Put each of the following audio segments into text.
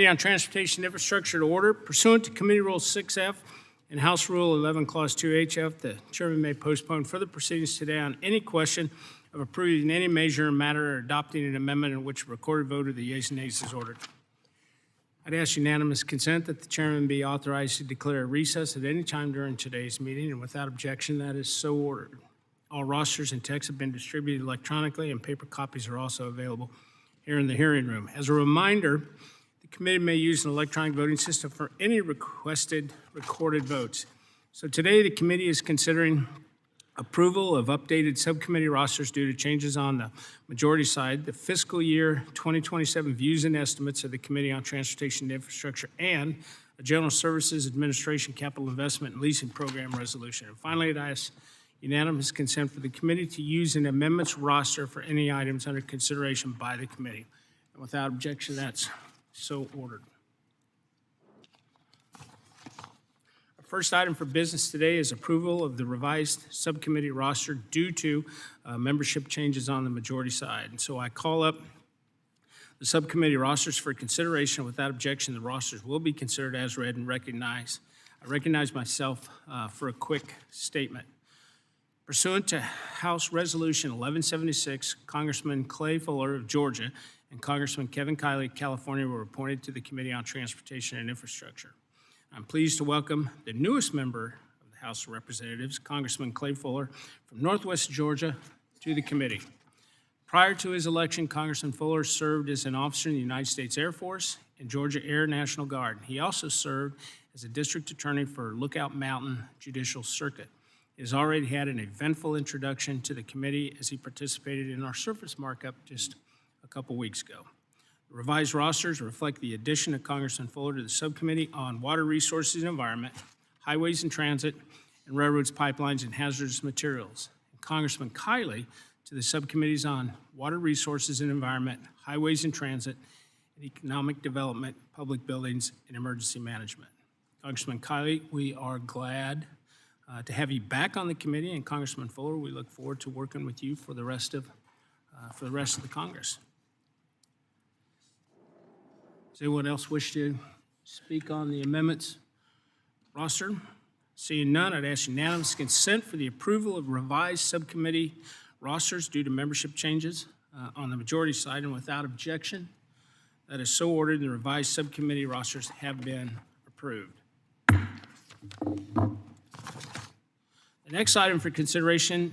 Committee on Transportation Infrastructure to order. Pursuant to Committee Rule 6F and House Rule 11, Clause 2HF, the chairman may postpone further proceedings today on any question of approving any measure or matter or adopting an amendment in which a recorded vote of the yeas and nays is ordered. I'd ask unanimous consent that the chairman be authorized to declare a recess at any time during today's meeting, and without objection, that is so ordered. All rosters and texts have been distributed electronically, and paper copies are also available here in the hearing room. As a reminder, the committee may use an electronic voting system for any requested recorded votes. So today, the committee is considering approval of updated subcommittee rosters due to changes on the majority side, the fiscal year 2027 views and estimates of the Committee on Transportation and Infrastructure, and a General Services Administration Capital Investment and Leasing Program resolution. And finally, I'd ask unanimous consent for the committee to use an amendments roster for any items under consideration by the committee. And without objection, that's so ordered. First item for business today is approval of the revised subcommittee roster due to membership changes on the majority side. And so I call up the subcommittee rosters for consideration. Without objection, the rosters will be considered as read and recognized. I recognize myself for a quick statement. Pursuant to House Resolution 1176, Congressman Clay Fuller of Georgia and Congressman Kevin Kiley of California were appointed to the Committee on Transportation and Infrastructure. I'm pleased to welcome the newest member of the House of Representatives, Congressman Clay Fuller from Northwest Georgia, to the committee. Prior to his election, Congressman Fuller served as an officer in the United States Air Force and Georgia Air National Guard. He also served as a district attorney for Lookout Mountain Judicial Circuit. He has already had an eventful introduction to the committee as he participated in our surface markup just a couple weeks ago. The revised rosters reflect the addition of Congressman Fuller to the Subcommittee on Water Resources and Environment, Highways and Transit, and Railroads, Pipelines, and Hazardous Materials, and Congressman Kiley to the Subcommittees on Water Resources and Environment, Highways and Transit, and Economic Development, Public Buildings, and Emergency Management. Congressman Kiley, we are glad to have you back on the committee, and Congressman Fuller, we look forward to working with you for the rest of the Congress. Does anyone else wish to speak on the amendments roster? Seeing none, I'd ask unanimous consent for the approval of revised subcommittee rosters due to membership changes on the majority side, and without objection, that is so ordered. The revised subcommittee rosters have been approved. The next item for consideration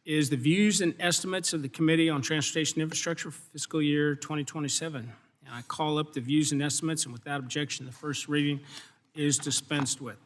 is the views and estimates of the Committee on Transportation and Infrastructure for fiscal year 2027. And I call up the views and estimates, and without objection, the first reading is dispensed with.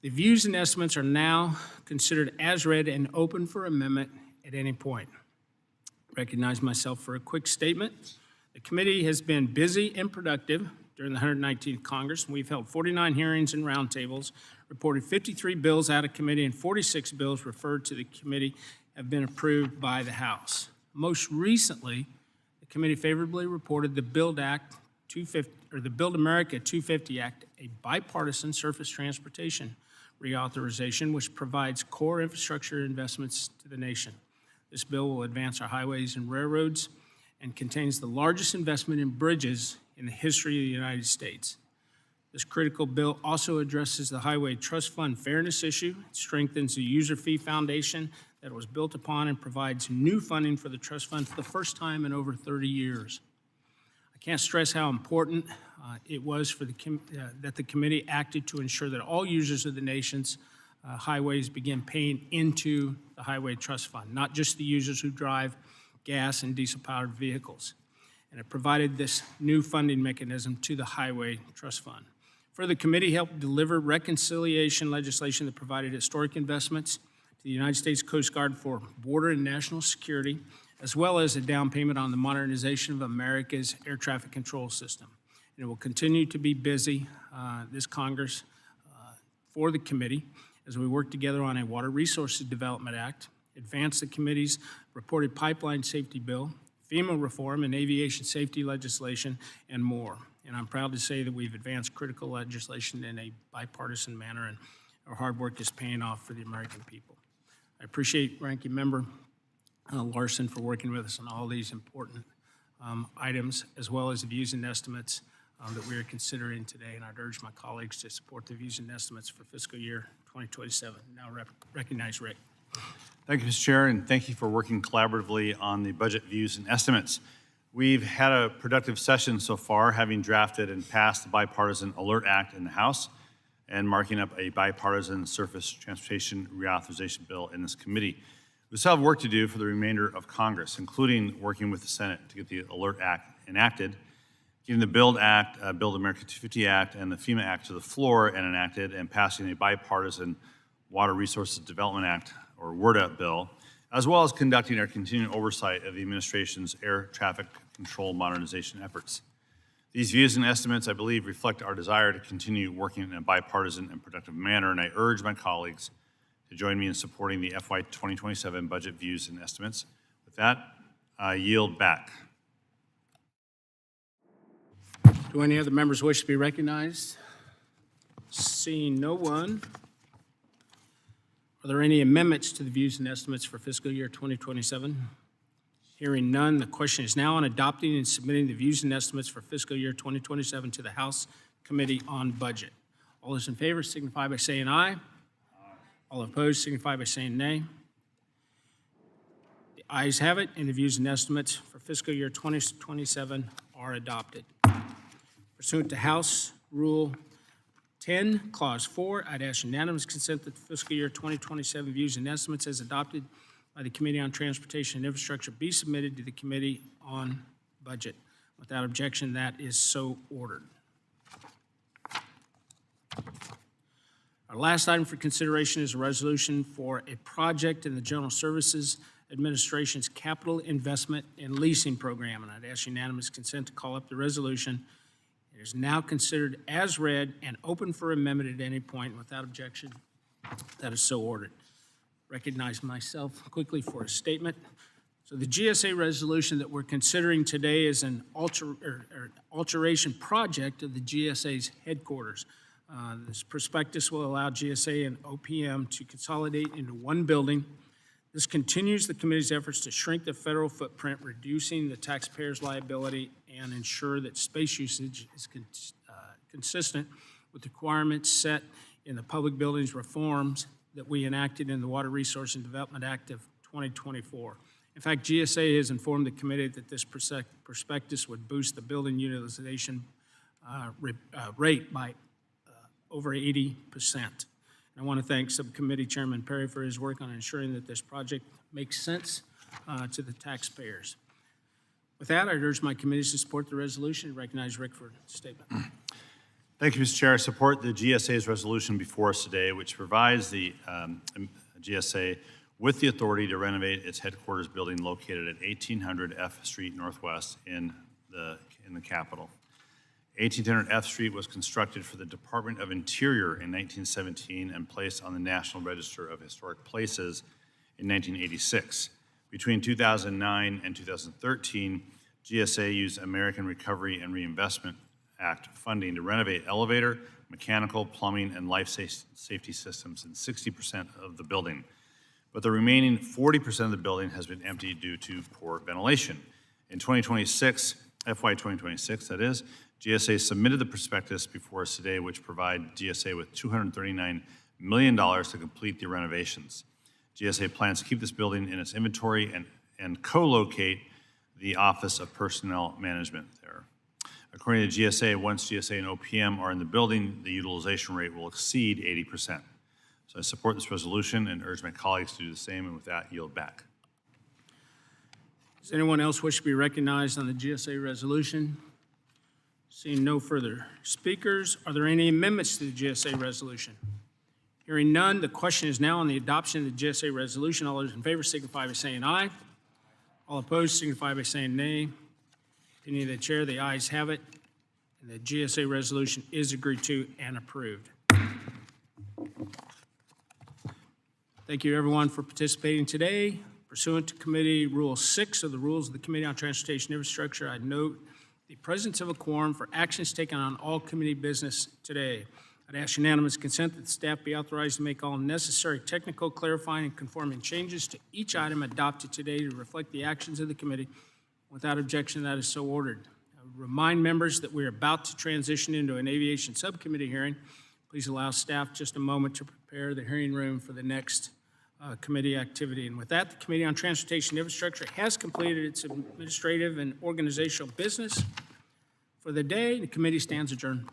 The views and estimates are now considered as read and open for amendment at any point. I recognize myself for a quick statement. The committee has been busy and productive during the 119th Congress. We've held 49 hearings and roundtables, reported 53 bills out of committee, and 46 bills referred to the committee have been approved by the House. Most recently, the committee favorably reported the Build America 250 Act, a bipartisan surface transportation reauthorization which provides core infrastructure investments to the nation. This bill will advance our highways and railroads and contains the largest investment in bridges in the history of the United States. This critical bill also addresses the Highway Trust Fund fairness issue, it strengthens the user fee foundation that was built upon, and provides new funding for the trust fund for the first time in over 30 years. I can't stress how important it was for that the committee acted to ensure that all users of the nation's highways begin paying into the Highway Trust Fund, not just the users who drive gas and diesel-powered vehicles. And it provided this new funding mechanism to the Highway Trust Fund. Further, the committee helped deliver reconciliation legislation that provided historic investments to the United States Coast Guard for border and national security, as well as a down payment on the modernization of America's air traffic control system. And it will continue to be busy, this Congress, for the committee as we work together on a Water Resources Development Act, advance the committee's reported pipeline safety bill, FEMA reform and aviation safety legislation, and more. And I'm proud to say that we've advanced critical legislation in a bipartisan manner, and our hard work is paying off for the American people. I appreciate Ranking Member Larson for working with us on all these important items, as well as the views and estimates that we are considering today, and I'd urge my colleagues to support the views and estimates for fiscal year 2027. Now recognize Rick. Thank you, Mr. Chair, and thank you for working collaboratively on the budget views and estimates. We've had a productive session so far, having drafted and passed the Bipartisan Alert Act in the House and marking up a bipartisan surface transportation reauthorization bill in this committee. We still have work to do for the remainder of Congress, including working with the Senate to get the Alert Act enacted, getting the Build Act, Build America 250 Act, and the FEMA Act to the floor and enacted, and passing a bipartisan Water Resources Development Act, or WRDA bill, as well as conducting our continuing oversight of the administration's air traffic control modernization efforts. These views and estimates, I believe, reflect our desire to continue working in a bipartisan and productive manner, and I urge my colleagues to join me in supporting the FY 2027 budget views and estimates. With that, I yield back. Do any other members wish to be recognized? Seeing no one, are there any amendments to the views and estimates for fiscal year 2027? Hearing none, the question is now on adopting and submitting the views and estimates for fiscal year 2027 to the House Committee on Budget. All those in favor signify by saying aye. All opposed signify by saying nay. The ayes have it, and the views and estimates for fiscal year 2027 are adopted. Pursuant to House Rule 10, Clause 4, I'd ask unanimous consent that the fiscal year 2027 views and estimates as adopted by the Committee on Transportation and Infrastructure be submitted to the Committee on Budget. Without objection, that is so ordered. Our last item for consideration is a resolution for a project in the General Services Administration's Capital Investment and Leasing Program, and I'd ask unanimous consent to call up the resolution. It is now considered as read and open for amendment at any point. Without objection, that is so ordered. Recognize myself quickly for a statement. So the GSA resolution that we're considering today is an alteration project of the GSA's headquarters. This prospectus will allow GSA and OPM to consolidate into one building. This continues the committee's efforts to shrink the federal footprint, reducing the taxpayers' liability, and ensure that space usage is consistent with requirements set in the public buildings reforms that we enacted in the Water Resource and Development Act of 2024. In fact, GSA has informed the committee that this prospectus would boost the building utilization rate by over 80%. And I want to thank Subcommittee Chairman Perry for his work on ensuring that this project makes sense to the taxpayers. With that, I urge my committees to support the resolution and recognize Rick for a statement. Thank you, Mr. Chair. I support the GSA's resolution before us today, which provides the GSA with the authority to renovate its headquarters building located at 1800 F Street Northwest in the Capitol. 1800 F Street was constructed for the Department of Interior in 1917 and placed on the National Register of Historic Places in 1986. Between 2009 and 2013, GSA used American Recovery and Reinvestment Act funding to renovate elevator, mechanical, plumbing, and life safety systems in 60% of the building. But the remaining 40% of the building has been empty due to poor ventilation. In 2026, FY 2026, that is, GSA submitted the prospectus before us today, which provide GSA with $239 million to complete the renovations. GSA plans to keep this building in its inventory and co-locate the Office of Personnel Management there. According to GSA, once GSA and OPM are in the building, the utilization rate will exceed 80%. So I support this resolution and urge my colleagues to do the same, and with that, yield back. Does anyone else wish to be recognized on the GSA resolution? Seeing no further speakers, are there any amendments to the GSA resolution? Hearing none, the question is now on the adoption of the GSA resolution. All those in favor signify by saying aye. All opposed signify by saying nay. Opinion of the chair, the ayes have it, and the GSA resolution is agreed to and approved. Thank you, everyone, for participating today. Pursuant to Committee Rule 6 of the Rules of the Committee on Transportation and Infrastructure, I note the presence of a quorum for actions taken on all committee business today. I'd ask unanimous consent that the staff be authorized to make all necessary technical, clarifying, and conforming changes to each item adopted today to reflect the actions of the committee. Without objection, that is so ordered. I would remind members that we're about to transition into an aviation subcommittee hearing. Please allow staff just a moment to prepare the hearing room for the next committee activity. And with that, the Committee on Transportation Infrastructure has completed its administrative and organizational business for the day. The committee stands adjourned.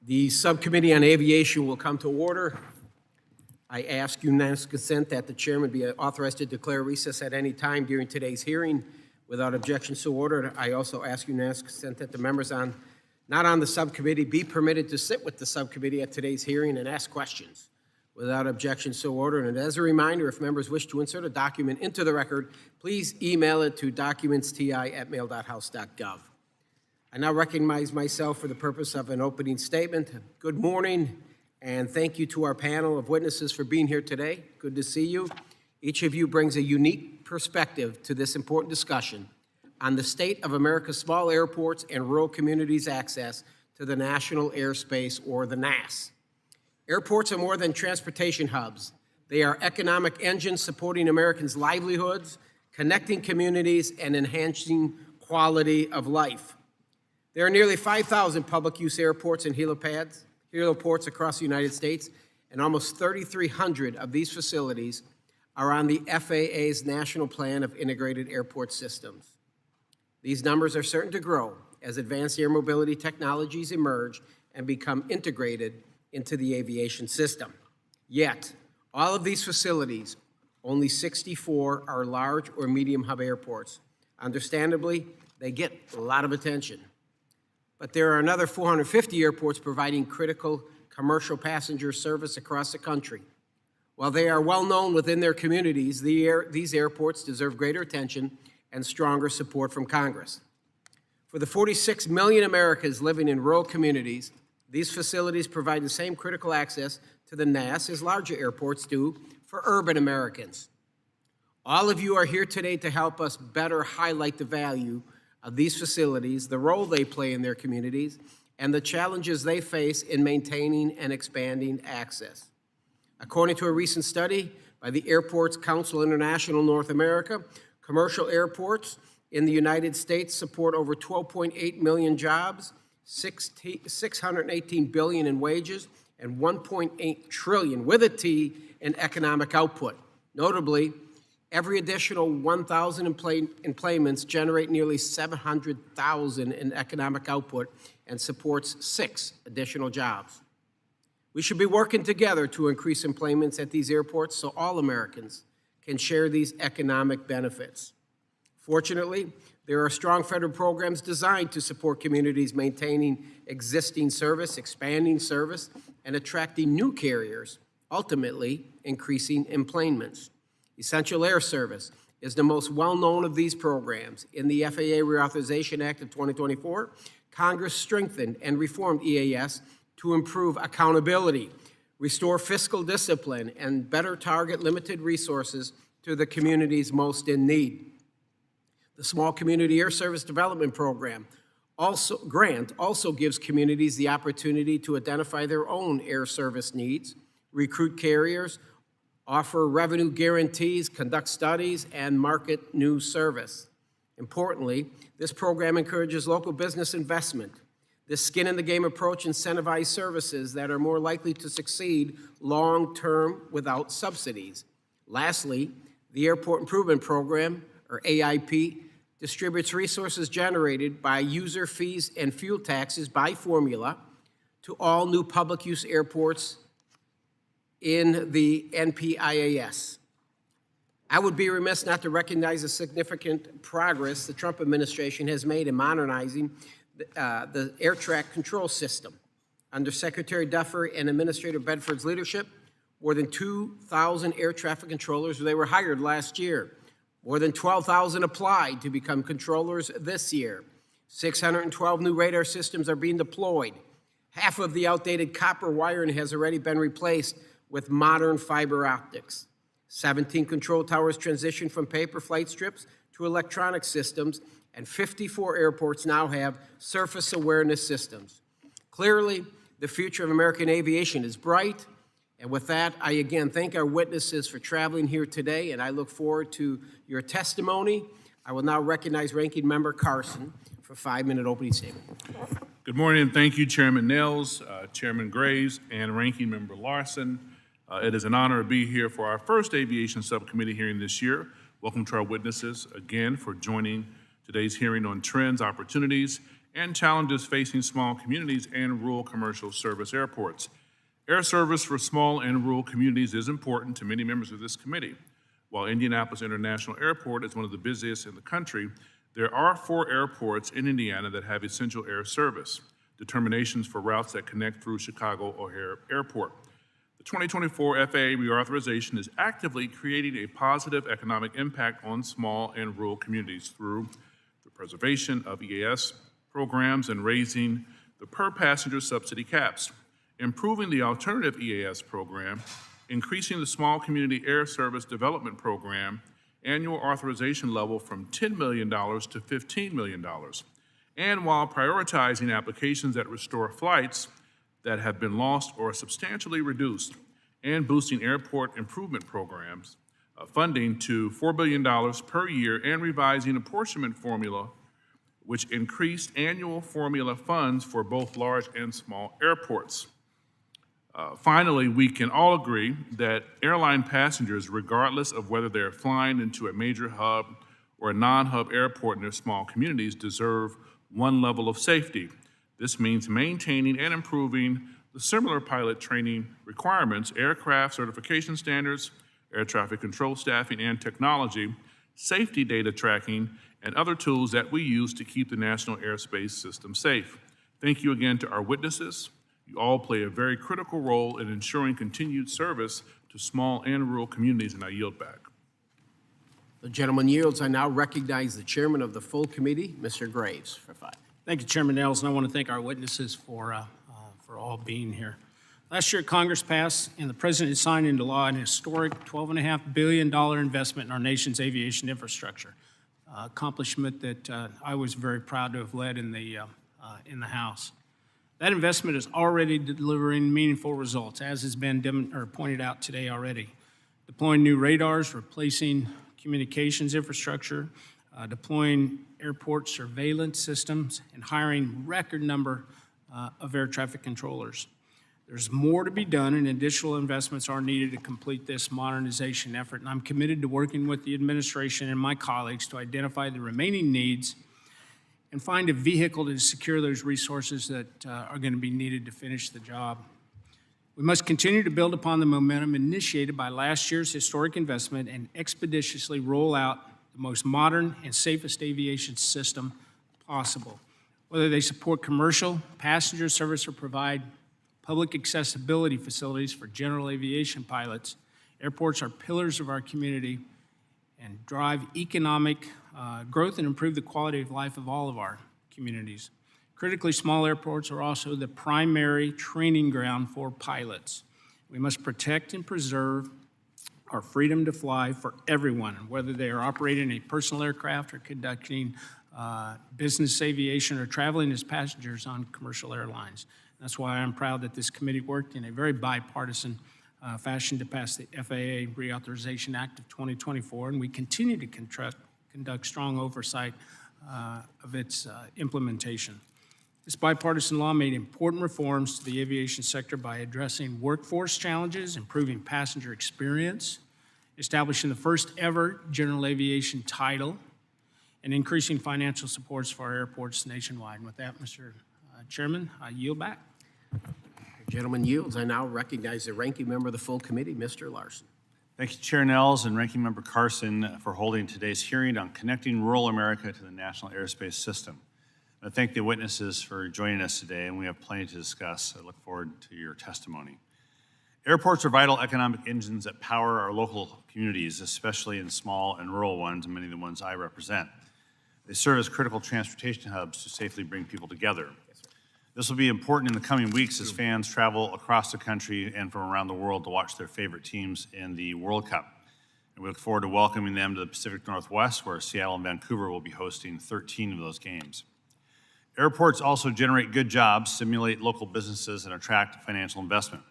The Subcommittee on Aviation will come to order. I ask unanimous consent that the chairman be authorized to declare recess at any time during today's hearing. Without objection, so ordered. I also ask unanimous consent that the members not on the subcommittee be permitted to sit with the subcommittee at today's hearing and ask questions. Without objection, so ordered. And as a reminder, if members wish to insert a document into the record, please email it to documentsti@mail.house.gov. I now recognize myself for the purpose of an opening statement. Good morning, and thank you to our panel of witnesses for being here today. Good to see you. Each of you brings a unique perspective to this important discussion on the state of America's small airports and rural communities' access to the national airspace, or the NAS. Airports are more than transportation hubs. They are economic engines supporting Americans' livelihoods, connecting communities, and enhancing quality of life. There are nearly 5,000 public-use airports and heliports across the United States, and almost 3,300 of these facilities are on the FAA's National Plan of Integrated Airport Systems. These numbers are certain to grow as advanced air mobility technologies emerge and become integrated into the aviation system. Yet, all of these facilities, only 64 are large or medium hub airports. Understandably, they get a lot of attention. But there are another 450 airports providing critical commercial passenger service across the country. While they are well known within their communities, these airports deserve greater attention and stronger support from Congress. For the 46 million Americans living in rural communities, these facilities provide the same critical access to the NAS as larger airports do for urban Americans. All of you are here today to help us better highlight the value of these facilities, the role they play in their communities, and the challenges they face in maintaining and expanding access. According to a recent study by the Airports Council International North America, commercial airports in the United States support over 12.8 million jobs, $618 billion in wages, and $1.8 trillion, with a T, in economic output. Notably, every additional 1,000 employments generate nearly 700,000 in economic output and supports 6 additional jobs. We should be working together to increase employments at these airports so all Americans can share these economic benefits. Fortunately, there are strong federal programs designed to support communities maintaining existing service, expanding service, and attracting new carriers, ultimately increasing employments. Essential Air Service is the most well-known of these programs. In the FAA Reauthorization Act of 2024, Congress strengthened and reformed EAS to improve accountability, restore fiscal discipline, and better target limited resources to the communities most in need. The Small Community Air Service Development Program also gives communities the opportunity to identify their own air service needs, recruit carriers, offer revenue guarantees, conduct studies, and market new service. Importantly, this program encourages local business investment. This skin-in-the-game approach incentivizes services that are more likely to succeed long-term without subsidies. Lastly, the Airport Improvement Program, or AIP, distributes resources generated by user fees and fuel taxes by formula to all new public-use airports in the NPIAS. I would be remiss not to recognize the significant progress the Trump administration has made in modernizing the air traffic control system. Under Secretary Duffy and Administrator Bedford's leadership, more than 2,000 air traffic controllers were hired last year. More than 12,000 applied to become controllers this year. 612 new radar systems are being deployed. Half of the outdated copper wiring has already been replaced with modern fiber optics. 17 control towers transitioned from paper flight strips to electronic systems, and 54 airports now have surface awareness systems. Clearly, the future of American aviation is bright, and with that, I again thank our witnesses for traveling here today, and I look forward to your testimony. I will now recognize Ranking Member Carson for a 5-minute opening statement. Good morning, and thank you, Chairman Nels, Chairman Graves, and Ranking Member Larson. It is an honor to be here for our first Aviation Subcommittee hearing this year. Welcome to our witnesses again for joining today's hearing on trends, opportunities, and challenges facing small communities and rural commercial service airports. Air service for small and rural communities is important to many members of this committee. While Indianapolis International Airport is one of the busiest in the country, there are 4 airports in Indiana that have essential air service, determinations for routes that connect through Chicago O'Hare Airport. The 2024 FAA reauthorization is actively creating a positive economic impact on small and rural communities through the preservation of EAS programs and raising the per-passenger subsidy caps, improving the alternative EAS program, increasing the Small Community Air Service Development Program annual authorization level from $10 million to $15 million, and while prioritizing applications that restore flights that have been lost or substantially reduced, and boosting airport improvement programs, funding to $4 billion per year, and revising apportionment formula, which increased annual formula funds for both large and small airports. Finally, we can all agree that airline passengers, regardless of whether they're flying into a major hub or a non-hub airport in their small communities, deserve one level of safety. This means maintaining and improving the similar pilot training requirements, aircraft certification standards, air traffic control staffing and technology, safety data tracking, and other tools that we use to keep the national airspace system safe. Thank you again to our witnesses. You all play a very critical role in ensuring continued service to small and rural communities, and I yield back. The gentleman yields. I now recognize the chairman of the full committee, Mr. Graves, for 5. Thank you, Chairman Nels, and I want to thank our witnesses for all being here. Last year, Congress passed and the President signed into law an historic $12.5 billion investment in our nation's aviation infrastructure, accomplishment that I was very proud to have led in the House. That investment is already delivering meaningful results, as has been pointed out today already. Deploying new radars, replacing communications infrastructure, deploying airport surveillance systems, and hiring record number of air traffic controllers. There's more to be done, and additional investments are needed to complete this modernization effort, and I'm committed to working with the administration and my colleagues to identify the remaining needs and find a vehicle to secure those resources that are going to be needed to finish the job. We must continue to build upon the momentum initiated by last year's historic investment and expeditiously roll out the most modern and safest aviation system possible. Whether they support commercial, passenger service, or provide public accessibility facilities for general aviation pilots, airports are pillars of our community and drive economic growth and improve the quality of life of all of our communities. Critically, small airports are also the primary training ground for pilots. We must protect and preserve our freedom to fly for everyone, whether they are operating a personal aircraft or conducting business aviation or traveling as passengers on commercial airlines. That's why I'm proud that this committee worked in a very bipartisan fashion to pass the FAA Reauthorization Act of 2024, and we continue to conduct strong oversight of its implementation. This bipartisan law made important reforms to the aviation sector by addressing workforce challenges, improving passenger experience, establishing the first ever general aviation title, and increasing financial supports for our airports nationwide. And with that, Mr. Chairman, I yield back. The gentleman yields. I now recognize the ranking member of the full committee, Mr. Larson. Thank you, Chair Nels and Ranking Member Carson, for holding today's hearing on connecting rural America to the national airspace system. I thank the witnesses for joining us today, and we have plenty to discuss. I look forward to your testimony. Airports are vital economic engines that power our local communities, especially in small and rural ones, and many of the ones I represent. They serve as critical transportation hubs to safely bring people together. This will be important in the coming weeks as fans travel across the country and from around the world to watch their favorite teams in the World Cup. And we look forward to welcoming them to the Pacific Northwest, where Seattle and Vancouver will be hosting 13 of those games. Airports also generate good jobs, stimulate local businesses, and attract financial investment.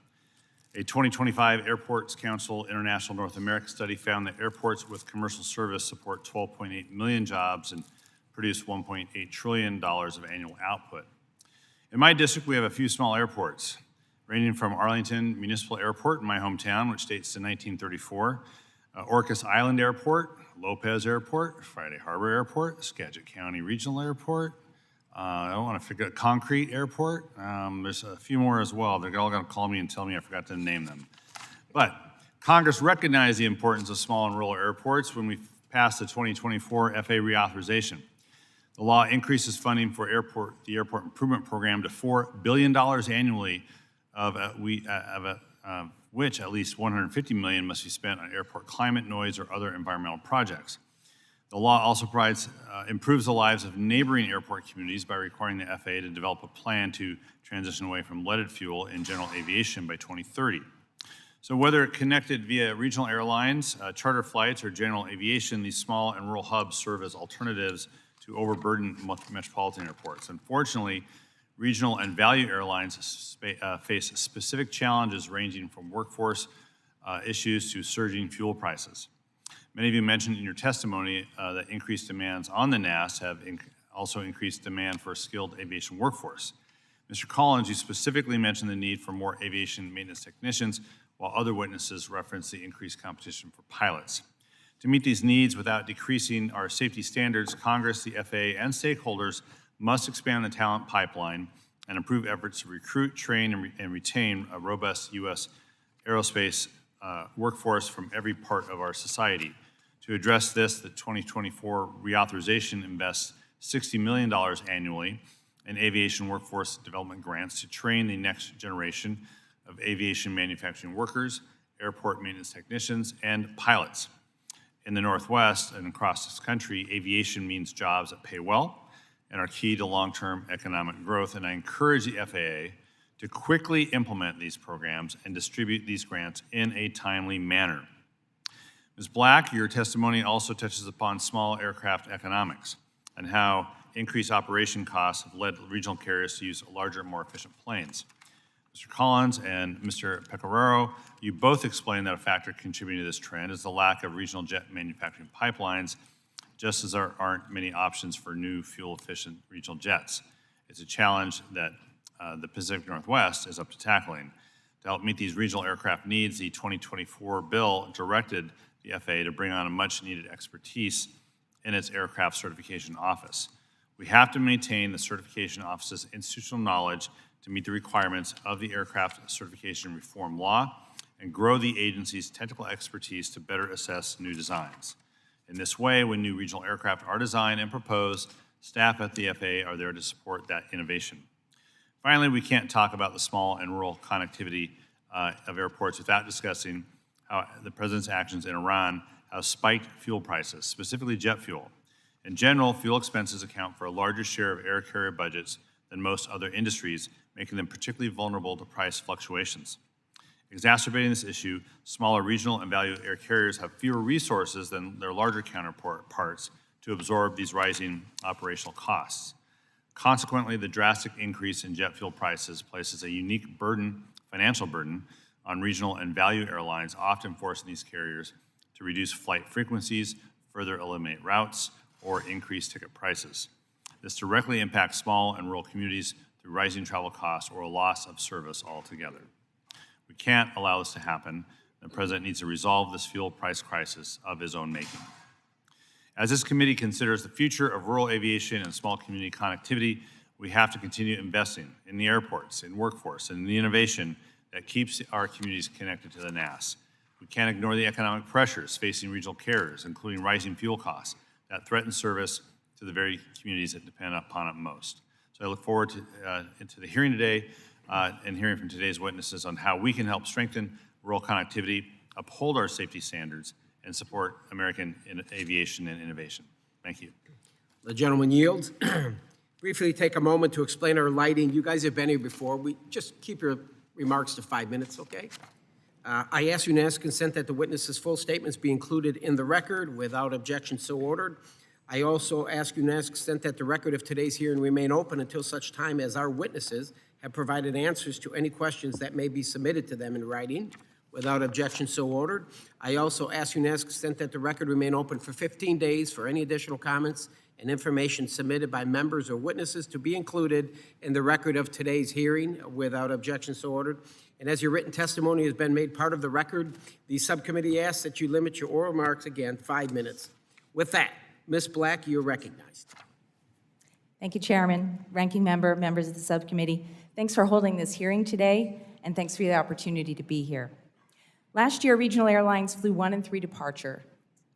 A 2025 Airports Council International North America study found that airports with commercial service support 12.8 million jobs and produce $1.8 trillion of annual output. In my district, we have a few small airports, ranging from Arlington Municipal Airport in my hometown, which dates to 1934, Orcas Island Airport, Lopez Airport, Friday Harbor Airport, Skagit County Regional Airport, I don't want to forget Concrete Airport. There's a few more as well. They're all going to call me and tell me I forgot to name them. But Congress recognized the importance of small and rural airports when we passed the 2024 FAA reauthorization. The law increases funding for the Airport Improvement Program to $4 billion annually, which at least $150 million must be spent on airport climate, noise, or other environmental projects. The law also improves the lives of neighboring airport communities by requiring the FAA to develop a plan to transition away from leaded fuel in general aviation by 2030. So whether connected via regional airlines, charter flights, or general aviation, these small and rural hubs serve as alternatives to overburdened metropolitan airports. Unfortunately, regional and value airlines face specific challenges ranging from workforce issues to surging fuel prices. Many of you mentioned in your testimony that increased demands on the NAS have also increased demand for a skilled aviation workforce. Mr. Collins, you specifically mentioned the need for more aviation maintenance technicians, while other witnesses referenced the increased competition for pilots. To meet these needs without decreasing our safety standards, Congress, the FAA, and stakeholders must expand the talent pipeline and improve efforts to recruit, train, and retain a robust U.S. aerospace workforce from every part of our society. To address this, the 2024 reauthorization invests $60 million annually in aviation workforce development grants to train the next generation of aviation manufacturing workers, airport maintenance technicians, and pilots. In the Northwest and across this country, aviation means jobs that pay well and are key to long-term economic growth, and I encourage the FAA to quickly implement these programs and distribute these grants in a timely manner. Ms. Black, your testimony also touches upon small aircraft economics and how increased operation costs have led regional carriers to use larger, more efficient planes. Mr. Collins and Mr. Pecoraro, you both explained that a factor contributing to this trend is the lack of regional jet manufacturing pipelines, just as there aren't many options for new fuel-efficient regional jets. It's a challenge that the Pacific Northwest is up to tackling. To help meet these regional aircraft needs, the 2024 bill directed the FAA to bring on a much-needed expertise in its aircraft certification office. We have to maintain the certification office's institutional knowledge to meet the requirements of the aircraft certification reform law and grow the agency's technical expertise to better assess new designs. In this way, when new regional aircraft are designed and proposed, staff at the FAA are there to support that innovation. Finally, we can't talk about the small and rural connectivity of airports without discussing how the President's actions in Iran have spiked fuel prices, specifically jet fuel. In general, fuel expenses account for a larger share of air carrier budgets than most other industries, making them particularly vulnerable to price fluctuations. Exacerbating this issue, smaller regional and value air carriers have fewer resources than their larger counterparts to absorb these rising operational costs. Consequently, the drastic increase in jet fuel prices places a unique financial burden on regional and value airlines, often forcing these carriers to reduce flight frequencies, further eliminate routes, or increase ticket prices. This directly impacts small and rural communities through rising travel costs or a loss of service altogether. We can't allow this to happen. The President needs to resolve this fuel price crisis of his own making. As this committee considers the future of rural aviation and small community connectivity, we have to continue investing in the airports, in workforce, and in the innovation that keeps our communities connected to the NAS. We can't ignore the economic pressures facing regional carriers, including rising fuel costs that threaten service to the very communities that depend upon it most. So I look forward to the hearing today and hearing from today's witnesses on how we can help strengthen rural connectivity, uphold our safety standards, and support American aviation and innovation. Thank you. The gentleman yields. Briefly take a moment to explain our lighting. You guys have been here before. We just keep your remarks to 5 minutes, okay? I ask unanimous consent that the witness's full statements be included in the record. Without objection, so ordered. I also ask unanimous consent that the record of today's hearing remain open until such time as our witnesses have provided answers to any questions that may be submitted to them in writing. Without objection, so ordered. I also ask unanimous consent that the record remain open for 15 days for any additional comments and information submitted by members or witnesses to be included in the record of today's hearing. Without objection, so ordered. And as your written testimony has been made part of the record, the subcommittee asks that you limit your oral remarks, again, 5 minutes. With that, Ms. Black, you're recognized. Thank you, Chairman, Ranking Member, members of the subcommittee. Thanks for holding this hearing today, and thanks for the opportunity to be here. Last year, regional airlines flew 1 and 3 departure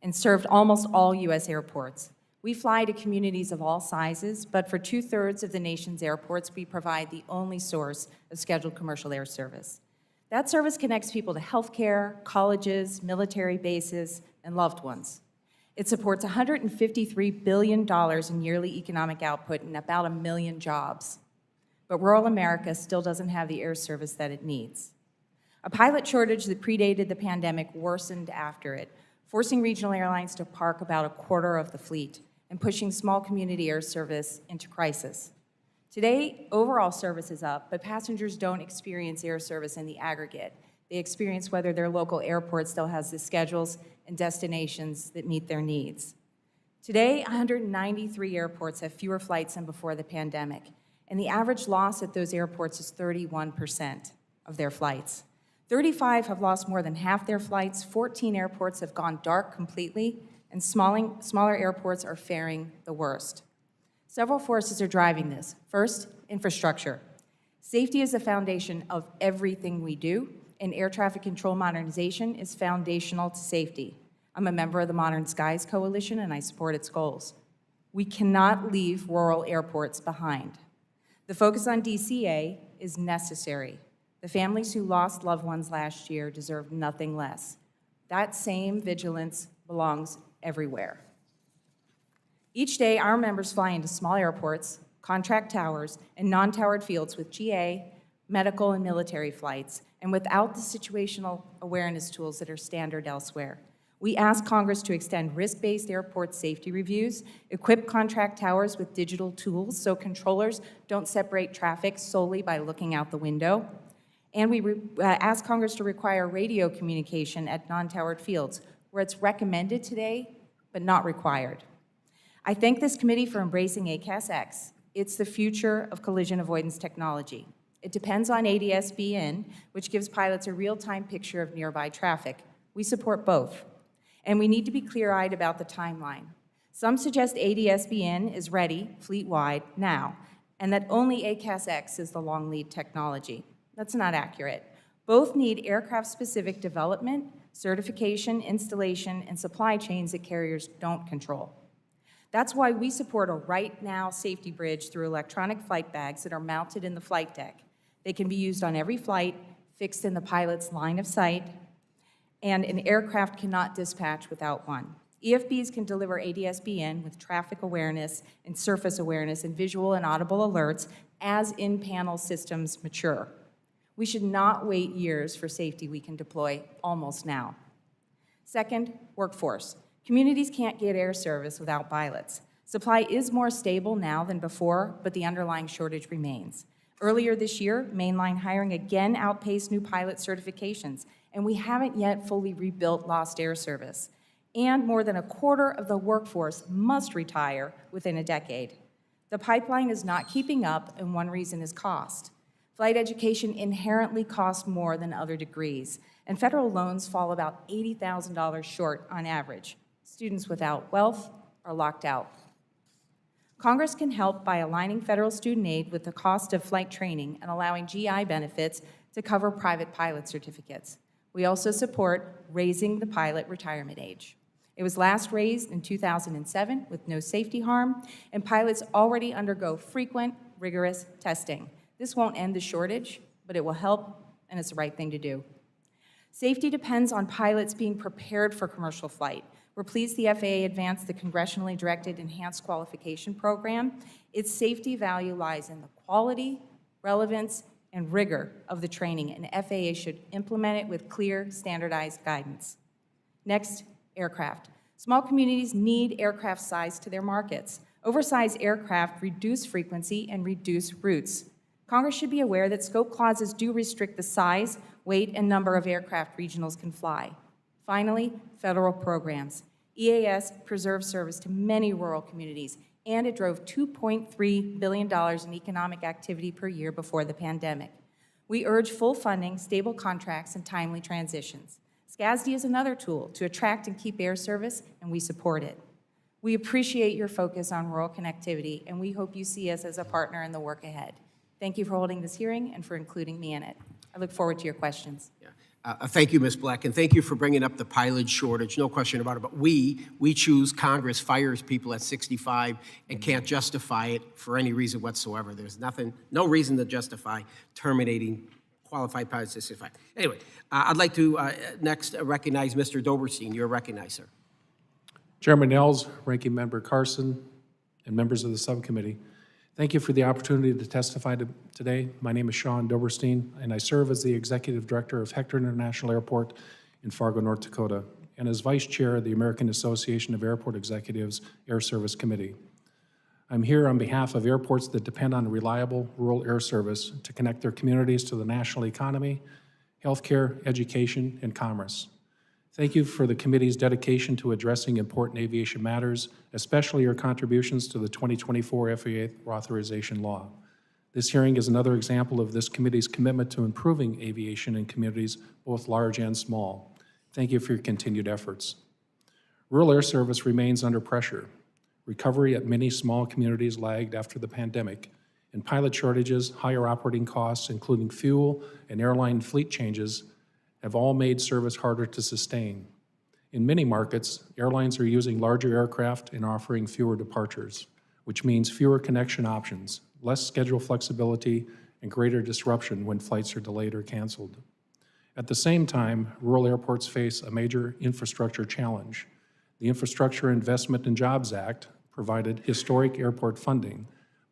and served almost all U.S. airports. We fly to communities of all sizes, but for 2/3 of the nation's airports, we provide the only source of scheduled commercial air service. That service connects people to healthcare, colleges, military bases, and loved ones. It supports $153 billion in yearly economic output and about 1 million jobs. But rural America still doesn't have the air service that it needs. A pilot shortage that predated the pandemic worsened after it, forcing regional airlines to park about 1/4 of the fleet and pushing small community air service into crisis. Today, overall service is up, but passengers don't experience air service in the aggregate. They experience whether their local airport still has the schedules and destinations that meet their needs. Today, 193 airports have fewer flights than before the pandemic, and the average loss at those airports is 31% of their flights. 35 have lost more than half their flights, 14 airports have gone dark completely, and smaller airports are faring the worst. Several forces are driving this. First, infrastructure. Safety is the foundation of everything we do, and air traffic control modernization is foundational to safety. I'm a member of the Modern Skies Coalition, and I support its goals. We cannot leave rural airports behind. The focus on DCA is necessary. The families who lost loved ones last year deserve nothing less. That same vigilance belongs everywhere. Each day, our members fly into small airports, contract towers, and non-towered fields with GA, medical, and military flights, and without the situational awareness tools that are standard elsewhere. We ask Congress to extend risk-based airport safety reviews, equip contract towers with digital tools so controllers don't separate traffic solely by looking out the window, and we ask Congress to require radio communication at non-towered fields, where it's recommended today, but not required. I thank this committee for embracing ACAS-X. It's the future of collision avoidance technology. It depends on ADS-BN, which gives pilots a real-time picture of nearby traffic. We support both. And we need to be clear-eyed about the timeline. Some suggest ADS-BN is ready fleet-wide now, and that only ACAS-X is the long lead technology. That's not accurate. Both need aircraft-specific development, certification, installation, and supply chains that carriers don't control. That's why we support a right-now safety bridge through electronic flight bags that are mounted in the flight deck. They can be used on every flight, fixed in the pilot's line of sight, and an aircraft cannot dispatch without one. EFBs can deliver ADS-BN with traffic awareness and surface awareness and visual and audible alerts as in-panel systems mature. We should not wait years for safety we can deploy almost now. Second, workforce. Communities can't get air service without pilots. Supply is more stable now than before, but the underlying shortage remains. Earlier this year, mainline hiring again outpaced new pilot certifications, and we haven't yet fully rebuilt lost air service. And more than 1/4 of the workforce must retire within a decade. The pipeline is not keeping up, and one reason is cost. Flight education inherently costs more than other degrees, and federal loans fall about $80,000 short on average. Students without wealth are locked out. Congress can help by aligning federal student aid with the cost of flight training and allowing GI benefits to cover private pilot certificates. We also support raising the pilot retirement age. It was last raised in 2007 with no safety harm, and pilots already undergo frequent, rigorous testing. This won't end the shortage, but it will help, and it's the right thing to do. Safety depends on pilots being prepared for commercial flight. We're pleased the FAA advanced the congressionally directed enhanced qualification program. Its safety value lies in the quality, relevance, and rigor of the training, and FAA should implement it with clear, standardized guidance. Next, aircraft. Small communities need aircraft size to their markets. Oversized aircraft reduce frequency and reduce routes. Congress should be aware that scope clauses do restrict the size, weight, and number of aircraft regionals can fly. Finally, federal programs. EAS preserves service to many rural communities, and it drove $2.3 billion in economic activity per year before the pandemic. We urge full funding, stable contracts, and timely transitions. SCASD is another tool to attract and keep air service, and we support it. We appreciate your focus on rural connectivity, and we hope you see us as a partner in the work ahead. Thank you for holding this hearing and for including me in it. I look forward to your questions. Yeah. Thank you, Ms. Black, and thank you for bringing up the pilot shortage, no question about it. But we choose, Congress fires people at 65 and can't justify it for any reason whatsoever. There's no reason to justify terminating qualified pilots at 65. Anyway, I'd like to next recognize Mr. Dobberstein. You're recognized, sir. Chairman Nels, Ranking Member Carson, and members of the subcommittee, thank you for the opportunity to testify today. My name is Shawn Dobberstein, and I serve as the Executive Director of Hector International Airport in Fargo, North Dakota, and as Vice Chair of the American Association of Airport Executives Air Service Committee. I'm here on behalf of airports that depend on reliable rural air service to connect their communities to the national economy, healthcare, education, and commerce. Thank you for the committee's dedication to addressing important aviation matters, especially your contributions to the 2024 FAA authorization law. This hearing is another example of this committee's commitment to improving aviation in communities, both large and small. Thank you for your continued efforts. Rural air service remains under pressure. Recovery at many small communities lagged after the pandemic, and pilot shortages, higher operating costs, including fuel and airline fleet changes, have all made service harder to sustain. In many markets, airlines are using larger aircraft and offering fewer departures, which means fewer connection options, less schedule flexibility, and greater disruption when flights are delayed or canceled. At the same time, rural airports face a major infrastructure challenge. The Infrastructure Investment and Jobs Act provided historic airport funding,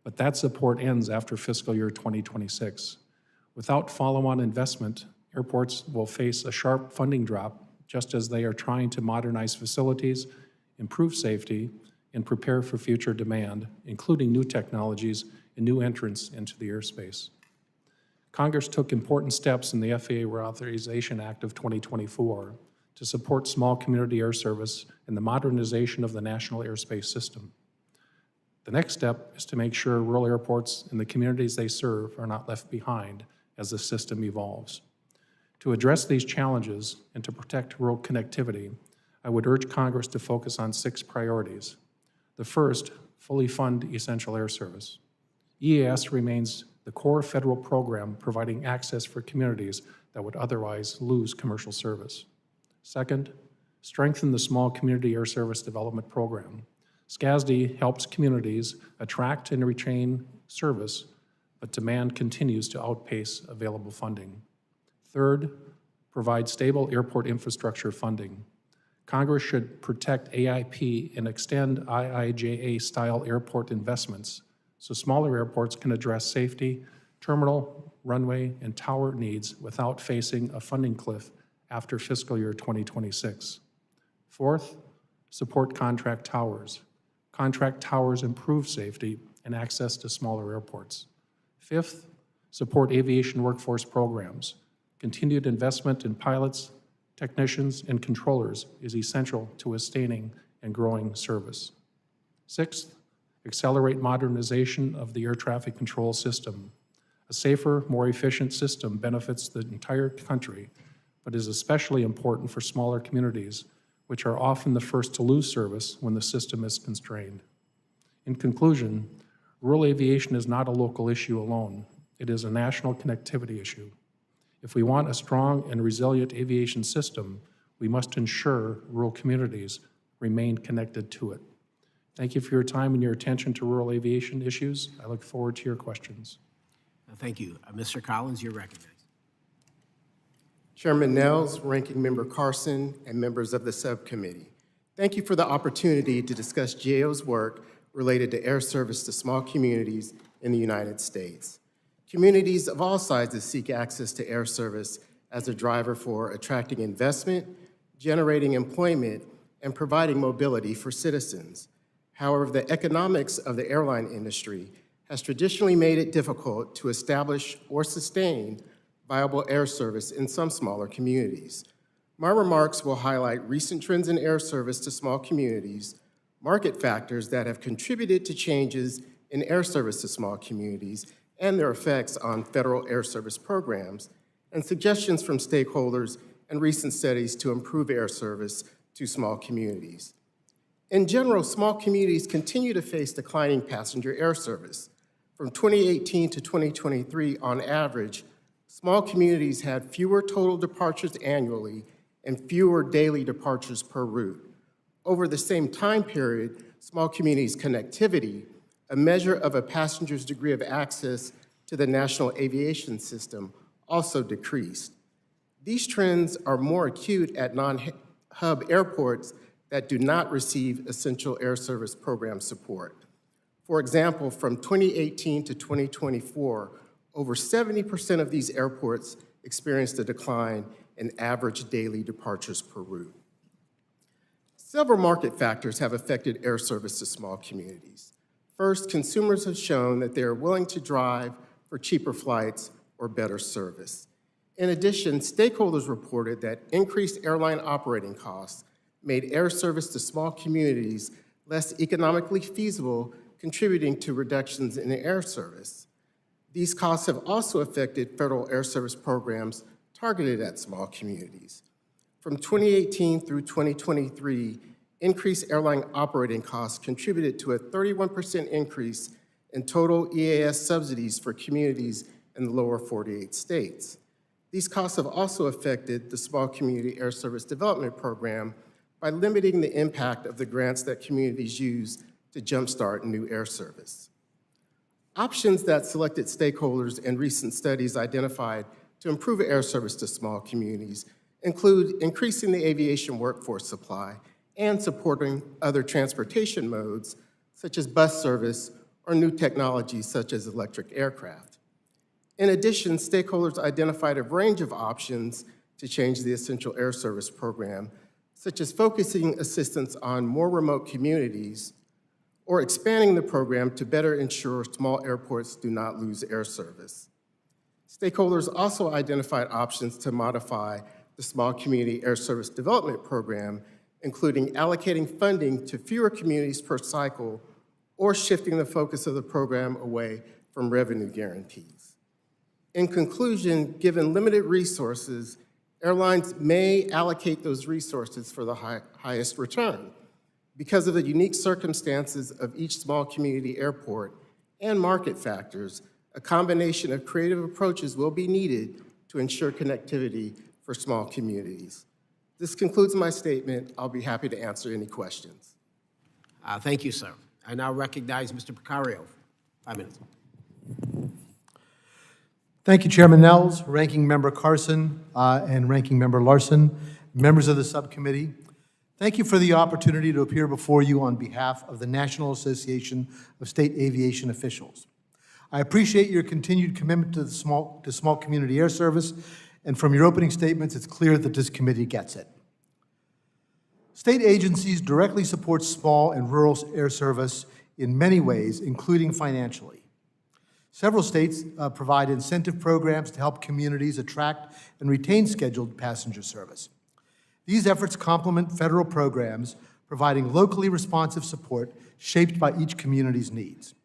but that support ends after fiscal year 2026. Without follow-on investment, airports will face a sharp funding drop just as they are trying to modernize facilities, improve safety, and prepare for future demand, including new technologies and new entrants into the airspace. Congress took important steps in the FAA Reauthorization Act of 2024 to support small community air service and the modernization of the national airspace system. The next step is to make sure rural airports and the communities they serve are not left behind as the system evolves. To address these challenges and to protect rural connectivity, I would urge Congress to focus on 6 priorities. The first, fully fund essential air service. EAS remains the core federal program providing access for communities that would otherwise lose commercial service. Second, strengthen the Small Community Air Service Development Program. SCASD helps communities attract and retain service, but demand continues to outpace available funding. Third, provide stable airport infrastructure funding. Congress should protect AIP and extend IIJA-style airport investments so smaller airports can address safety, terminal, runway, and tower needs without facing a funding cliff after fiscal year 2026. Fourth, support contract towers. Contract towers improve safety and access to smaller airports. Fifth, support aviation workforce programs. Continued investment in pilots, technicians, and controllers is essential to sustaining and growing service. Sixth, accelerate modernization of the air traffic control system. A safer, more efficient system benefits the entire country, but is especially important for smaller communities, which are often the first to lose service when the system is constrained. In conclusion, rural aviation is not a local issue alone. It is a national connectivity issue. If we want a strong and resilient aviation system, we must ensure rural communities remain connected to it. Thank you for your time and your attention to rural aviation issues. I look forward to your questions. Thank you. Mr. Collins, you're recognized. Chairman Nels, Ranking Member Carson, and members of the subcommittee, thank you for the opportunity to discuss GAO's work related to air service to small communities in the United States. Communities of all sizes seek access to air service as a driver for attracting investment, generating employment, and providing mobility for citizens. However, the economics of the airline industry has traditionally made it difficult to establish or sustain viable air service in some smaller communities. My remarks will highlight recent trends in air service to small communities, market factors that have contributed to changes in air service to small communities, and their effects on federal air service programs, and suggestions from stakeholders and recent studies to improve air service to small communities. In general, small communities continue to face declining passenger air service. From 2018 to 2023, on average, small communities had fewer total departures annually and fewer daily departures per route. Over the same time period, small communities' connectivity, a measure of a passenger's degree of access to the national aviation system, also decreased. These trends are more acute at non-hub airports that do not receive essential air service program support. For example, from 2018 to 2024, over 70% of these airports experienced a decline in average daily departures per route. Several market factors have affected air service to small communities. First, consumers have shown that they are willing to drive for cheaper flights or better service. In addition, stakeholders reported that increased airline operating costs made air service to small communities less economically feasible, contributing to reductions in air service. These costs have also affected federal air service programs targeted at small communities. From 2018 through 2023, increased airline operating costs contributed to a 31% increase in total EAS subsidies for communities in the lower 48 states. These costs have also affected the Small Community Air Service Development Program by limiting the impact of the grants that communities use to jumpstart new air service. Options that selected stakeholders and recent studies identified to improve air service to small communities include increasing the aviation workforce supply and supporting other transportation modes, such as bus service or new technologies such as electric aircraft. In addition, stakeholders identified a range of options to change the Essential Air Service program, such as focusing assistance on more remote communities or expanding the program to better ensure small airports do not lose air service. Stakeholders also identified options to modify the Small Community Air Service Development Program, including allocating funding to fewer communities per cycle or shifting the focus of the program away from revenue guarantees. In conclusion, given limited resources, airlines may allocate those resources for the highest return. Because of the unique circumstances of each small community airport and market factors, a combination of creative approaches will be needed to ensure connectivity for small communities. This concludes my statement. I'll be happy to answer any questions. Thank you, sir. I now recognize Mr. Pecoraro. 5 minutes. Thank you, Chairman Nels, Ranking Member Carson, and Ranking Member Larson, members of the subcommittee. Thank you for the opportunity to appear before you on behalf of the National Association of State Aviation Officials. I appreciate your continued commitment to small community air service, and from your opening statements, it's clear that this committee gets it. State agencies directly support small and rural air service in many ways, including financially. Several states provide incentive programs to help communities attract and retain scheduled passenger service. These efforts complement federal programs providing locally responsive support shaped by each community's needs.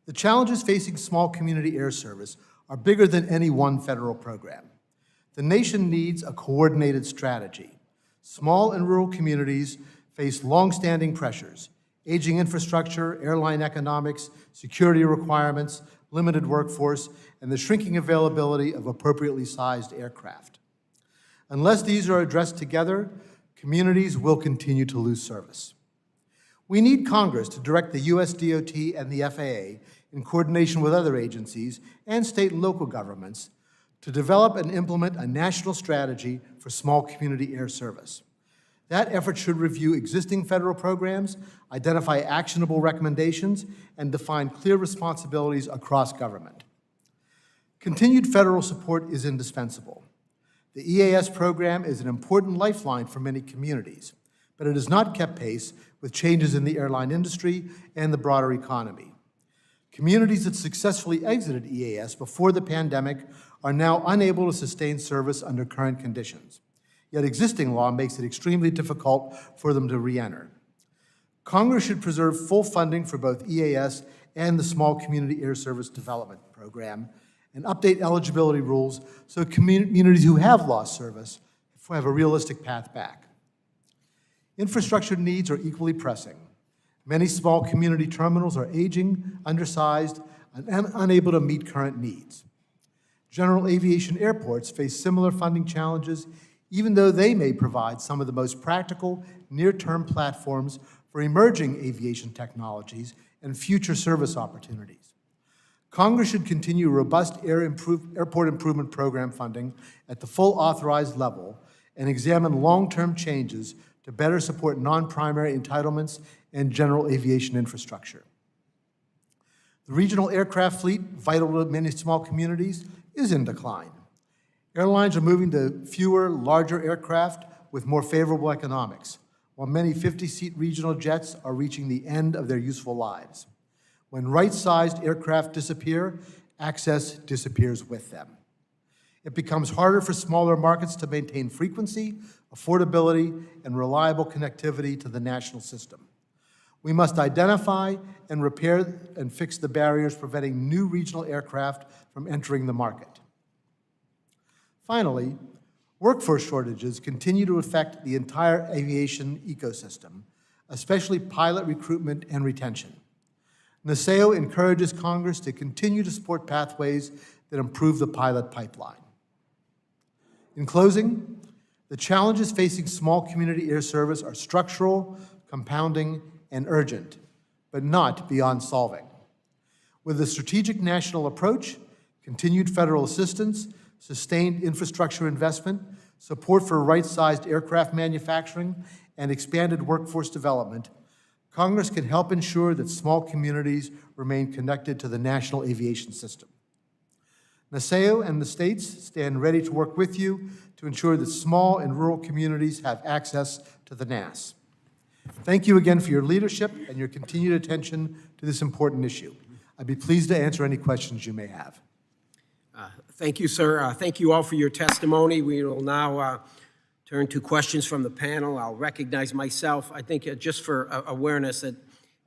The challenges facing small community air service are bigger than any one federal program. The nation needs a coordinated strategy. Small and rural communities face long-standing pressures: aging infrastructure, airline economics, security requirements, limited workforce, and the shrinking availability of appropriately sized aircraft. Unless these are addressed together, communities will continue to lose service. We need Congress to direct the U.S. DOT and the FAA, in coordination with other agencies and state and local governments, to develop and implement a national strategy for small community air service. That effort should review existing federal programs, identify actionable recommendations, and define clear responsibilities across government. Continued federal support is indispensable. The EAS program is an important lifeline for many communities, but it has not kept pace with changes in the airline industry and the broader economy. Communities that successfully exited EAS before the pandemic are now unable to sustain service under current conditions. Yet existing law makes it extremely difficult for them to re-enter. Congress should preserve full funding for both EAS and the Small Community Air Service Development Program and update eligibility rules so communities who have lost service have a realistic path back. Infrastructure needs are equally pressing. Many small community terminals are aging, undersized, and unable to meet current needs. General aviation airports face similar funding challenges, even though they may provide some of the most practical near-term platforms for emerging aviation technologies and future service opportunities. Congress should continue robust airport improvement program funding at the full authorized level and examine long-term changes to better support non-primary entitlements and general aviation infrastructure. The regional aircraft fleet, vital to many small communities, is in decline. Airlines are moving to fewer, larger aircraft with more favorable economics, while many 50-seat regional jets are reaching the end of their useful lives. When right-sized aircraft disappear, access disappears with them. It becomes harder for smaller markets to maintain frequency, affordability, and reliable connectivity to the national system. We must identify and repair and fix the barriers preventing new regional aircraft from entering the market. Finally, workforce shortages continue to affect the entire aviation ecosystem, especially pilot recruitment and retention. NASAO encourages Congress to continue to support pathways that improve the pilot pipeline. In closing, the challenges facing small community air service are structural, compounding, and urgent, but not beyond solving. With a strategic national approach, continued federal assistance, sustained infrastructure investment, support for right-sized aircraft manufacturing, and expanded workforce development, Congress can help ensure that small communities remain connected to the national aviation system. NASAO and the states stand ready to work with you to ensure that small and rural communities have access to the NAS. Thank you again for your leadership and your continued attention to this important issue. I'd be pleased to answer any questions you may have. Thank you, sir. Thank you all for your testimony. We will now turn to questions from the panel. I'll recognize myself. I think just for awareness that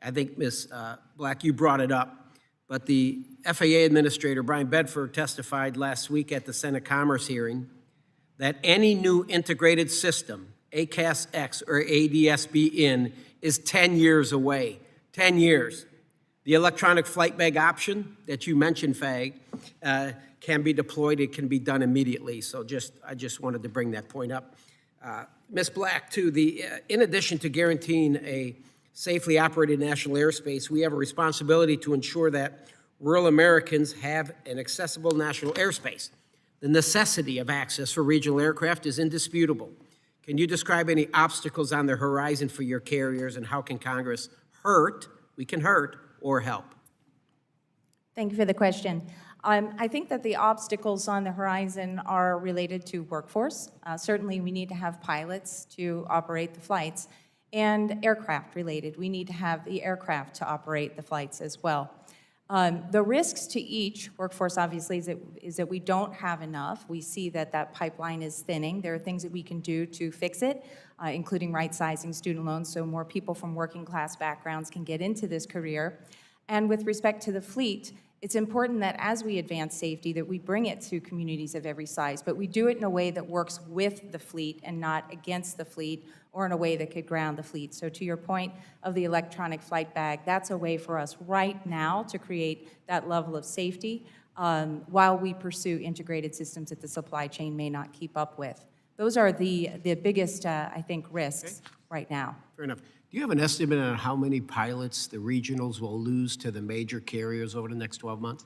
I think, Ms. Black, you brought it up, but the FAA Administrator, Brian Bedford, testified last week at the Senate Commerce hearing that any new integrated system, ACAS-X or ADS-B-in, is 10 years away. 10 years. The electronic flight bag option that you mentioned, Faye, can be deployed. It can be done immediately. So I just wanted to bring that point up. Ms. Black, too, in addition to guaranteeing a safely operated national airspace, we have a responsibility to ensure that rural Americans have an accessible national airspace. The necessity of access for regional aircraft is indisputable. Can you describe any obstacles on the horizon for your carriers, and how can Congress hurt or help? Thank you for the question. I think that the obstacles on the horizon are related to workforce. Certainly, we need to have pilots to operate the flights, and aircraft related. We need to have the aircraft to operate the flights as well. The risks to each, workforce obviously, is that we don't have enough. We see that that pipeline is thinning. There are things that we can do to fix it, including right-sizing student loans so more people from working class backgrounds can get into this career. And with respect to the fleet, it's important that as we advance safety, that we bring it to communities of every size, but we do it in a way that works with the fleet and not against the fleet, or in a way that could ground the fleet. So to your point of the electronic flight bag, that's a way for us right now to create that level of safety while we pursue integrated systems that the supply chain may not keep up with. Those are the biggest, I think, risks right now. Fair enough. Do you have an estimate on how many pilots the regionals will lose to the major carriers over the next 12 months?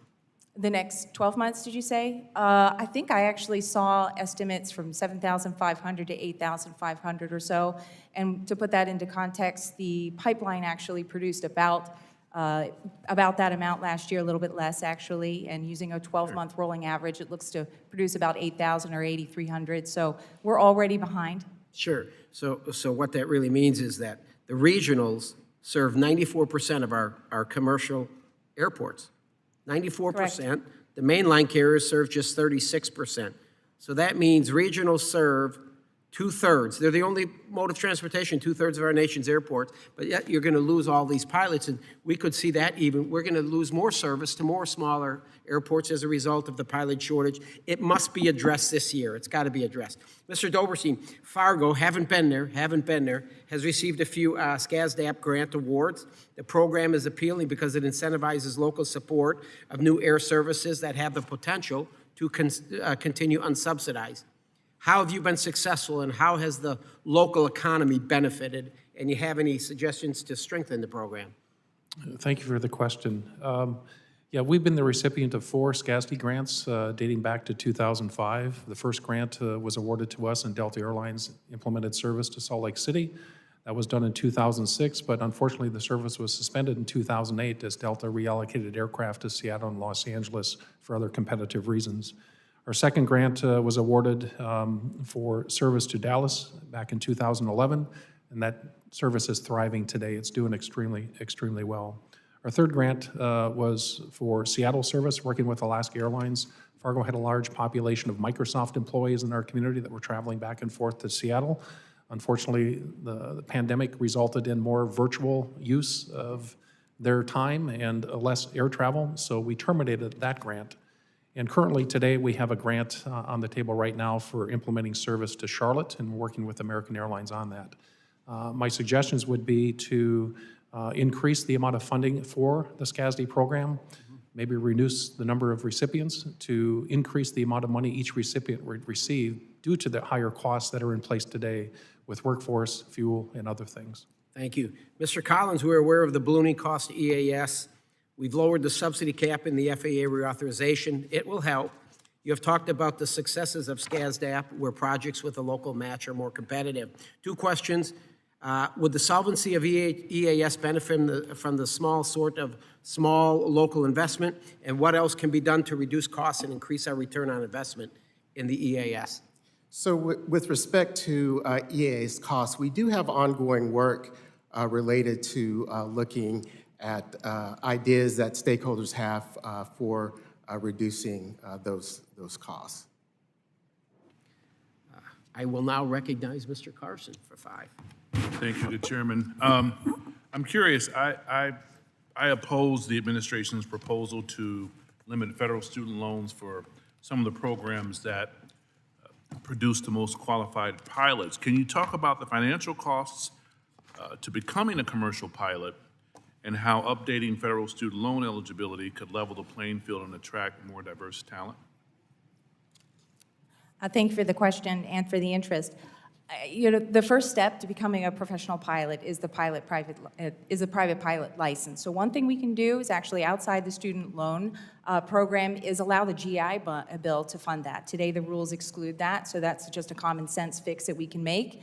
The next 12 months, did you say? I think I actually saw estimates from 7,500 to 8,500 or so. And to put that into context, the pipeline actually produced about that amount last year, a little bit less actually. And using a 12-month rolling average, it looks to produce about 8,000 or 8,300. So we're already behind. Sure. So what that really means is that the regionals serve 94% of our commercial airports. 94%. Correct. The mainline carriers serve just 36%. So that means regionals serve 2/3. They're the only mode of transportation, 2/3 of our nation's airports, but yet you're going to lose all these pilots, and we could see that even. We're going to lose more service to more smaller airports as a result of the pilot shortage. It must be addressed this year. It's got to be addressed. Mr. Dobberstein, Fargo, haven't been there, has received a few SCASDAP grant awards. The program is appealing because it incentivizes local support of new air services that have the potential to continue unsubsidized. How have you been successful, and how has the local economy benefited? And you have any suggestions to strengthen the program? Thank you for the question. Yeah, we've been the recipient of 4 SCASD grants dating back to 2005. The first grant was awarded to us, and Delta Airlines implemented service to Salt Lake City. That was done in 2006, but unfortunately the service was suspended in 2008 as Delta reallocated aircraft to Seattle and Los Angeles for other competitive reasons. Our second grant was awarded for service to Dallas back in 2011, and that service is thriving today. It's doing extremely well. Our third grant was for Seattle service, working with Alaska Airlines. Fargo had a large population of Microsoft employees in our community that were traveling back and forth to Seattle. Unfortunately, the pandemic resulted in more virtual use of their time and less air travel, so we terminated that grant. And currently today, we have a grant on the table right now for implementing service to Charlotte, and working with American Airlines on that. My suggestions would be to increase the amount of funding for the SCASD program, maybe reduce the number of recipients to increase the amount of money each recipient would receive due to the higher costs that are in place today with workforce, fuel, and other things. Thank you. Mr. Collins, we're aware of the ballooning cost to EAS. We've lowered the subsidy cap in the FAA reauthorization. It will help. You have talked about the successes of SCASDAP, where projects with a local match are more competitive. 2 questions. Would the solvency of EAS benefit from the small local investment? And what else can be done to reduce costs and increase our return on investment in the EAS? So with respect to EAS costs, we do have ongoing work related to looking at ideas that stakeholders have for reducing those costs. I will now recognize Mr. Carson for 5. Thank you, good Chairman. I'm curious, I oppose the administration's proposal to limit federal student loans for some of the programs that produce the most qualified pilots. Can you talk about the financial costs to becoming a commercial pilot, and how updating federal student loan eligibility could level the playing field and attract more diverse talent? Thank you for the question and for the interest. The first step to becoming a professional pilot is a private pilot license. So one thing we can do is actually outside the student loan program is allow the GI Bill to fund that. Today the rules exclude that, so that's just a common sense fix that we can make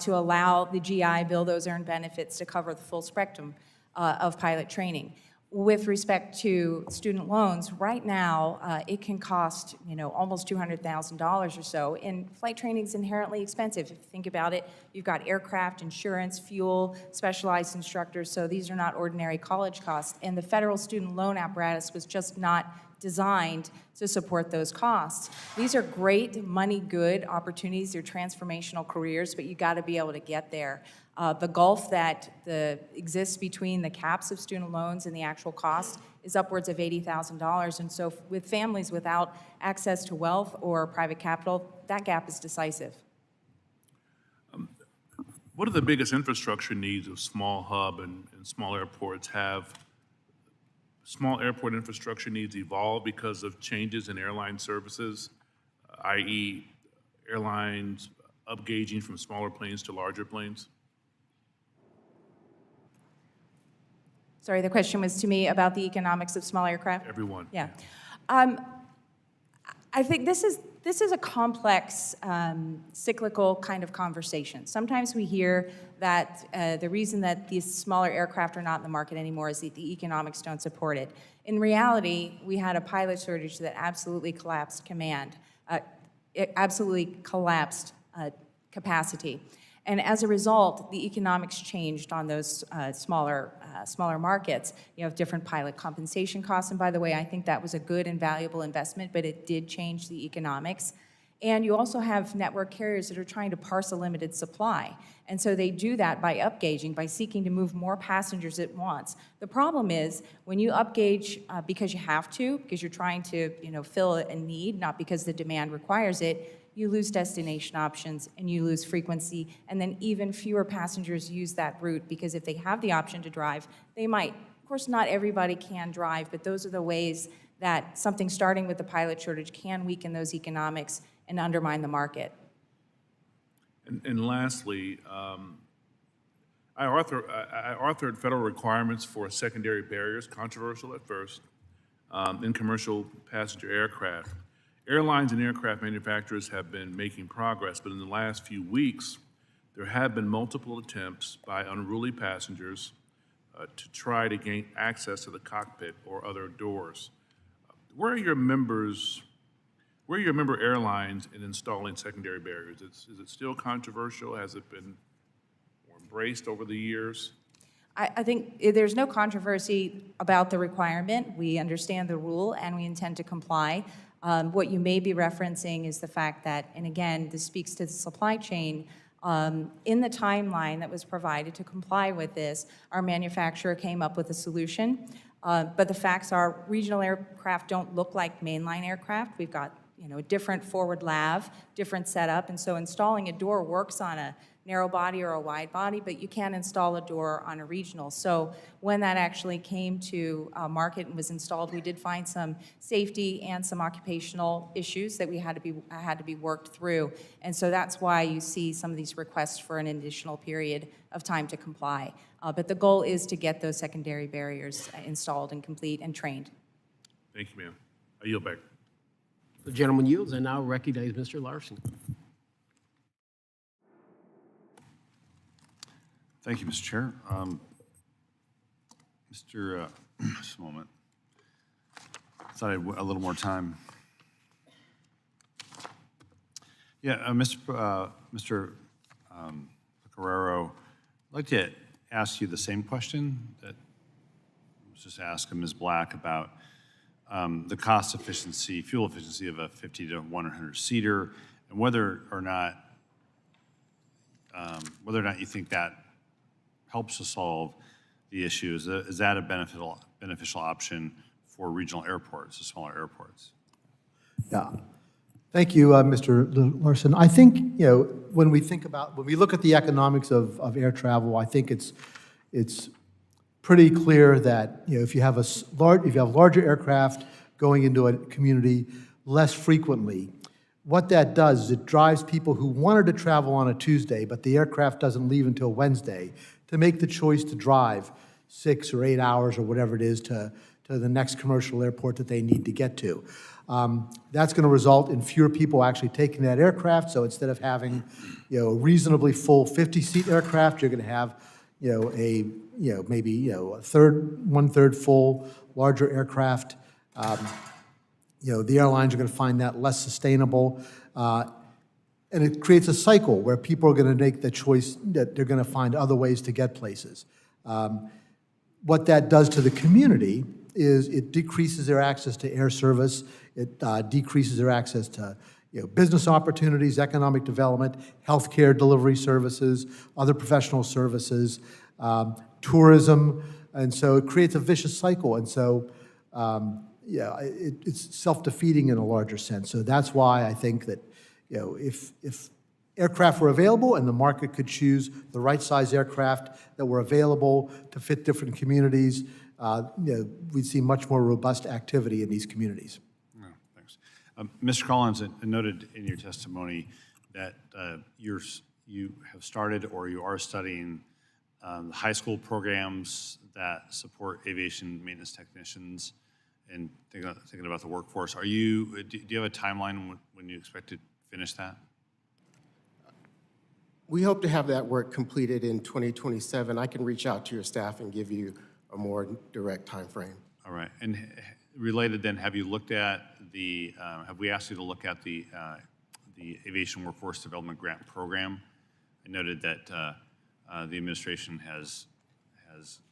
to allow the GI Bill, those earned benefits, to cover the full spectrum of pilot training. With respect to student loans, right now, it can cost, almost $200,000 or so, and flight training is inherently expensive. If you think about it, you've got aircraft, insurance, fuel, specialized instructors, so these are not ordinary college costs, and the federal student loan apparatus was just not designed to support those costs. These are great, money-good opportunities. They're transformational careers, but you got to be able to get there. The gulf that exists between the caps of student loans and the actual cost is upwards of $80,000. And so with families without access to wealth or private capital, that gap is decisive. What are the biggest infrastructure needs of small hub and small airports? Have small airport infrastructure needs evolved because of changes in airline services, i.e. airlines upgauging from smaller planes to larger planes? Sorry, the question was to me about the economics of small aircraft? Everyone. Yeah. I think this is a complex, cyclical kind of conversation. Sometimes we hear that the reason that these smaller aircraft are not in the market anymore is that the economics don't support it. In reality, we had a pilot shortage that absolutely collapsed it absolutely collapsed capacity. And as a result, the economics changed on those smaller markets. You have different pilot compensation costs, and by the way, I think that was a good and valuable investment, but it did change the economics. And you also have network carriers that are trying to parse a limited supply. And so they do that by upgauging, by seeking to move more passengers at once. The problem is, when you upgauge because you have to, because you're trying to, fill a need, not because the demand requires it, you lose destination options and you lose frequency, and then even fewer passengers use that route, because if they have the option to drive, they might. Of course, not everybody can drive, but those are the ways that something starting with the pilot shortage can weaken those economics and undermine the market. And lastly, I authored federal requirements for secondary barriers, controversial at first, in commercial passenger aircraft. Airlines and aircraft manufacturers have been making progress, but in the last few weeks, there have been multiple attempts by unruly passengers to try to gain access to the cockpit or other doors. Where are your member airlines in installing secondary barriers? Is it still controversial? Has it been more embraced over the years? I think there's no controversy about the requirement. We understand the rule and we intend to comply. What you may be referencing is the fact that, and again, this speaks to the supply chain, in the timeline that was provided to comply with this, our manufacturer came up with a solution. But the facts are, regional aircraft don't look like mainline aircraft. We've got a different forward lav, different setup, and so installing a door works on a narrow body or a wide body, but you can't install a door on a regional. So when that actually came to market and was installed, we did find some safety and some occupational issues that had to be worked through. And so that's why you see some of these requests for an additional period of time to comply. But the goal is to get those secondary barriers installed and complete and trained. Thank you, ma'am. I yield back. The gentleman yields, and now recognize Mr. Larson. Thank you, Mr. Chair. Just a moment. Thought I had a little more time. Yeah, Mr. Pecoraro, I'd like to ask you the same question that was just asked of Ms. Black about the cost efficiency, fuel efficiency of a 50 to 100 seater, and whether or not you think that helps to solve the issue. Is that a beneficial option for regional airports, the smaller airports? Yeah. Thank you, Mr. Larson. I think, when we look at the economics of air travel, I think it's pretty clear that, if you have larger aircraft going into a community less frequently, what that does is it drives people who wanted to travel on a Tuesday, but the aircraft doesn't leave until Wednesday, to make the choice to drive 6 or 8 hours or whatever it is to the next commercial airport that they need to get to. That's going to result in fewer people actually taking that aircraft. So instead of having, a reasonably full 50-seat aircraft, you're going to have, maybe one-third full larger aircraft. The airlines are going to find that less sustainable. And it creates a cycle where people are going to make the choice that they're going to find other ways to get places. What that does to the community is it decreases their access to air service. It decreases their access to business opportunities, economic development, healthcare delivery services, other professional services, tourism. And so it creates a vicious cycle. And so, it's self-defeating in a larger sense. So that's why I think that if aircraft were available and the market could choose the right size aircraft that were available to fit different communities, we'd see much more robust activity in these communities. Oh, thanks. Mr. Collins, I noted in your testimony that you have started or you are studying the high school programs that support aviation maintenance technicians and thinking about the workforce. Do you have a timeline when you expect to finish that? We hope to have that work completed in 2027. I can reach out to your staff and give you a more direct time frame. All right. And related then, have we asked you to look at the Aviation Workforce Development Grant Program? I noted that the administration has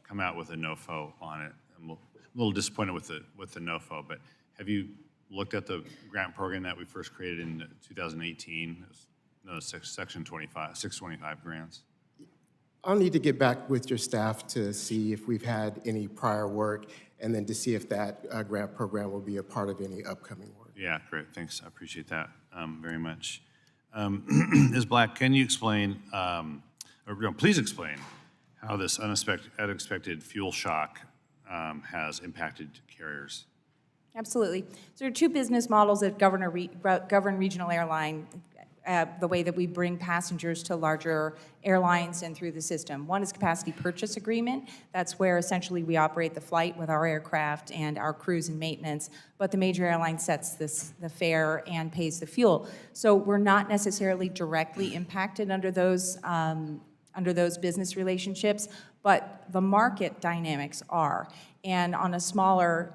come out with a NOFO on it. I'm a little disappointed with the NOFO, but have you looked at the grant program that we first created in 2018. It was known as Section 625 grants. I'll need to get back with your staff to see if we've had any prior work and then to see if that grant program will be a part of any upcoming work. Yeah, great, thanks, I appreciate that very much. Ms. Black, can you explain, please explain how this unexpected fuel shock has impacted carriers? Absolutely. So there are two business models that govern regional airline, the way that we bring passengers to larger airlines and through the system. One is capacity purchase agreement. That's where essentially we operate the flight with our aircraft and our crews and maintenance, but the major airline sets the fare and pays the fuel. So we're not necessarily directly impacted under those business relationships, but the market dynamics are. And on a smaller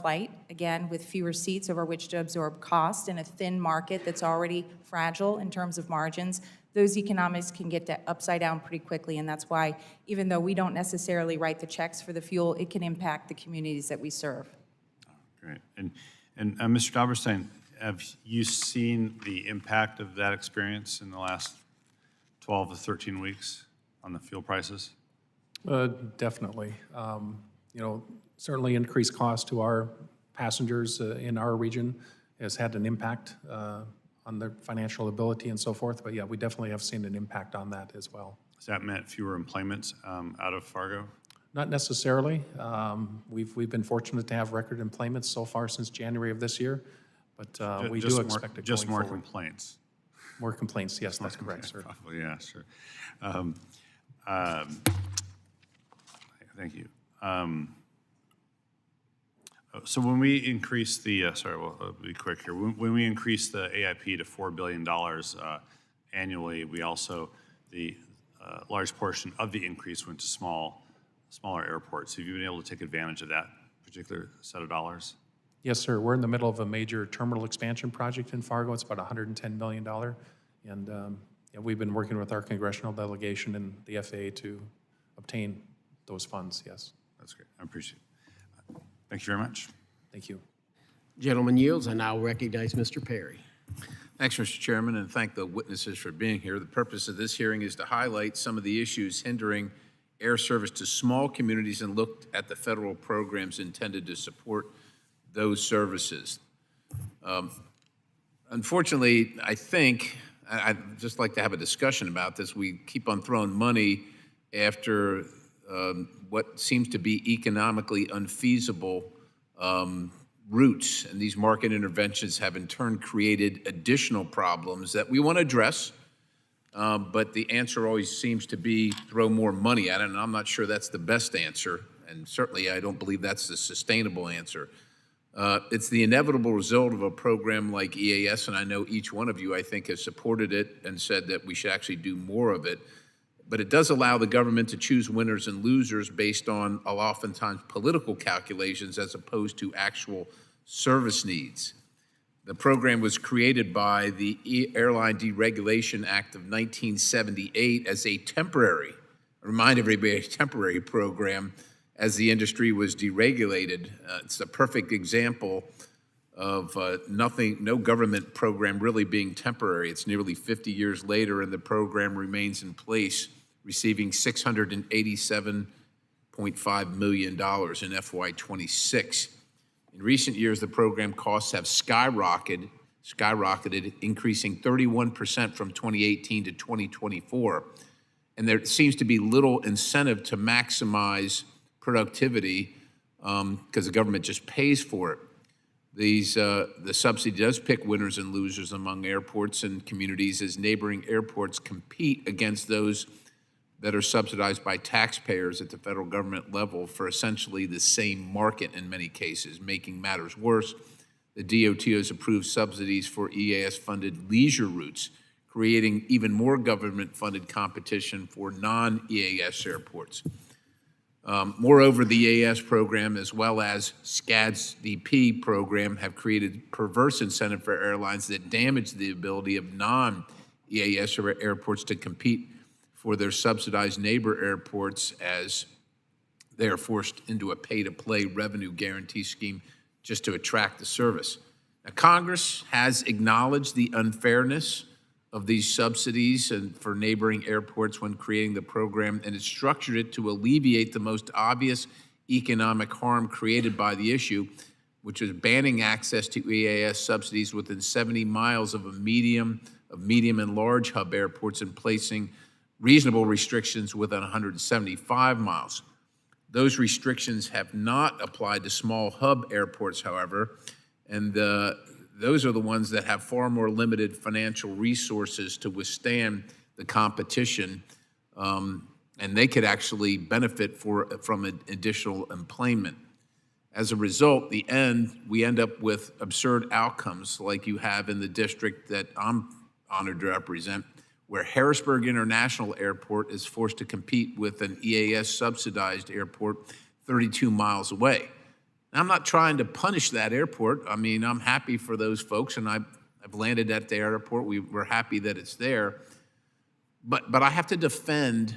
flight, again, with fewer seats over which to absorb cost in a thin market that's already fragile in terms of margins, those economics can get upside down pretty quickly. And that's why, even though we don't necessarily write the checks for the fuel, it can impact the communities that we serve. Great. And Mr. Dobberstein, have you seen the impact of that experience in the last 12 to 13 weeks on the fuel prices? Definitely. Certainly increased cost to our passengers in our region has had an impact on their financial ability and so forth. But yeah, we definitely have seen an impact on that as well. Has that meant fewer employments out of Fargo? Not necessarily. We've been fortunate to have record employments so far since January of this year, but we do expect it just going more forward. complaints. More complaints, yes, that's correct, sir. Probably, yeah, sure. Thank you. So when we increase the, I'll be quick here. When we increase the AIP to $4 billion annually, we also, the large portion of the increase went to smaller airports. Have you been able to take advantage of that particular set of dollars? Yes, sir. We're in the middle of a major terminal expansion project in Fargo. It's about $110 million. And we've been working with our congressional delegation and the FAA to obtain those funds, yes. That's great. I appreciate it. Thank you very much. Thank you. Gentleman yields. I now recognize Mr. Perry. Thanks, Mr. Chairman, and thank the witnesses for being here. The purpose of this hearing is to highlight some of the issues hindering air service to small communities and look at the federal programs intended to support those services. Unfortunately, I think, I'd just like to have a discussion about this. We keep on throwing money after what seems to be economically unfeasible routes, and these market interventions have in turn created additional problems that we want to address, but the answer always seems to be throw more money at it, and I'm not sure that's the best answer, and certainly I don't believe that's the sustainable answer. It's the inevitable result of a program like EAS, and I know each one of you, I think, has supported it and said that we should actually do more of it. But it does allow the government to choose winners and losers based on oftentimes political calculations as opposed to actual service needs. The program was created by the Airline Deregulation Act of 1978 as a temporary, remind everybody, a temporary program as the industry was deregulated. It's a perfect example of no government program really being temporary. It's nearly 50 years later and the program remains in place, receiving $687.5 million in FY26. In recent years, the program costs have skyrocketed, increasing 31% from 2018 to 2024. And there seems to be little incentive to maximize productivity because the government just pays for it. The subsidy does pick winners and losers among airports and communities as neighboring airports compete against those that are subsidized by taxpayers at the federal government level for essentially the same market in many cases. Making matters worse, the DOT has approved subsidies for EAS-funded leisure routes, creating even more government-funded competition for non-EAS airports. Moreover, the EAS program, as well as SCAD's DP program, have created perverse incentive for airlines that damage the ability of non-EAS airports to compete for their subsidized neighbor airports as they are forced into a pay-to-play revenue guarantee scheme just to attract the service. Now, Congress has acknowledged the unfairness of these subsidies and for neighboring airports when creating the program, and it structured it to alleviate the most obvious economic harm created by the issue, which is banning access to EAS subsidies within 70 miles of medium and large hub airports and placing reasonable restrictions within 175 miles. Those restrictions have not applied to small hub airports, however, and those are the ones that have far more limited financial resources to withstand the competition, and they could actually benefit from additional employment. As a result, we end up with absurd outcomes like you have in the district that I'm honored to represent, where Harrisburg International Airport is forced to compete with an EAS-subsidized airport 32 miles away. Now, I'm not trying to punish that airport. I mean, I'm happy for those folks, and I've landed at the airport. We're happy that it's there. But I have to defend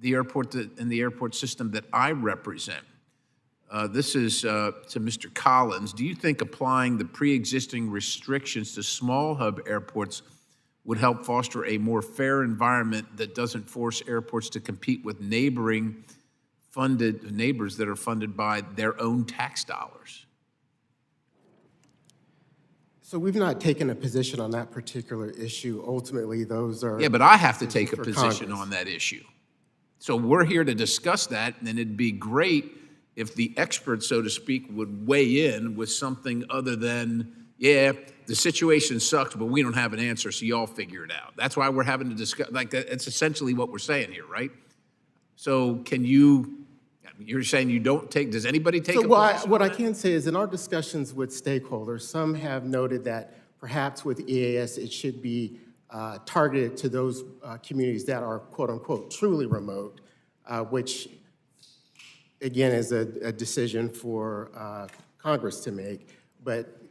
the airport and the airport system that I represent. This is to Mr. Collins. Do you think applying the pre-existing restrictions to small hub airports would help foster a more fair environment that doesn't force airports to compete with neighbors that are funded by their own tax dollars? So we've not taken a position on that particular issue. Ultimately, those are... Yeah, but I have to take a for position Congress. on that issue. So we're here to discuss that, and it'd be great if the experts, so to speak, would weigh in with something other than, yeah, the situation sucks, but we don't have an answer, so y'all figure it out. That's why we're having to discuss, like, that's essentially what we're saying here, right? So you're saying you don't take, does anybody take a position what on I that? can say is in our discussions with stakeholders, some have noted that perhaps with EAS, it should be targeted to those communities that are quote-unquote truly remote, which again is a decision for Congress to make. But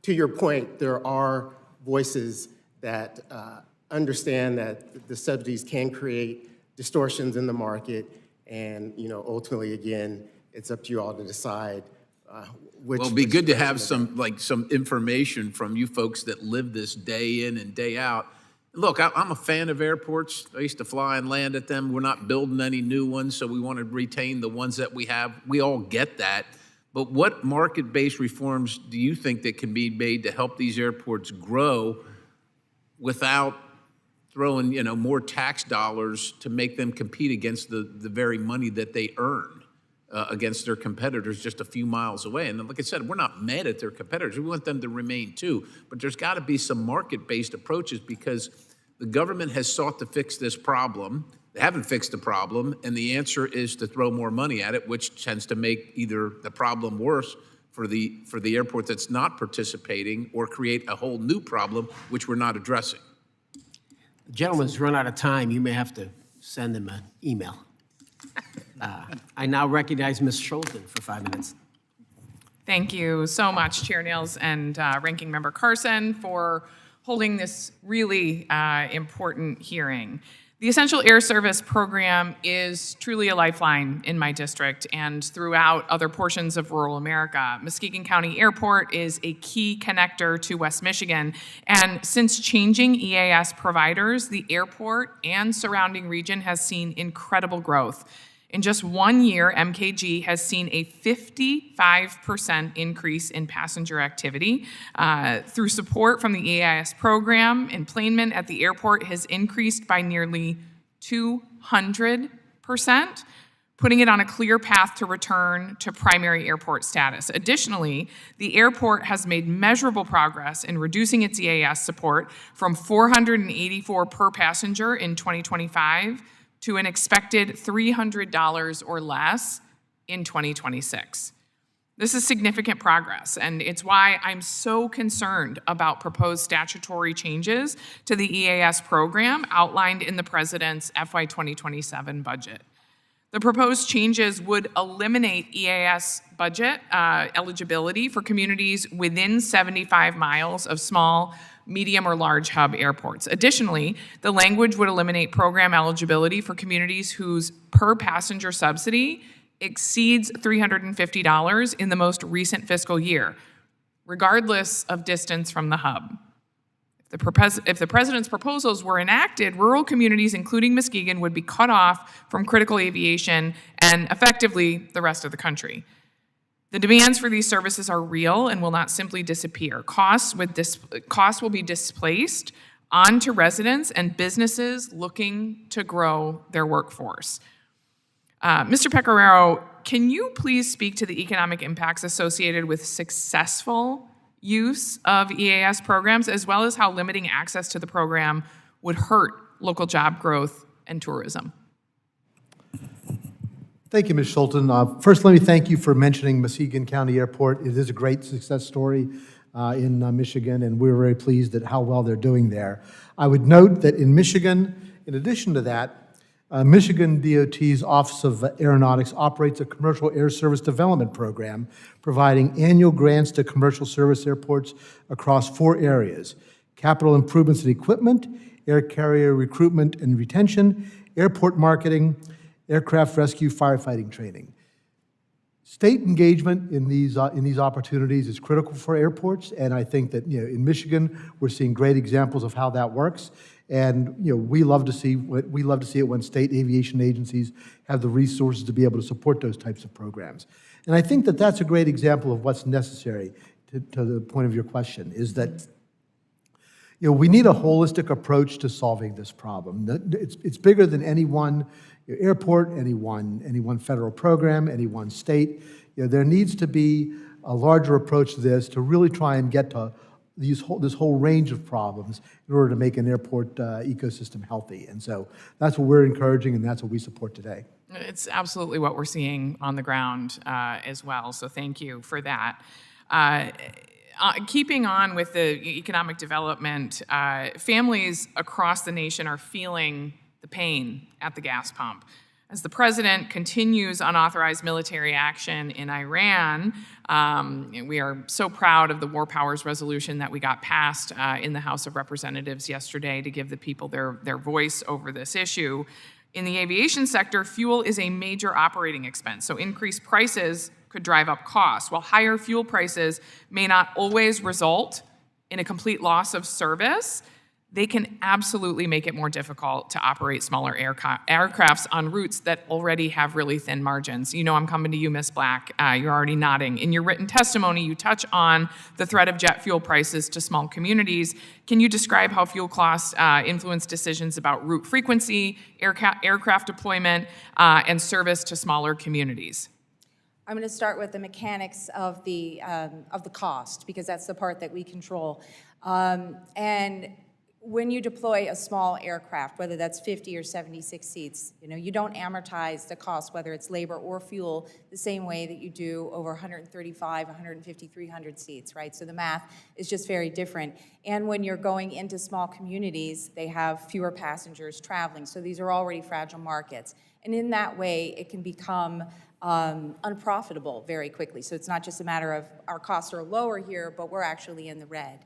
to your point, there are voices that understand that the subsidies can create distortions in the market, and ultimately, again, it's up to you all to decide which. Well, it'd be good to have some information from you folks that live this day in and day out. Look, I'm a fan of airports. I used to fly and land at them. We're not building any new ones, so we want to retain the ones that we have. We all get that. But what market-based reforms do you think that can be made to help these airports grow without throwing, more tax dollars to make them compete against the very money that they earn against their competitors just a few miles away? And like I said, we're not mad at their competitors. We want them to remain too. But there's got to be some market-based approaches because the government has sought to fix this problem. They haven't fixed the problem, and the answer is to throw more money at it, which tends to make either the problem worse for the airport that's not participating or create a whole new problem, which we're not addressing. The gentleman's run out of time. You may have to send him an email. I now recognize Ms. Scholten for 5 minutes. Thank you so much, Chair Nails and Ranking Member Carson, for holding this really important hearing. The Essential Air Service Program is truly a lifeline in my district and throughout other portions of rural America. Muskegon County Airport is a key connector to West Michigan, and since changing EAS providers, the airport and surrounding region has seen incredible growth. In just 1 year, MKG has seen a 55% increase in passenger activity. Through support from the EAS program, enplanement at the airport has increased by nearly 200%, putting it on a clear path to return to primary airport status. Additionally, the airport has made measurable progress in reducing its EAS support from $484 per passenger in 2025 to an expected $300 or less in 2026. This is significant progress, and it's why I'm so concerned about proposed statutory changes to the EAS program outlined in the President's FY 2027 budget. The proposed changes would eliminate EAS budget eligibility for communities within 75 miles of small, medium, or large hub airports. Additionally, the language would eliminate program eligibility for communities whose per passenger subsidy exceeds $350 in the most recent fiscal year, regardless of distance from the hub. If the president's proposals were enacted, rural communities, including Muskegon, would be cut off from critical aviation and effectively the rest of the country. The demands for these services are real and will not simply disappear. Costs will be displaced onto residents and businesses looking to grow their workforce. Mr. Pecoraro, can you please speak to the economic impacts associated with successful use of EAS programs, as well as how limiting access to the program would hurt local job growth and tourism? Thank you, Ms. Schulten. First, let me thank you for mentioning Muskegon County Airport. It is a great success story in Michigan, and we're very pleased at how well they're doing there. I would note that in Michigan, in addition to that, Michigan DOT's Office of Aeronautics operates a commercial air service development program, providing annual grants to commercial service airports across 4 areas: capital improvements and equipment, air carrier recruitment and retention, airport marketing, aircraft rescue firefighting training. State engagement in these opportunities is critical for airports, and I think that in Michigan we're seeing great examples of how that works. And we love to see it when state aviation agencies have the resources to be able to support those types of programs. And I think that that's a great example of what's necessary. To the point of your question, is that we need a holistic approach to solving this problem. It's bigger than any one airport, any one federal program, any one state. There needs to be a larger approach to this to really try and get to this whole range of problems in order to make an airport ecosystem healthy. And so that's what we're encouraging, and that's what we support today. It's absolutely what we're seeing on the ground as well, so thank you for that. Keeping on with the economic development, families across the nation are feeling the pain at the gas pump. As the president continues unauthorized military action in Iran, we are so proud of the War Powers resolution that we got passed in the House of Representatives yesterday to give the people their voice over this issue. In the aviation sector, fuel is a major operating expense, so increased prices could drive up costs. While higher fuel prices may not always result in a complete loss of service, they can absolutely make it more difficult to operate smaller aircrafts on routes that already have really thin margins. I'm coming to you, Ms. Black. You're already nodding. In your written testimony, you touch on the threat of jet fuel prices to small communities. Can you describe how fuel costs influence decisions about route frequency, aircraft deployment, and service to smaller communities? I'm going to start with the mechanics of the cost, because that's the part that we control. And when you deploy a small aircraft, whether that's 50 or 76 seats, you don't amortize the cost, whether it's labor or fuel, the same way that you do over 135, 150, 300 seats, right? So the math is just very different. And when you're going into small communities, they have fewer passengers traveling. So these are already fragile markets. And in that way, it can become unprofitable very quickly. So it's not just a matter of our costs are lower here, but we're actually in the red.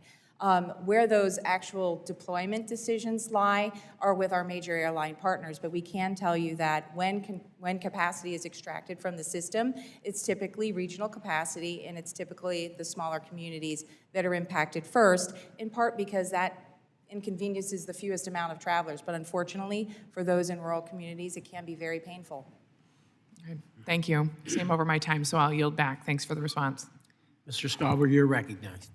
Where those actual deployment decisions lie are with our major airline partners, but we can tell you that when capacity is extracted from the system, it's typically regional capacity, and it's typically the smaller communities that are impacted first, in part because that inconveniences the fewest amount of travelers. But unfortunately, for those in rural communities, it can be very painful. Okay. Thank you. Same over my time, so I'll yield back. Thanks for the response. Mr. Stauber, you're recognized.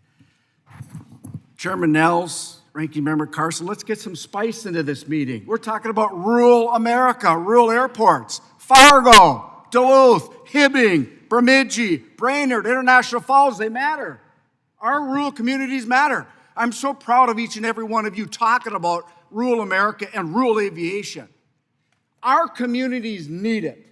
Chairman Nels, Ranking Member Carson, let's get some spice into this meeting. We're talking about rural America, rural airports. Fargo, Duluth, Hibbing, Bemidji, Brainerd, International Falls, they matter. Our rural communities matter. I'm so proud of each and every one of you talking about rural America and rural aviation. Our communities need it.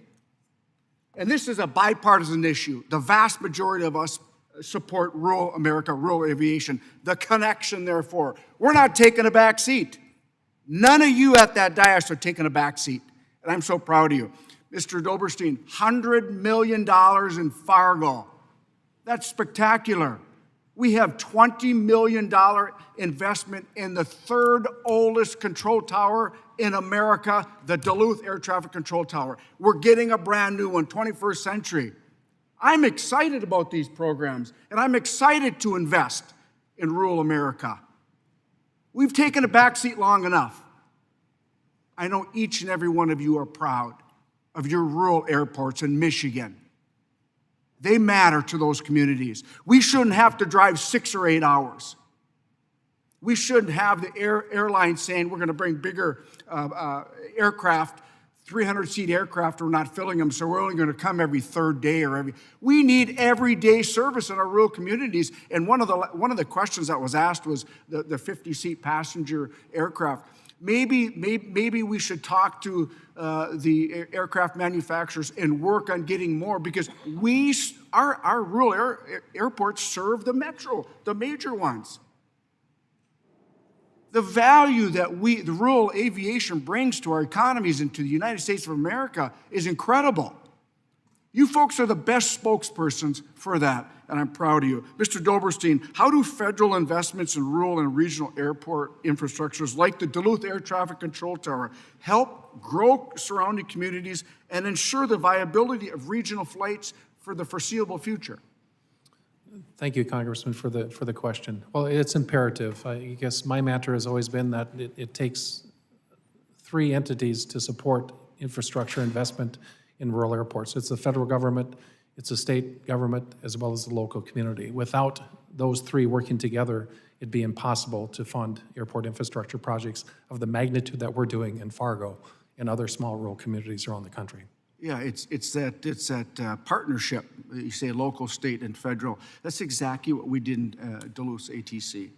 And this is a bipartisan issue. The vast majority of us support rural America, rural aviation, the connection, therefore. We're not taking a back seat. None of you at that dais are taking a back seat, and I'm so proud of you. Mr. Dobberstein, $100 million in Fargo. That's spectacular. We have $20 million investment in the third oldest control tower in America, the Duluth Air Traffic Control Tower. We're getting a brand new one, 21st century. I'm excited about these programs, and I'm excited to invest in rural America. We've taken a backseat long enough. I know each and every one of you are proud of your rural airports in Michigan. They matter to those communities. We shouldn't have to drive 6 or 8 hours. We shouldn't have the airlines saying we're going to bring bigger aircraft, 300-seat aircraft, we're not filling them, so we're only going to come every third day or every. We need everyday service in our rural communities. And one of the questions that was asked was the 50-seat passenger aircraft. Maybe we should talk to the aircraft manufacturers and work on getting more, because our rural airports serve the metro, the major ones. The value that the rural aviation brings to our economies and to the United States of America is incredible. You folks are the best spokespersons for that, and I'm proud of you. Mr. Dobberstein, how do federal investments in rural and regional airport infrastructures like the Duluth Air Traffic Control Tower help grow surrounding communities and ensure the viability of regional flights for the foreseeable future? Thank you, Congressman, for the question. Well, it's imperative. I guess my mantra has always been that it takes 3 entities to support infrastructure investment in rural airports. It's the federal government, it's the state government, as well as the local community. Without those 3 working together, it'd be impossible to fund airport infrastructure projects of the magnitude that we're doing in Fargo and other small rural communities around the country. Yeah, it's that partnership. You say local, state, and federal. That's exactly what we did in Duluth's ATC.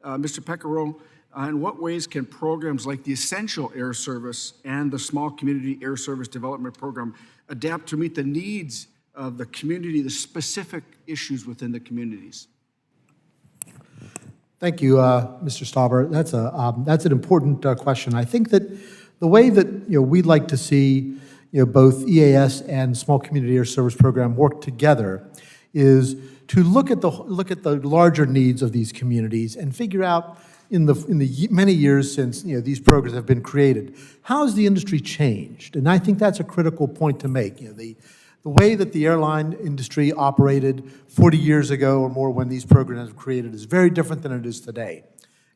Mr. Pecoraro, in what ways can programs like the Essential Air Service and the Small Community Air Service Development Program adapt to meet the needs of the community, the specific issues within the communities? Thank you, Mr. Stauber. That's an important question. I think that the way that we'd like to see both EAS and Small Community Air Service Program work together is to look at the larger needs of these communities and figure out in the many years since these programs have been created, how has the industry changed? And I think that's a critical point to make. The way that the airline industry operated 40 years ago or more when these programs were created is very different than it is today.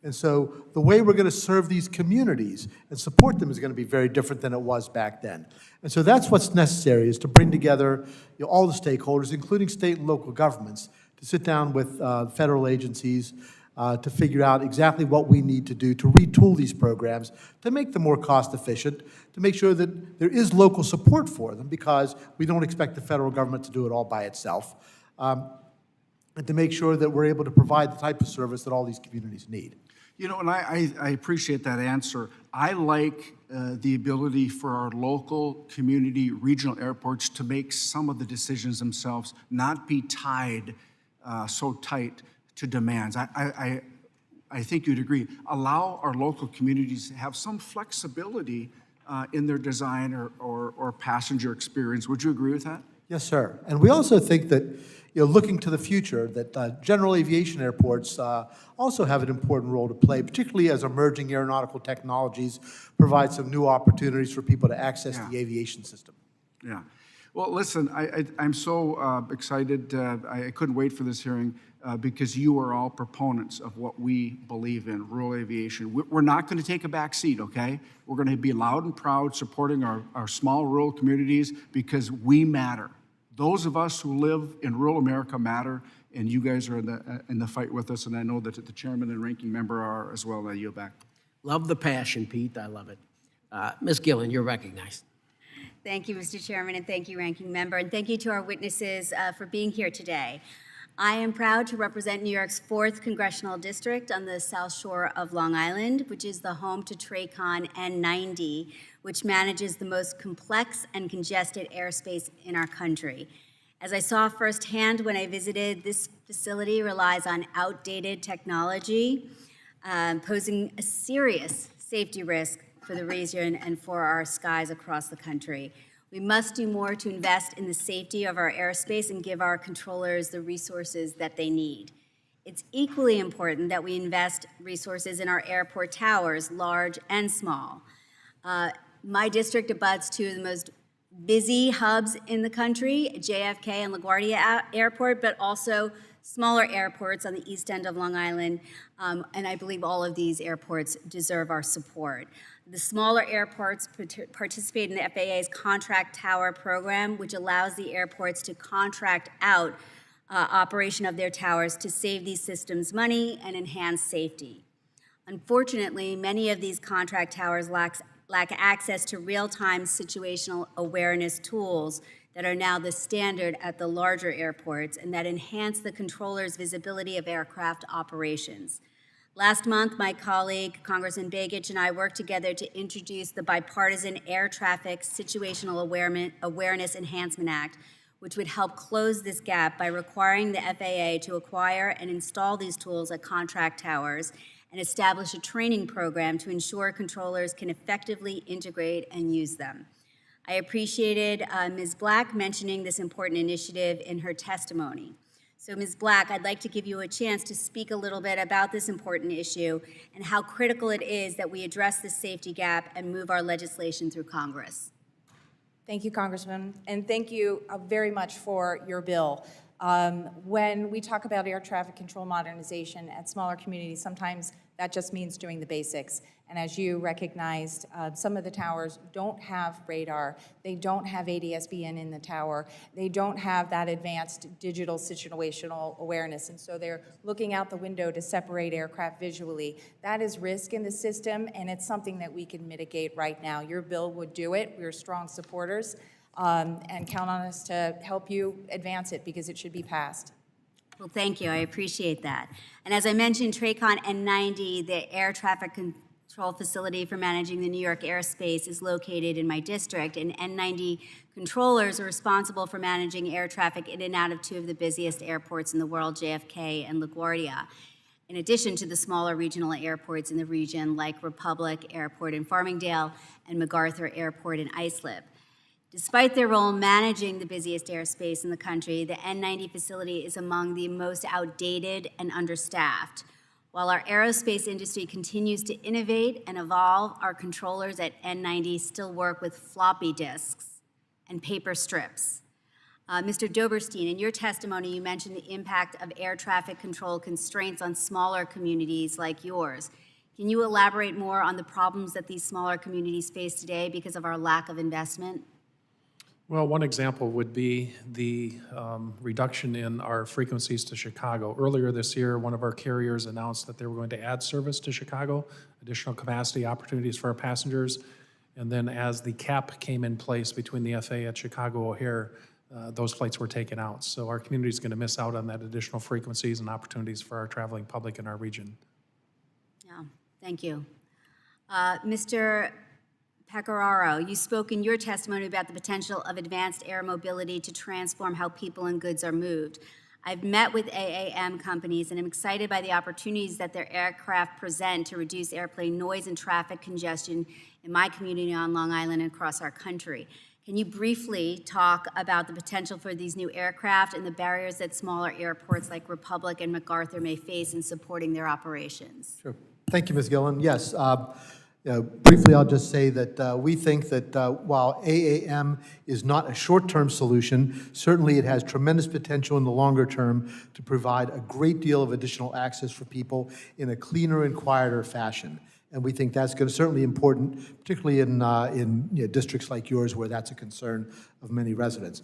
And so the way we're going to serve these communities and support them is going to be very different than it was back then. And so that's what's necessary, is to bring together all the stakeholders, including state and local governments, to sit down with federal agencies to figure out exactly what we need to do to retool these programs, to make them more cost efficient, to make sure that there is local support for them, because we don't expect the federal government to do it all by itself, and to make sure that we're able to provide the type of service that all these communities need. And I appreciate that answer. I like the ability for our local, community, regional airports to make some of the decisions themselves, not be tied so tight to demands. I think you'd agree. Allow our local communities to have some flexibility in their design or passenger experience. Would you agree with that? Yes, sir. And we also think that, looking to the future, that general aviation airports also have an important role to play, particularly as emerging aeronautical technologies provide some new opportunities for people to access the aviation system. Yeah. Well, listen, I'm so excited. I couldn't wait for this hearing because you are all proponents of what we believe in, rural aviation. We're not going to take a back seat, okay? We're going to be loud and proud supporting our small rural communities because we matter. Those of us who live in rural America matter, and you guys are in the fight with us, and I know that the chairman and ranking member are as well. I yield back. Love the passion, Pete. I love it. Ms. Gillen, you're recognized. Thank you, Mr. Chairman, and thank you, Ranking Member, and thank you to our witnesses for being here today. I am proud to represent New York's 4th Congressional District on the South Shore of Long Island, which is the home to TRACON N90, which manages the most complex and congested airspace in our country. As I saw firsthand when I visited, this facility relies on outdated technology, posing a serious safety risk for the region and for our skies across the country. We must do more to invest in the safety of our airspace and give our controllers the resources that they need. It's equally important that we invest resources in our airport towers, large and small. My district abuts two of the most busy hubs in the country, JFK and LaGuardia Airport, but also smaller airports on the east end of Long Island, and I believe all of these airports deserve our support. The smaller airports participate in the FAA's Contract Tower program, which allows the airports to contract out operation of their towers to save these systems money and enhance safety. Unfortunately, many of these contract towers lack access to real-time situational awareness tools that are now the standard at the larger airports and that enhance the controller's visibility of aircraft operations. Last month, my colleague, Congressman Begich, and I worked together to introduce the Bipartisan Air Traffic Situational Awareness Enhancement Act, which would help close this gap by requiring the FAA to acquire and install these tools at contract towers and establish a training program to ensure controllers can effectively integrate and use them. I appreciated Ms. Black mentioning this important initiative in her testimony. So Ms. Black, I'd like to give you a chance to speak a little bit about this important issue and how critical it is that we address this safety gap and move our legislation through Congress. Thank you, Congressman, and thank you very much for your bill. When we talk about air traffic control modernization at smaller communities, sometimes that just means doing the basics. And as you recognized, some of the towers don't have radar, they don't have ADS-BN in the tower, they don't have that advanced digital situational awareness, and so they're looking out the window to separate aircraft visually. That is risk in the system, and it's something that we can mitigate right now. Your bill would do it. We're strong supporters, and count on us to help you advance it because it should be passed. Well, thank you. I appreciate that. And as I mentioned, TRACON N90, the air traffic control facility for managing the New York airspace, is located in my district, and N90 controllers are responsible for managing air traffic in and out of two of the busiest airports in the world, JFK and LaGuardia, in addition to the smaller regional airports in the region like Republic Airport in Farmingdale and MacArthur Airport in Islip. Despite their role managing the busiest airspace in the country, the N90 facility is among the most outdated and understaffed. While our aerospace industry continues to innovate and evolve, our controllers at N90 still work with floppy disks and paper strips. Mr. Dobberstein, in your testimony, you mentioned the impact of air traffic control constraints on smaller communities like yours. Can you elaborate more on the problems that these smaller communities face today because of our lack of investment? Well, one example would be the reduction in our frequencies to Chicago. Earlier this year, one of our carriers announced that they were going to add service to Chicago, additional capacity opportunities for our passengers. And then as the cap came in place between the FAA at Chicago O'Hare, those flights were taken out. So our community is going to miss out on that additional frequencies and opportunities for our traveling public in our region. Yeah, thank you. Mr. Pecoraro, you spoke in your testimony about the potential of advanced air mobility to transform how people and goods are moved. I've met with AAM companies and I'm excited by the opportunities that their aircraft present to reduce airplane noise and traffic congestion in my community on Long Island and across our country. Can you briefly talk about the potential for these new aircraft and the barriers that smaller airports like Republic and MacArthur may face in supporting their operations? Sure. Thank you, Ms. Gillen. Yes. Briefly, I'll just say that we think that while AAM is not a short-term solution, certainly it has tremendous potential in the longer term to provide a great deal of additional access for people in a cleaner and quieter fashion. And we think that's going to certainly important, particularly in districts like yours where that's a concern of many residents.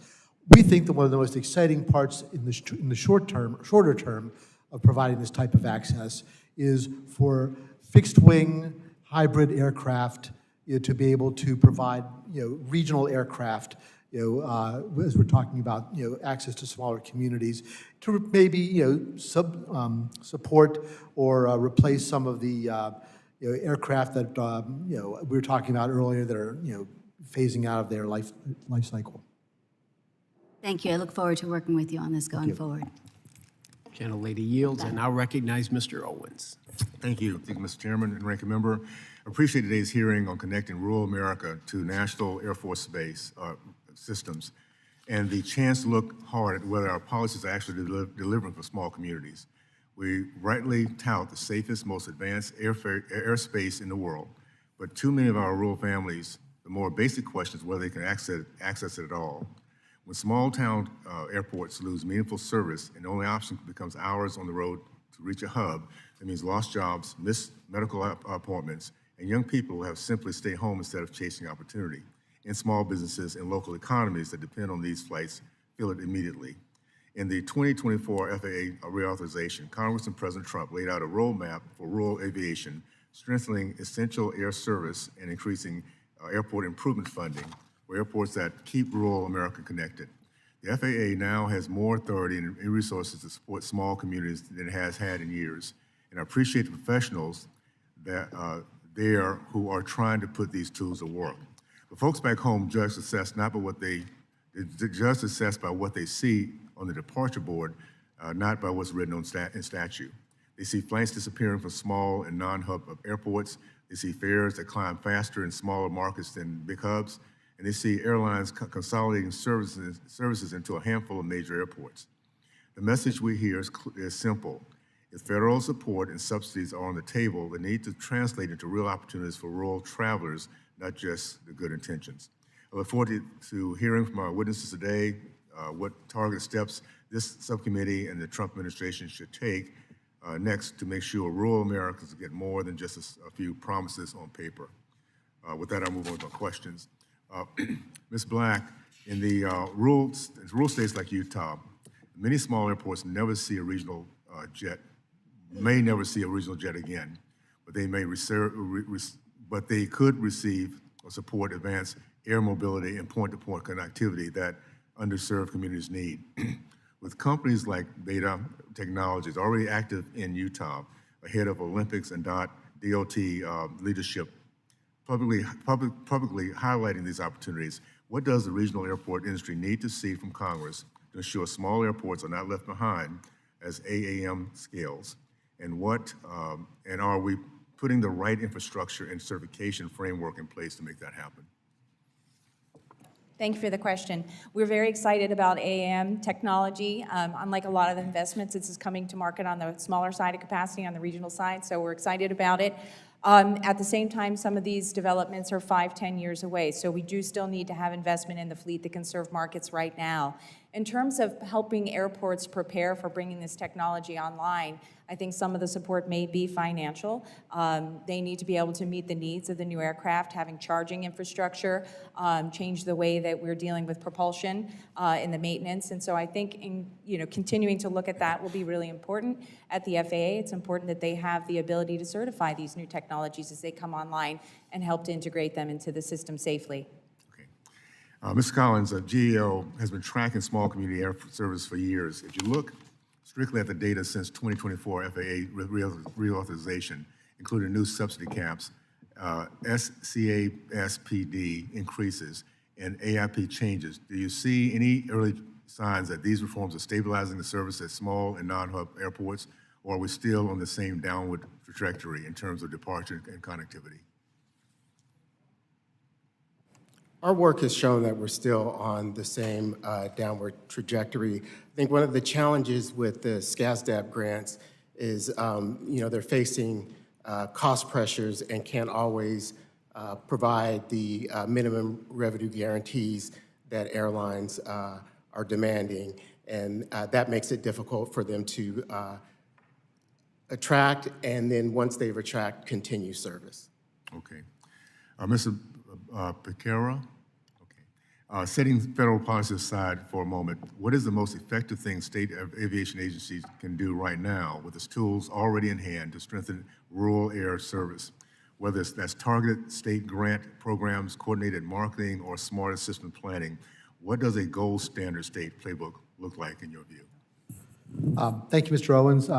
We think that one of the most exciting parts in the shorter term of providing this type of access is for fixed-wing hybrid aircraft to be able to provide regional aircraft as we're talking about access to smaller communities to maybe support or replace some of the aircraft that we were talking about earlier that are phasing out of their life cycle. Thank you. I look forward to working with you on this going forward. Gentlelady yields. I now recognize Mr. Owens. Thank you, Mr. Chairman and Ranking Member. I appreciate today's hearing on connecting rural America to national Air Force base systems and the chance to look hard at whether our policies are actually delivering for small communities. We rightly tout the safest, most advanced airspace in the world. but too many of our rural families, the more basic question is whether they can access it at all. When small town airports lose meaningful service and the only option becomes hours on the road to reach a hub, that means lost jobs, missed medical appointments, and young people who have simply stay home instead of chasing opportunity. And small businesses and local economies that depend on these flights feel it immediately. In the 2024 FAA reauthorization, Congress and President Trump laid out a roadmap for rural aviation, strengthening essential air service and increasing airport improvement funding for airports that keep rural America connected. The FAA now has more authority and resources to support small communities than it has had in years. And I appreciate the professionals that there who are trying to put these tools to work. But folks back home judge success not by what they judge success by what they see on the departure board, not by what's written in statute. They see flights disappearing from small and non-hub airports. They see fares that climb faster in smaller markets than big hubs. And they see airlines consolidating services into a handful of major airports. The message we hear is simple. If federal support and subsidies are on the table, they need to translate into real opportunities for rural travelers, not just the good intentions. I look forward to hearing from our witnesses today what targeted steps this subcommittee and the Trump administration should take next to make sure rural Americans get more than just a few promises on paper. With that, I'll move on to questions. Ms. Black, in the rural states like Utah, many small airports never see a regional jet, may never see a regional jet again, but they could receive or support advanced air mobility and point-to-point connectivity that underserved communities need. With companies like Beta Technologies already active in Utah, ahead of Olympics and DOT leadership, publicly highlighting these opportunities, what does the regional airport industry need to see from Congress to ensure small airports are not left behind as AAM scales? And are we putting the right infrastructure and certification framework in place to make that happen? Thank you for the question. We're very excited about AAM technology. Unlike a lot of the investments, this is coming to market on the smaller side of capacity, on the regional side, so we're excited about it. At the same time, some of these developments are 5-10 years away, so we do still need to have investment in the fleet that can serve markets right now. In terms of helping airports prepare for bringing this technology online, I think some of the support may be financial. They need to be able to meet the needs of the new aircraft, having charging infrastructure, change the way that we're dealing with propulsion in the maintenance. And so I think continuing to look at that will be really important. At the FAA, it's important that they have the ability to certify these new technologies as they come online and help to integrate them into the system safely. Mr. Collins, GAO has been tracking small community air service for years. If you look strictly at the data since 2024 FAA reauthorization, including new subsidy caps, SCASPD increases, and AIP changes, do you see any early signs that these reforms are stabilizing the service at small and non-hub airports, or are we still on the same downward trajectory in terms of departure and connectivity? Our work has shown that we're still on the same downward trajectory. I think one of the challenges with the SCASDAP grants is, they're facing cost pressures and can't always provide the minimum revenue guarantees that airlines are demanding. And that makes it difficult for them to attract, and then once they attract, continue service. Okay. Mr. Pecoraro? Okay. Setting federal policy aside for a moment, what is the most effective thing state aviation agencies can do right now with its tools already in hand to strengthen rural air service? Whether that's targeted state grant programs, coordinated marketing, or smarter system planning, what does a gold standard state playbook look like in your view? Thank you, Mr. Owens.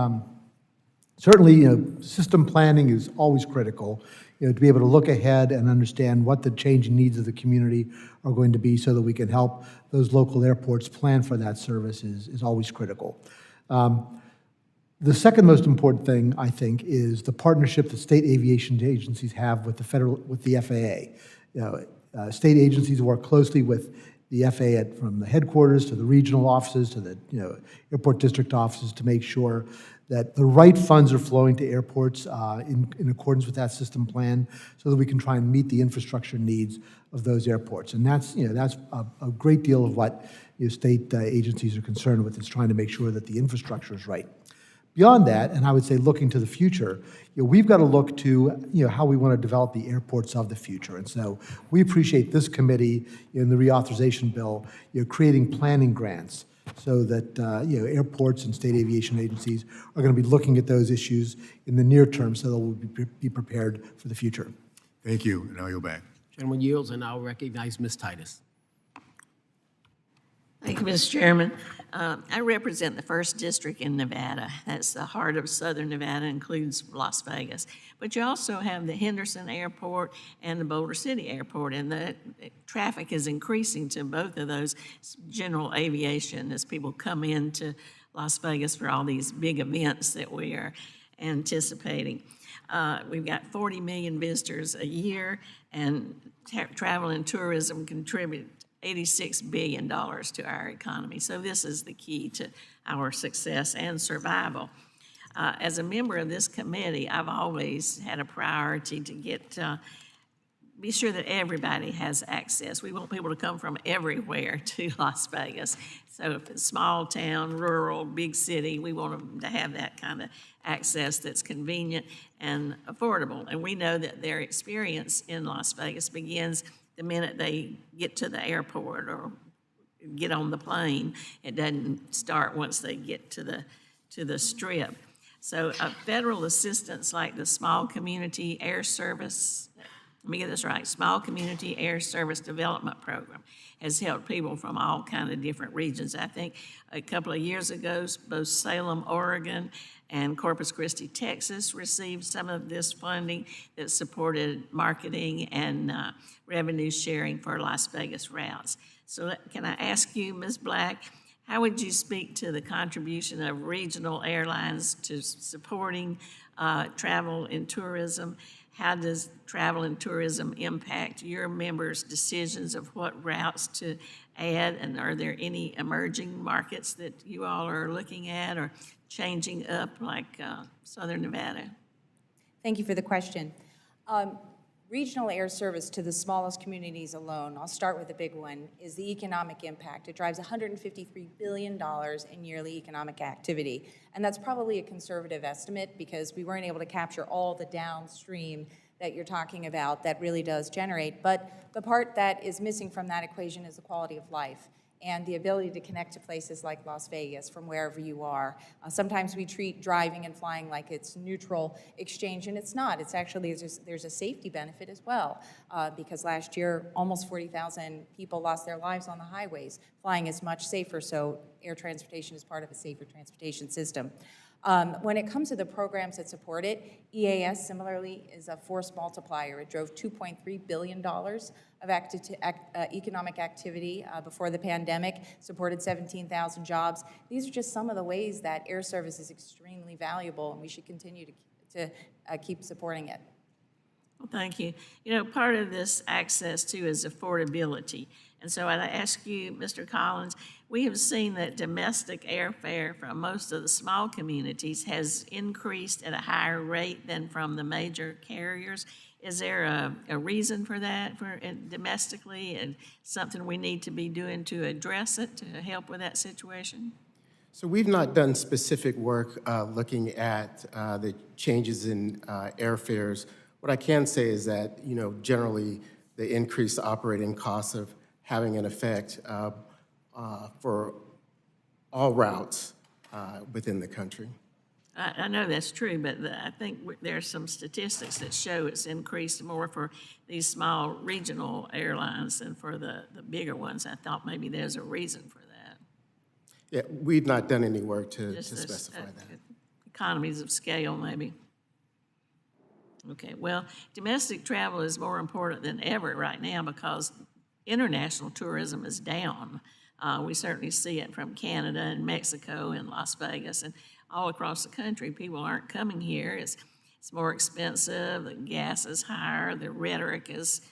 Certainly, system planning is always critical, to be able to look ahead and understand what the changing needs of the community are going to be so that we can help those local airports plan for that service is always critical. The second most important thing, I think, is the partnership that state aviation agencies have with the FAA. State agencies work closely with the FAA from the headquarters to the regional offices to the airport district offices to make sure that the right funds are flowing to airports in accordance with that system plan, so that we can try and meet the infrastructure needs of those airports. And that's a great deal of what state agencies are concerned with, is trying to make sure that the infrastructure is right. Beyond that, and I would say looking to the future, we've got to look to how we want to develop the airports of the future. And so we appreciate this committee in the reauthorization bill creating planning grants so that airports and state aviation agencies are going to be looking at those issues in the near term, so that we'll be prepared for the future. Thank you. Now you're back. Gentleman yields, and I'll recognize Ms. Titus. Thank you, Mr. Chairman. I represent the 1st District in Nevada. That's the heart of southern Nevada, includes Las Vegas. But you also have the Henderson Airport and the Boulder City Airport, and the traffic is increasing to both of those general aviation as people come into Las Vegas for all these big events that we are anticipating. We've got 40 million visitors a year, and travel and tourism contribute $86 billion to our economy. So this is the key to our success and survival. As a member of this committee, I've always had a priority to be sure that everybody has access. We want people to come from everywhere to Las Vegas. So if it's small town, rural, big city, we want them to have that kind of access that's convenient and affordable. And we know that their experience in Las Vegas begins the minute they get to the airport or get on the plane. It doesn't start once they get to the Strip. So federal assistance like the Small Community Air Service, let me get this right, Small Community Air Service Development Program has helped people from all kind of different regions. I think a couple of years ago, both Salem, Oregon, and Corpus Christi, Texas received some of this funding that supported marketing and revenue sharing for Las Vegas routes. So can I ask you, Ms. Black, how would you speak to the contribution of regional airlines to supporting travel and tourism? How does travel and tourism impact your members' decisions of what routes to add? And are there any emerging markets that you all are looking at or changing up like Southern Nevada? Thank you for the question. Regional air service to the smallest communities alone, I'll start with the big one, is the economic impact. It drives $153 billion in yearly economic activity. And that's probably a conservative estimate because we weren't able to capture all the downstream that you're talking about that really does generate. But the part that is missing from that equation is the quality of life and the ability to connect to places like Las Vegas from wherever you are. Sometimes we treat driving and flying like it's neutral exchange, and it's not. It's actually, there's a safety benefit as well, because last year, almost 40,000 people lost their lives on the highways. Flying is much safer, so air transportation is part of a safer transportation system. When it comes to the programs that support it, EAS similarly is a force multiplier. It drove $2.3 billion of economic activity before the pandemic, supported 17,000 jobs. These are just some of the ways that air service is extremely valuable, and we should continue to keep supporting it. Well, thank you. You know, part of this access, too, is affordability. And so I'd ask you, Mr. Collins, we have seen that domestic airfare from most of the small communities has increased at a higher rate than from the major carriers. Is there a reason for that domestically, and something we need to be doing to address it, to help with that situation? So we've not done specific work looking at the changes in airfares. What I can say is that, generally the increased operating costs of having an effect for all routes within the country. I know that's true, but I think there are some statistics that show it's increased more for these small regional airlines than for the bigger ones. I thought maybe there's a reason for that. Yeah, we've not done any work to specify that. Economies of scale, maybe. Okay, well, domestic travel is more important than ever right now because international tourism is down. We certainly see it from Canada and Mexico and Las Vegas and all across the country. People aren't coming here. It's more expensive, the gas is higher, the rhetoric is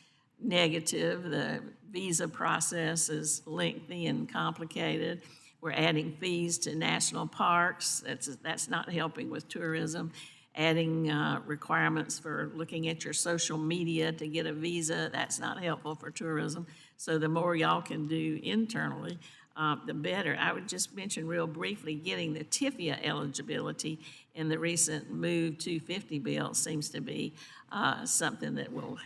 negative. The visa process is lengthy and complicated. We're adding fees to national parks. That's not helping with tourism. Adding requirements for looking at your social media to get a visa, that's not helpful for tourism. So the more y'all can do internally, the better. I would just mention real briefly, getting the TIFIA eligibility in the recent Move 250 bill seems to be something that will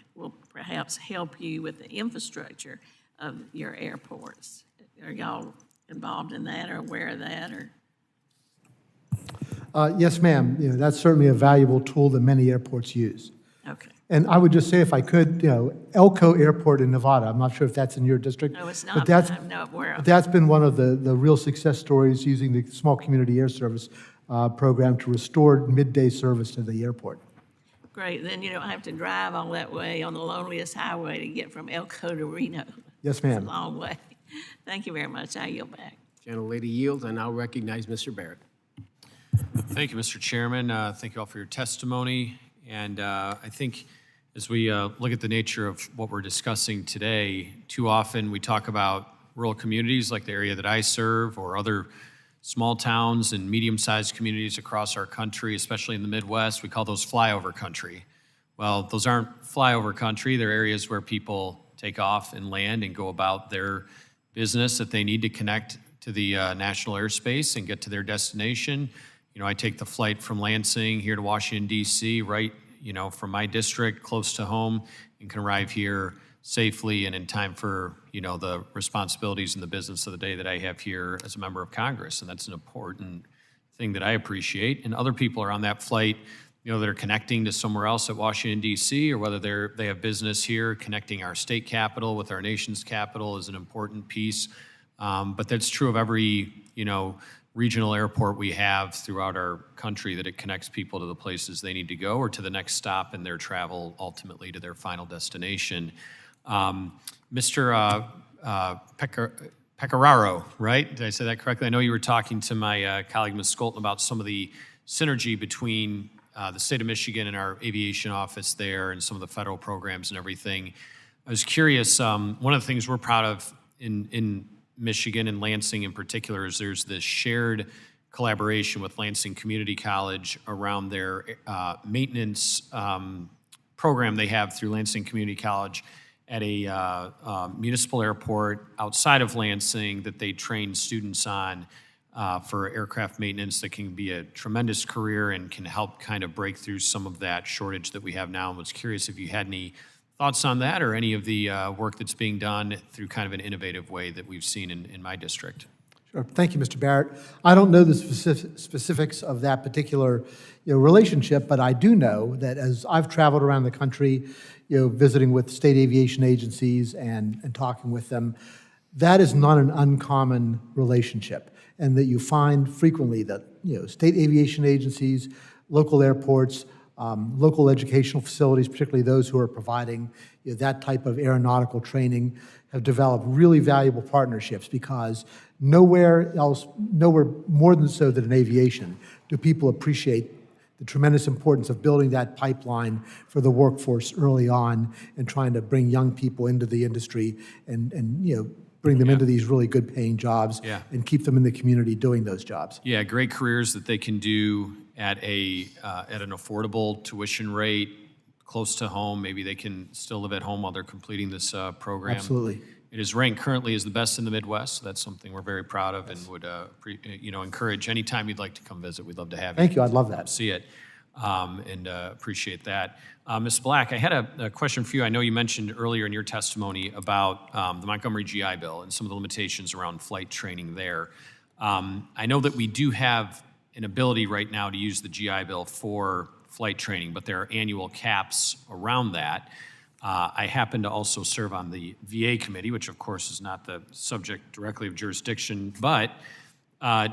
perhaps help you with the infrastructure of your airports. Are y'all involved in that or aware of that? Or Yes, ma'am. That's certainly a valuable tool that many airports use. okay. And I would just say, if I could, Elko Airport in Nevada, I'm not sure if that's in your district. No, it's but not. that's- I'm not aware but of. that's been one of the real success stories, using the Small Community Air Service program to restore midday service to the airport. Great. Then you don't have to drive all that way on the loneliest highway to get from Elko to Reno. Yes, It's a ma'am. long way. Thank you very much. I yield back. Gentlelady yields. I now recognize Mr. Barrett. Thank you, Mr. Chairman. Thank you all for your testimony. And I think as we look at the nature of what we're discussing today, too often we talk about rural communities like the area that I serve, or other small towns and medium-sized communities across our country, especially in the Midwest. We call those flyover country. Well, those aren't flyover country. They're areas where people take off and land and go about their business that they need to connect to the national airspace and get to their destination. I take the flight from Lansing here to Washington, D.C., right, from my district, close to home, and can arrive here safely and in time for, the responsibilities and the business of the day that I have here as a member of Congress. And that's an important thing that I appreciate. And other people are on that flight, that are connecting to somewhere else at Washington, D.C., or whether they have business here. Connecting our state capital with our nation's capital is an important piece. But that's true of every, regional airport we have throughout our country, that it connects people to the places they need to go, or to the next stop in their travel, ultimately to their final destination. Mr. Pecoraro, right? Did I say that correctly? I know you were talking to my colleague, Ms. Skolton, about some of the synergy between the state of Michigan and our aviation office there, and some of the federal programs and everything. I was curious, one of the things we're proud of in Michigan, and Lansing in particular, is there's this shared collaboration with Lansing Community College around their maintenance program they have through Lansing Community College at a municipal airport outside of Lansing that they train students on for aircraft maintenance, that can be a tremendous career and can help kind of break through some of that shortage that we have now. I was curious if you had any thoughts on that, or any of the work that's being done through kind of an innovative way that we've seen in my district. Sure. Thank you, Mr. Barrett. I don't know the specifics of that particular relationship, but I do know that as I've traveled around the country, visiting with state aviation agencies and talking with them, that is not an uncommon relationship, and that you find frequently that state aviation agencies, local airports, local educational facilities, particularly those who are providing that type of aeronautical training, have developed really valuable partnerships, because nowhere more than so than in aviation do people appreciate the tremendous importance of building that pipeline for the workforce early on, and trying to bring young people into the industry and bring them into these really good paying jobs, and keep them in the community doing those jobs. Yeah, great careers that they can do at an affordable tuition rate, close to home. Maybe they can still live at home while they're completing this program. Absolutely. It is ranked currently as the best in the Midwest, so that's something we're very proud of, and would encourage anytime you'd like to come visit. We'd love to have you. Thank you. I'd love that. See it, and appreciate that. Ms. Black, I had a question for you. I know you mentioned earlier in your testimony about the Montgomery GI Bill and some of the limitations around flight training there. I know that we do have an ability right now to use the GI Bill for flight training, but there are annual caps around that. I happen to also serve on the VA committee, which of course is not the subject directly of jurisdiction, but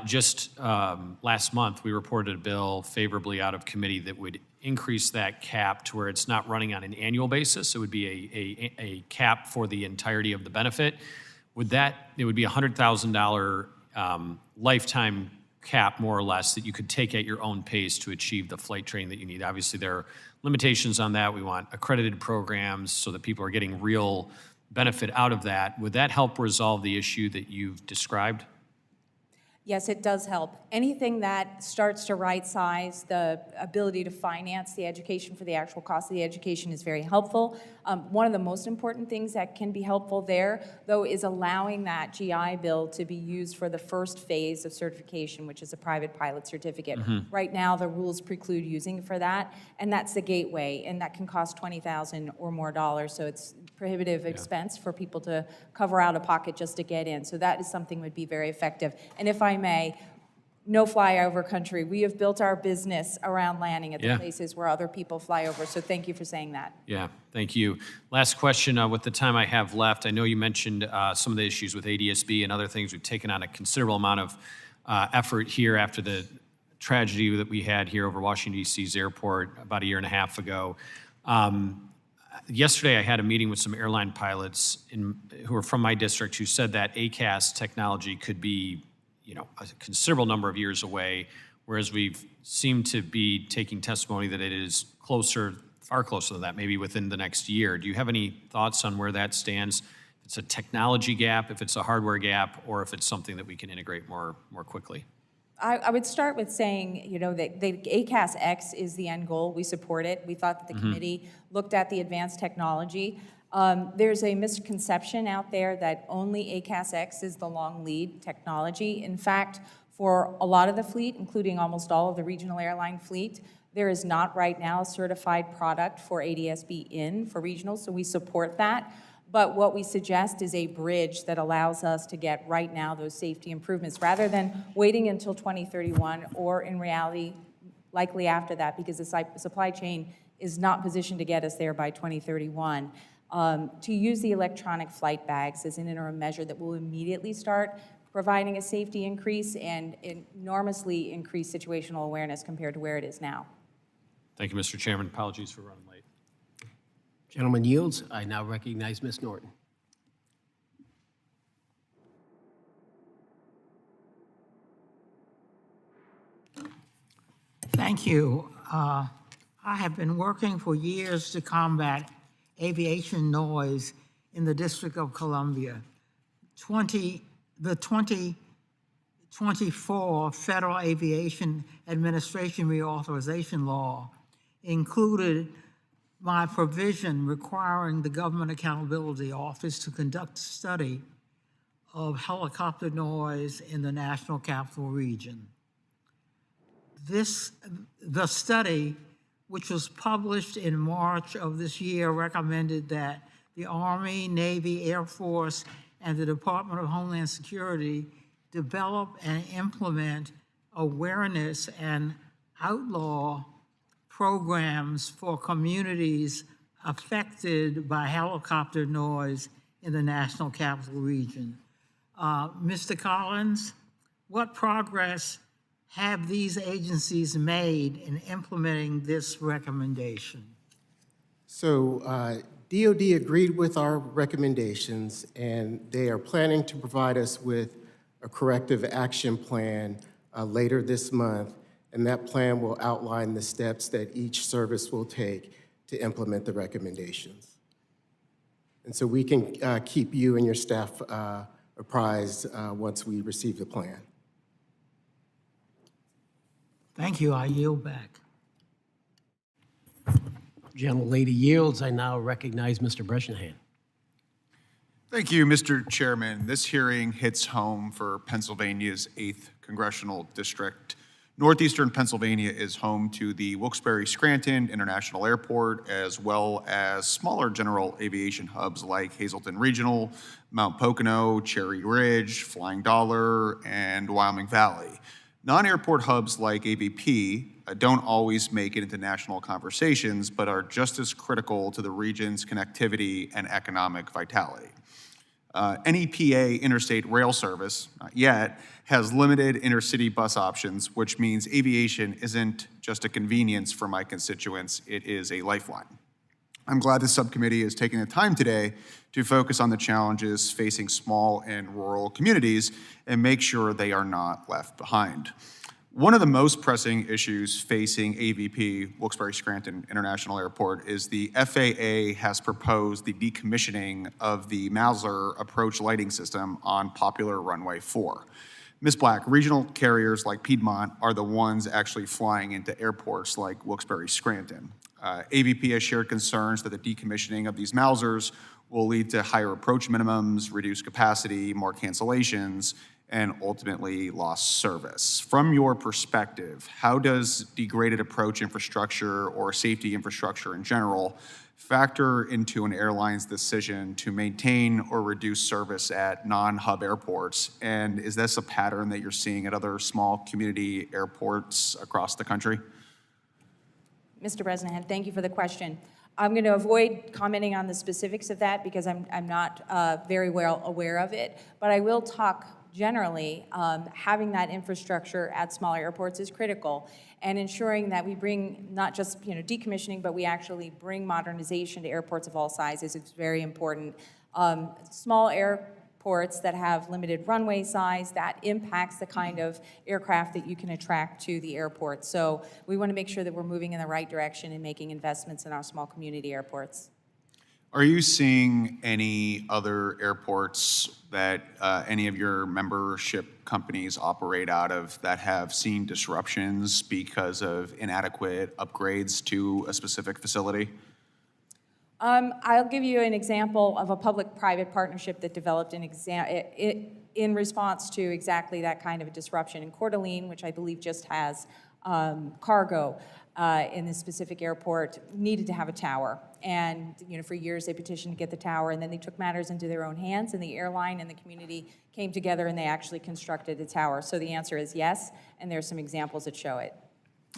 just last month we reported a bill favorably out of committee that would increase that cap to where it's not running on an annual basis. It would be a cap for the entirety of the benefit. It would be $100,000 lifetime cap, more or less, that you could take at your own pace to achieve the flight training that you need. Obviously, there are limitations on that. We want accredited programs so that people are getting real benefit out of that. Would that help resolve the issue that you've described? Yes, it does help. Anything that starts to right-size the ability to finance the education for the actual cost of the education is very helpful. One of the most important things that can be helpful there, though, is allowing that GI Bill to be used for the first phase of certification, which is a private pilot certificate. Right now, the rules preclude using for that, and that's the gateway, and that can cost $20,000 or more dollars, so it's prohibitive expense for people to cover out of pocket just to get in. So that is something that would be very effective. And if I may, no flyover country. We have built our business around landing at the places where other people fly over. So thank you for saying that. Yeah, thank you. Last question with the time I have left. I know you mentioned some of the issues with ADSB and other things. We've taken on a considerable amount of effort here after the tragedy that we had here over Washington, D.C.'s airport about a year and a half ago. Yesterday, I had a meeting with some airline pilots who are from my district who said that ACAS technology could be, a considerable number of years away, whereas we've seemed to be taking testimony that it is closer, far closer than that, maybe within the next year. Do you have any thoughts on where that stands? If it's a technology gap, if it's a hardware gap, or if it's something that we can integrate more quickly? I would start with saying, that the ACAS X is the end goal. We support it. We thought that the committee looked at the advanced technology. There's a misconception out there that only ACAS X is the long lead technology. In fact, for a lot of the fleet, including almost all of the regional airline fleet, there is not right now a certified product for ADSB for regionals, so we support that. But what we suggest is a bridge that allows us to get right now those safety improvements rather than waiting until 2031 or in reality, likely after that, because the supply chain is not positioned to get us there by 2031. To use the electronic flight bags as an interim measure that will immediately start providing a safety increase and enormously increase situational awareness compared to where it is now. Thank you, Mr. Chairman. Apologies for running late. Gentleman yields. I now recognize Ms. Norton. Thank you. I have been working for years to combat aviation noise in the District of Columbia. The 2024 Federal Aviation Administration Reauthorization Law included my provision requiring the Government Accountability Office to conduct a study of helicopter noise in the National Capital Region. The study, which was published in March of this year, recommended that the Army, Navy, Air Force, and the Department of Homeland Security develop and implement awareness and outlaw programs for communities affected by helicopter noise in the National Capital Region. Mr. Collins, what progress have these agencies made in implementing this recommendation? So DOD agreed with our recommendations, and they are planning to provide us with a corrective action plan later this month, and that plan will outline the steps that each service will take to implement the recommendations. And so we can keep you and your staff apprised once we receive the plan. Thank you. I yield back. Gentlelady yields. I now recognize Mr. Bresnahan. Thank you, Mr. Chairman. This hearing hits home for Pennsylvania's 8th Congressional District. Northeastern Pennsylvania is home to the Wilkes-Barre-Scranton International Airport, as well as smaller general aviation hubs like Hazleton Regional, Mount Pocono, Cherry Ridge, Flying Dollar, and Wyoming Valley. Non-airport hubs like AVP don't always make it into national conversations, but are just as critical to the region's connectivity and economic vitality. NEPA interstate rail service, not yet, has limited intercity bus options, which means aviation isn't just a convenience for my constituents, it is a lifeline. I'm glad the subcommittee is taking the time today to focus on the challenges facing small and rural communities and make sure they are not left behind. One of the most pressing issues facing AVP, Wilkes-Barre Scranton International Airport, is the FAA has proposed the decommissioning of the Mauser approach lighting system on popular runway 4. Ms. Black, regional carriers like Piedmont are the ones actually flying into airports like Wilkes-Barre Scranton. AVP has shared concerns that the decommissioning of these Mausers will lead to higher approach minimums, reduced capacity, more cancellations, and ultimately lost service. From your perspective, how does degraded approach infrastructure or safety infrastructure in general factor into an airline's decision to maintain or reduce service at non-hub airports? And is this a pattern that you're seeing at other small community airports across the country? Mr. Bresnahan, thank you for the question. I'm going to avoid commenting on the specifics of that because I'm not very well aware of it, but I will talk generally. Having that infrastructure at smaller airports is critical, and ensuring that we bring not just decommissioning, but we actually bring modernization to airports of all sizes is very important. Small airports that have limited runway size, that impacts the kind of aircraft that you can attract to the airport. So we want to make sure that we're moving in the right direction and making investments in our small community airports. Are you seeing any other airports that any of your membership companies operate out of that have seen disruptions because of inadequate upgrades to a specific facility? I'll give you an example of a public-private partnership that developed in response to exactly that kind of a disruption. In Coeur d'Alene, which I believe just has cargo in this specific airport, needed to have a tower. And for years they petitioned to get the tower, and then they took matters into their own hands, and the airline and the community came together and they actually constructed a tower. So the answer is yes, and there's some examples that show it.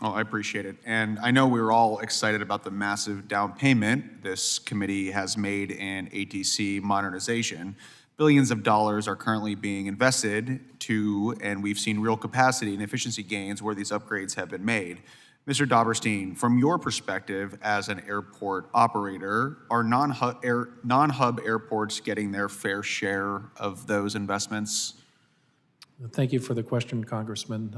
Oh, I appreciate it. And I know we were all excited about the massive down payment this committee has made in ATC modernization. Billions of dollars are currently being invested and we've seen real capacity and efficiency gains where these upgrades have been made. Mr. Dobberstein, from your perspective as an airport operator, are non-hub airports getting their fair share of those investments? Thank you for the question, Congressman.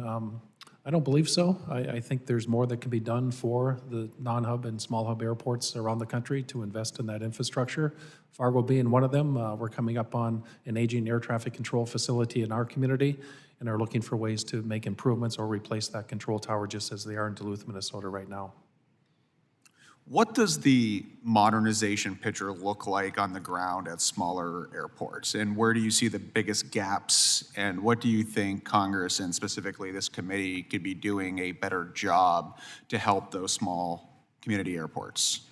I don't believe so. I think there's more that can be done for the non-hub and small hub airports around the country to invest in that infrastructure. Fargo being one of them, we're coming up on an aging air traffic control facility in our community and are looking for ways to make improvements or replace that control tower just as they are in Duluth, Minnesota right now. What does the modernization picture look like on the ground at smaller airports? And where do you see the biggest gaps? And what do you think Congress and specifically this committee could be doing a better job to help those small community airports?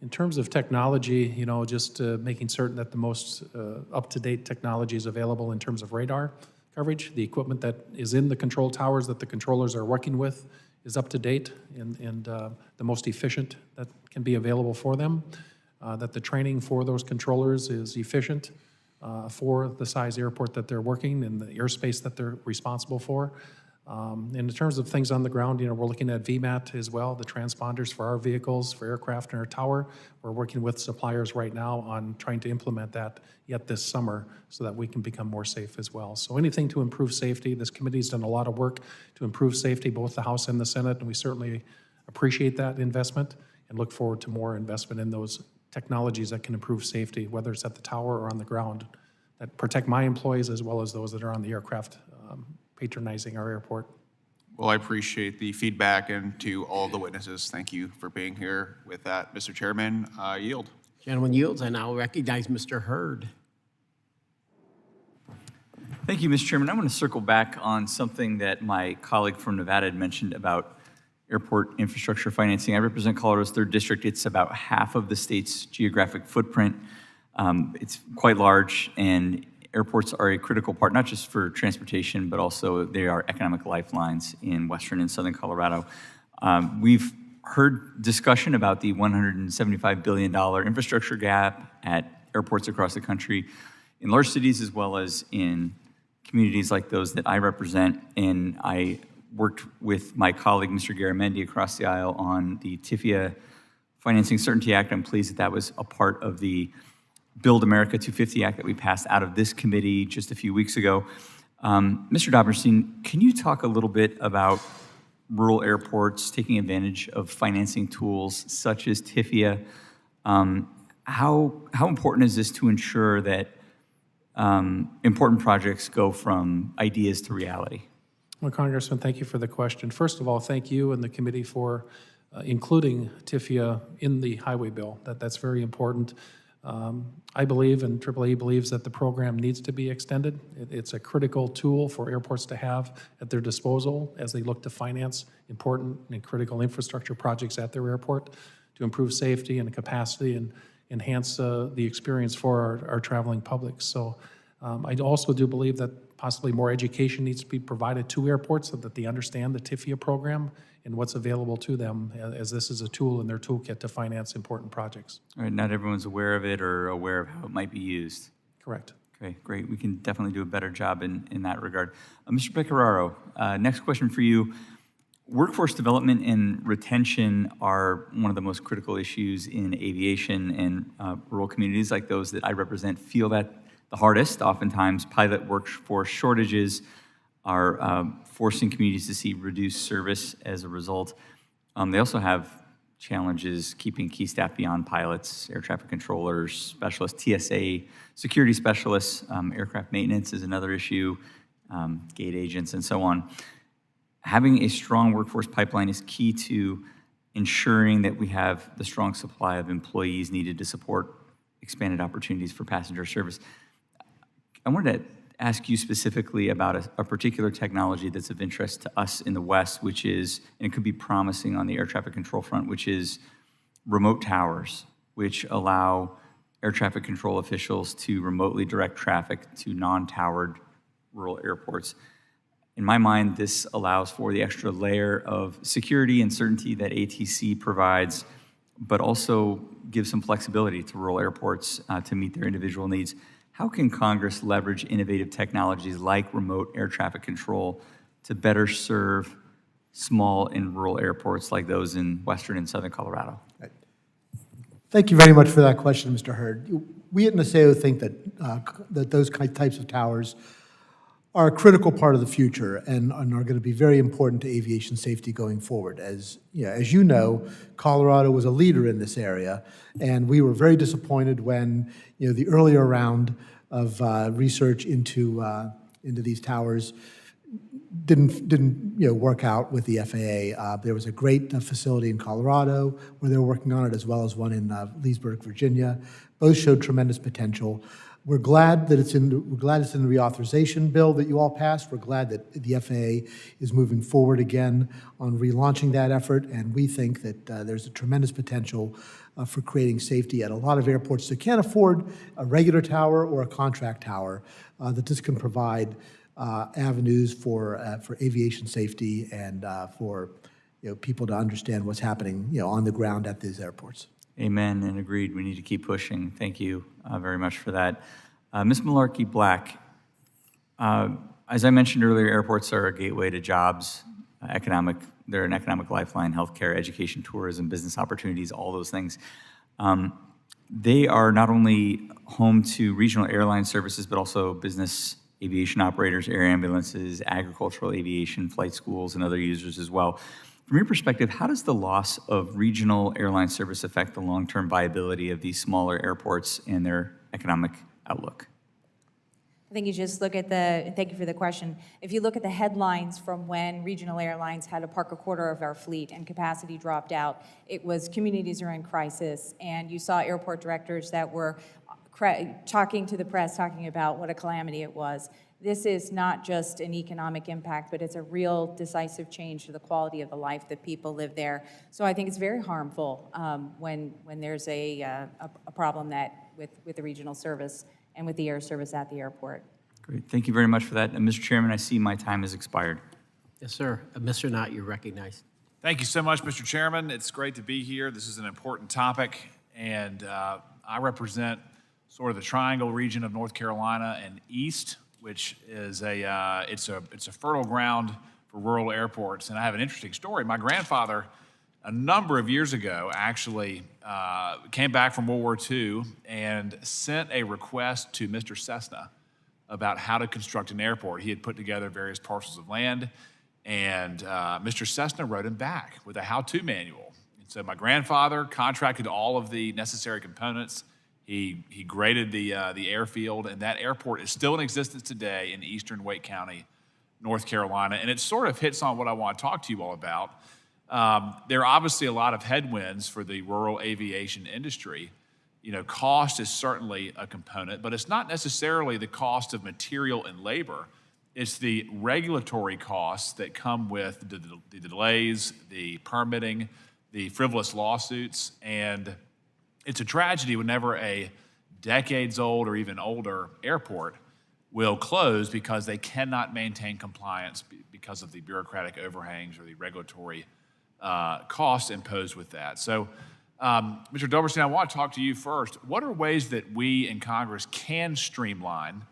In terms of technology, just making certain that the most up-to-date technology is available in terms of radar coverage, the equipment that is in the control towers that the controllers are working with is up to date and the most efficient that can be available for them, that the training for those controllers is efficient for the size airport that they're working and the airspace that they're responsible for. And in terms of things on the ground, we're looking at VMAT as well, the transponders for our vehicles, for aircraft in our tower. We're working with suppliers right now on trying to implement that yet this summer so that we can become more safe as well. So anything to improve safety, this committee's done a lot of work to improve safety, both the House and the Senate, and we certainly appreciate that investment and look forward to more investment in those technologies that can improve safety, whether it's at the tower or on the ground, that protect my employees as well as those that are on the aircraft patronizing our airport. Well, I appreciate the feedback, and to all the witnesses, thank you for being here. With that, Mr. Chairman, yield. Gentleman yields. I now recognize Mr. Hurd. Thank you, Mr. Chairman. I want to circle back on something that my colleague from Nevada had mentioned about airport infrastructure financing. I represent Colorado's 3rd District. It's about half of the state's geographic footprint. It's quite large, and airports are a critical part, not just for transportation, but also they are economic lifelines in western and southern Colorado. We've heard discussion about the $175 billion infrastructure gap at airports across the country, in large cities as well as in communities like those that I represent. And I worked with my colleague, Mr. Garamendi, across the aisle on the TIFIA Financing Certainty Act. I'm pleased that that was a part of the Build America 250 Act that we passed out of this committee just a few weeks ago. Mr. Dobberstein, can you talk a little bit about rural airports taking advantage of financing tools such as TIFIA? How important is this to ensure that important projects go from ideas to reality? Well, Congressman, thank you for the question. First of all, thank you and the committee for including TIFIA in the highway bill. That's very important. I believe, and AAA believes, that the program needs to be extended. It's a critical tool for airports to have at their disposal as they look to finance important and critical infrastructure projects at their airport to improve safety and capacity and enhance the experience for our traveling public. So I also do believe that possibly more education needs to be provided to airports so that they understand the TIFIA program and what's available to them, as this is a tool in their toolkit to finance important projects. All right, not everyone's aware of it or aware of how it might be used. Correct. Okay, great. We can definitely do a better job in that regard. Mr. Pecoraro, next question for you. Workforce development and retention are one of the most critical issues in aviation, and rural communities like those that I represent feel that the hardest. Oftentimes, pilot workforce shortages are forcing communities to see reduced service as a result. They also have challenges keeping key staff beyond pilots, air traffic controllers, specialists, TSA, security specialists, aircraft maintenance is another issue, gate agents, and so on. Having a strong workforce pipeline is key to ensuring that we have the strong supply of employees needed to support expanded opportunities for passenger service. I wanted to ask you specifically about a particular technology that's of interest to us in the West, which is, and it could be promising on the air traffic control front, which is remote towers, which allow air traffic control officials to remotely direct traffic to non-towered rural airports. In my mind, this allows for the extra layer of security and certainty that ATC provides, but also gives some flexibility to rural airports to meet their individual needs. How can Congress leverage innovative technologies like remote air traffic control to better serve small and rural airports like those in western and southern Colorado? Thank you very much for that question, Mr. Hurd. We at NASAO think that those types of towers are a critical part of the future and are going to be very important to aviation safety going forward. As you know, Colorado was a leader in this area, and we were very disappointed when the earlier round of research into these towers didn't work out with the FAA. There was a great facility in Colorado where they were working on it, as well as one in Leesburg, Virginia. Both showed tremendous potential. We're glad that it's in the reauthorization bill that you all passed. We're glad that the FAA is moving forward again on relaunching that effort, and we think that there's a tremendous potential for creating safety at a lot of airports that can't afford a regular tower or a contract tower, that this can provide avenues for aviation safety and for people to understand what's happening on the ground at these airports. Amen, and agreed. We need to keep pushing. Thank you very much for that. Ms. Malarkey-Black, as I mentioned earlier, airports are a gateway to jobs, they're an economic lifeline, healthcare, education, tourism, business opportunities, all those things. They are not only home to regional airline services, but also business aviation operators, air ambulances, agricultural aviation, flight schools, and other users as well. From your perspective, how does the loss of regional airline service affect the long-term viability of these smaller airports and their economic outlook? I think you just look at thank you for the question. If you look at the headlines from when regional airlines had to park a quarter of our fleet and capacity dropped out, it was communities are in crisis, and you saw airport directors that were talking to the press, talking about what a calamity it was. This is not just an economic impact, but it's a real decisive change to the quality of the life that people live there. So I think it's very harmful when there's a problem with the regional service and with the air service at the airport. Great, thank you very much for that. And Mr. Chairman, I see my time has expired. Yes, sir. Mr. Knott, you're recognized. Thank you so much, Mr. Chairman. It's great to be here. This is an important topic, and I represent sort of the Triangle region of North Carolina and East, which is it's a fertile ground for rural airports. And I have an interesting story. My grandfather a number of years ago, actually came back from World War II and sent a request to Mr. Cessna about how to construct an airport. He had put together various parcels of land, and Mr. Cessna wrote him back with a how-to manual. And so my grandfather contracted all of the necessary components. He graded the airfield, and that airport is still in existence today in eastern Wake County, North Carolina. And it sort of hits on what I want to talk to you all about. There are obviously a lot of headwinds for the rural aviation industry. You know, cost is certainly a component, but it's not necessarily the cost of material and labor. It's the regulatory costs that come with the delays, the permitting, the frivolous lawsuits, and it's a tragedy whenever a decades-old or even older airport will close because they cannot maintain compliance because of the bureaucratic overhangs or the regulatory costs imposed with that. So, Mr. Dobberstein, I want to talk to you first. What are ways that we in Congress can streamline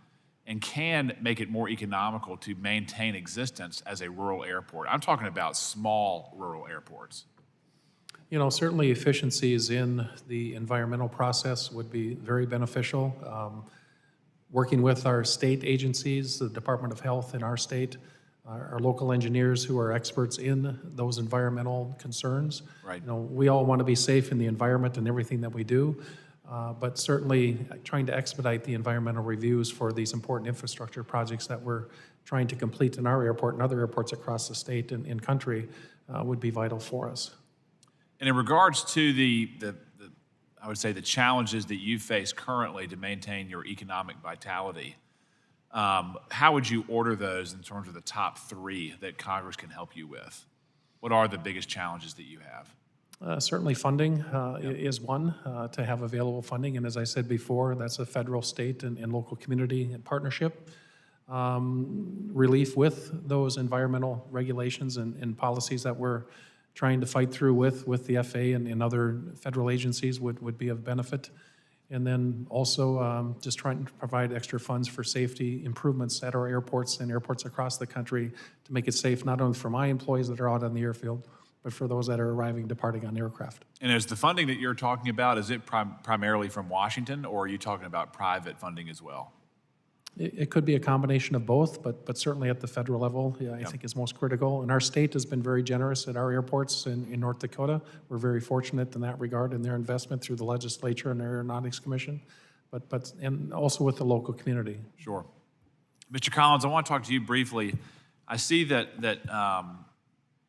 and can make it more economical to maintain existence as a rural airport? I'm talking about small rural airports. You know, certainly efficiencies in the environmental process would be very beneficial. Working with our state agencies, the Department of Health in our state, our local engineers who are experts in those environmental concerns. Right. You know, we all want to be safe in the environment and everything that we do, but certainly trying to expedite the environmental reviews for these important infrastructure projects that we're trying to complete in our airport and other airports across the state and country would be vital for us. And in regards to the I would say the challenges that you face currently to maintain your economic vitality, how would you order those in terms of the top three that Congress can help you with? What are the biggest challenges that you have? Certainly funding is one, to have available funding. And as I said before, that's a federal, state, and local community partnership. Relief with those environmental regulations and policies that we're trying to fight through with the FAA and other federal agencies would be of benefit. And then also just trying to provide extra funds for safety improvements at our airports and airports across the country to make it safe, not only for my employees that are out on the airfield, but for those that are arriving, departing on aircraft. And is the funding that you're talking about, is it primarily from Washington, or are you talking about private funding as well? It could be a combination of both, but certainly at the federal level, I think is most critical. And our state has been very generous at our airports in North Dakota. We're very fortunate in that regard in their investment through the legislature and their Aeronautics Commission, and also with the local community. Sure. Mr. Collins, I want to talk to you briefly. I see that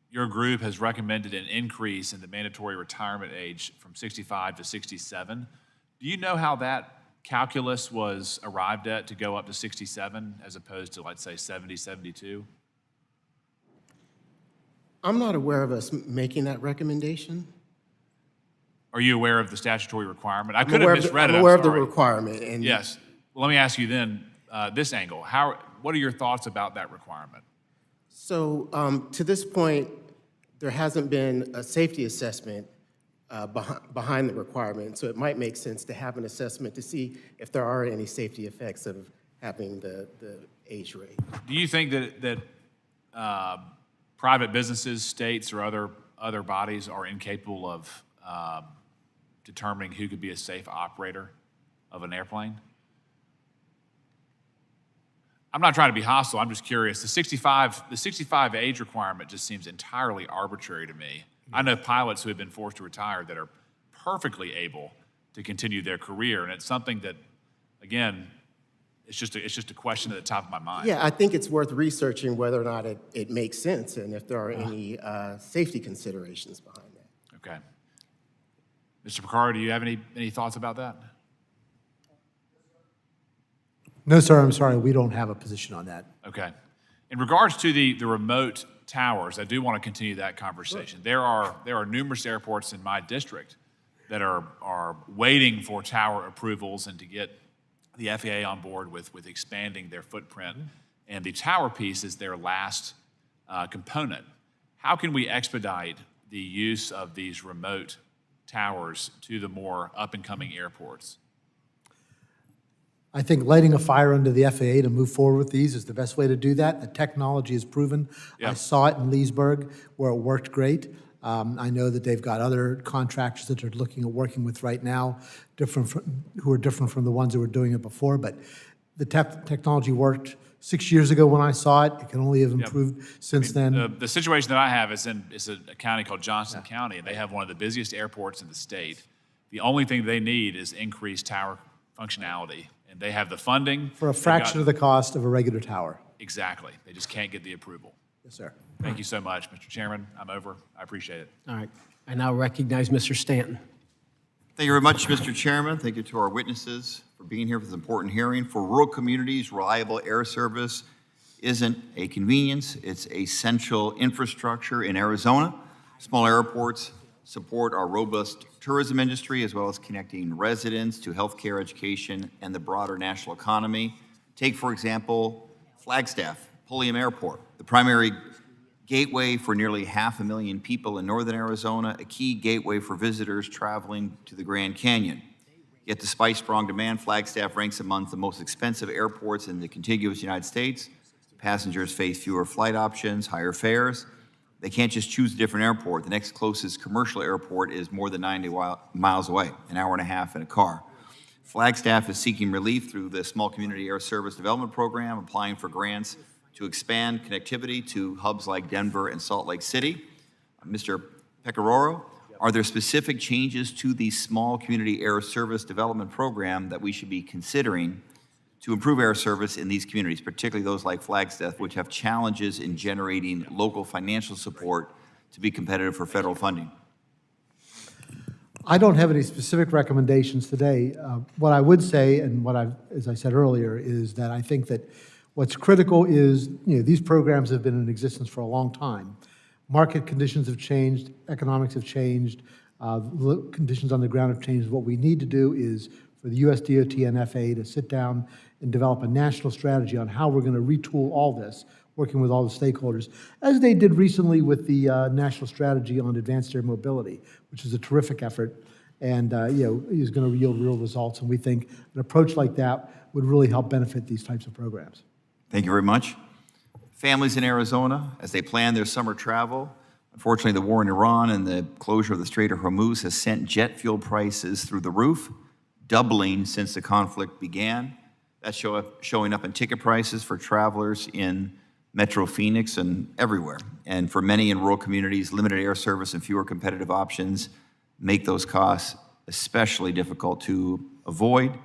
your group has recommended an increase in the mandatory retirement age from 65 to 67. Do you know how that calculus was arrived at to go up to 67 as opposed to, let's say, 70, 72? I'm not aware of us making that recommendation. Are you aware of the statutory requirement? I could have misread it. I'm aware of the requirement. And yes. Well, let me ask you then this angle. What are your thoughts about that requirement? So to this point, there hasn't been a safety assessment behind the requirement, so it might make sense to have an assessment to see if there are any safety effects of having the age rate. Do you think that private businesses, states, or other bodies are incapable of determining who could be a safe operator of an airplane? I'm not trying to be hostile. I'm just curious. The 65 age requirement just seems entirely arbitrary to me. I know pilots who have been forced to retire that are perfectly able to continue their career, and it's something that, again, it's just a question at the top of my mind. Yeah, I think it's worth researching whether or not it makes sense and if there are any safety considerations behind that. Okay. Mr. Pecoraro, do you have any thoughts about that? No, sir, I'm sorry, we don't have a position on that. Okay. In regards to the remote towers, I do want to continue that conversation. There are numerous airports in my district that are waiting for tower approvals and to get the FAA on board with expanding their footprint. And the tower piece is their last component. How can we expedite the use of these remote towers to the more up-and-coming airports? I think lighting a fire under the FAA to move forward with these is the best way to do that. The technology is proven. Yep. I saw it in Leesburg where it worked great. I know that they've got other contractors that they're looking at working with right now, who are different from the ones that were doing it before. But the technology worked 6 years ago when I saw it. It can only have improved since then. The situation that I have is a county called Johnson County, and they have one of the busiest airports in the state. The only thing they need is increased tower functionality, and they have the funding. For a fraction of the cost of a regular tower. Exactly. They just can't get the approval. Yes, sir. Thank you so much, Mr. Chairman. I'm over. I appreciate it. All right. I now recognize Mr. Stanton. Thank you very much, Mr. Chairman. Thank you to our witnesses for being here for this important hearing. For rural communities, reliable air service isn't a convenience, it's essential infrastructure in Arizona. Small airports support our robust tourism industry as well as connecting residents to healthcare, education, and the broader national economy. Take, for example, Flagstaff, Pulliam Airport, the primary gateway for nearly 500,000 people in northern Arizona, a key gateway for visitors traveling to the Grand Canyon. Yet despite strong demand, Flagstaff ranks among the most expensive airports in the contiguous United States. Passengers face fewer flight options, higher fares. They can't just choose a different airport. The next closest commercial airport is more than 90 miles away, an hour and a half in a car. Flagstaff is seeking relief through the Small Community Air Service Development Program, applying for grants to expand connectivity to hubs like Denver and Salt Lake City. Mr. Pecoraro, are there specific changes to the Small Community Air Service Development Program that we should be considering to improve air service in these communities, particularly those like Flagstaff, which have challenges in generating local financial support to be competitive for federal funding? I don't have any specific recommendations today. What I would say, and as I said earlier, is that I think that what's critical is, these programs have been in existence for a long time. Market conditions have changed, economics have changed, conditions on the ground have changed. What we need to do is for the US DOT and FAA to sit down and develop a national strategy on how we're going to retool all this, working with all the stakeholders, as they did recently with the National Strategy on Advanced Air Mobility, which is a terrific effort and is going to yield real results. And we think an approach like that would really help benefit these types of programs. Thank you very much. Families in Arizona, as they plan their summer travel, unfortunately the war in Iran and the closure of the Strait of Hormuz has sent jet fuel prices through the roof, doubling since the conflict began. That's showing up in ticket prices for travelers in Metro Phoenix and everywhere. And for many in rural communities, limited air service and fewer competitive options make those costs especially difficult to avoid.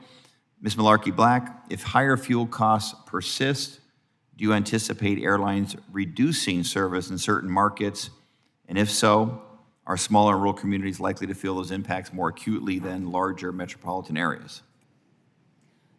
Ms. Malarkey-Black, if higher fuel costs persist, do you anticipate airlines reducing service in certain markets? And if so, are smaller and rural communities likely to feel those impacts more acutely than larger metropolitan areas?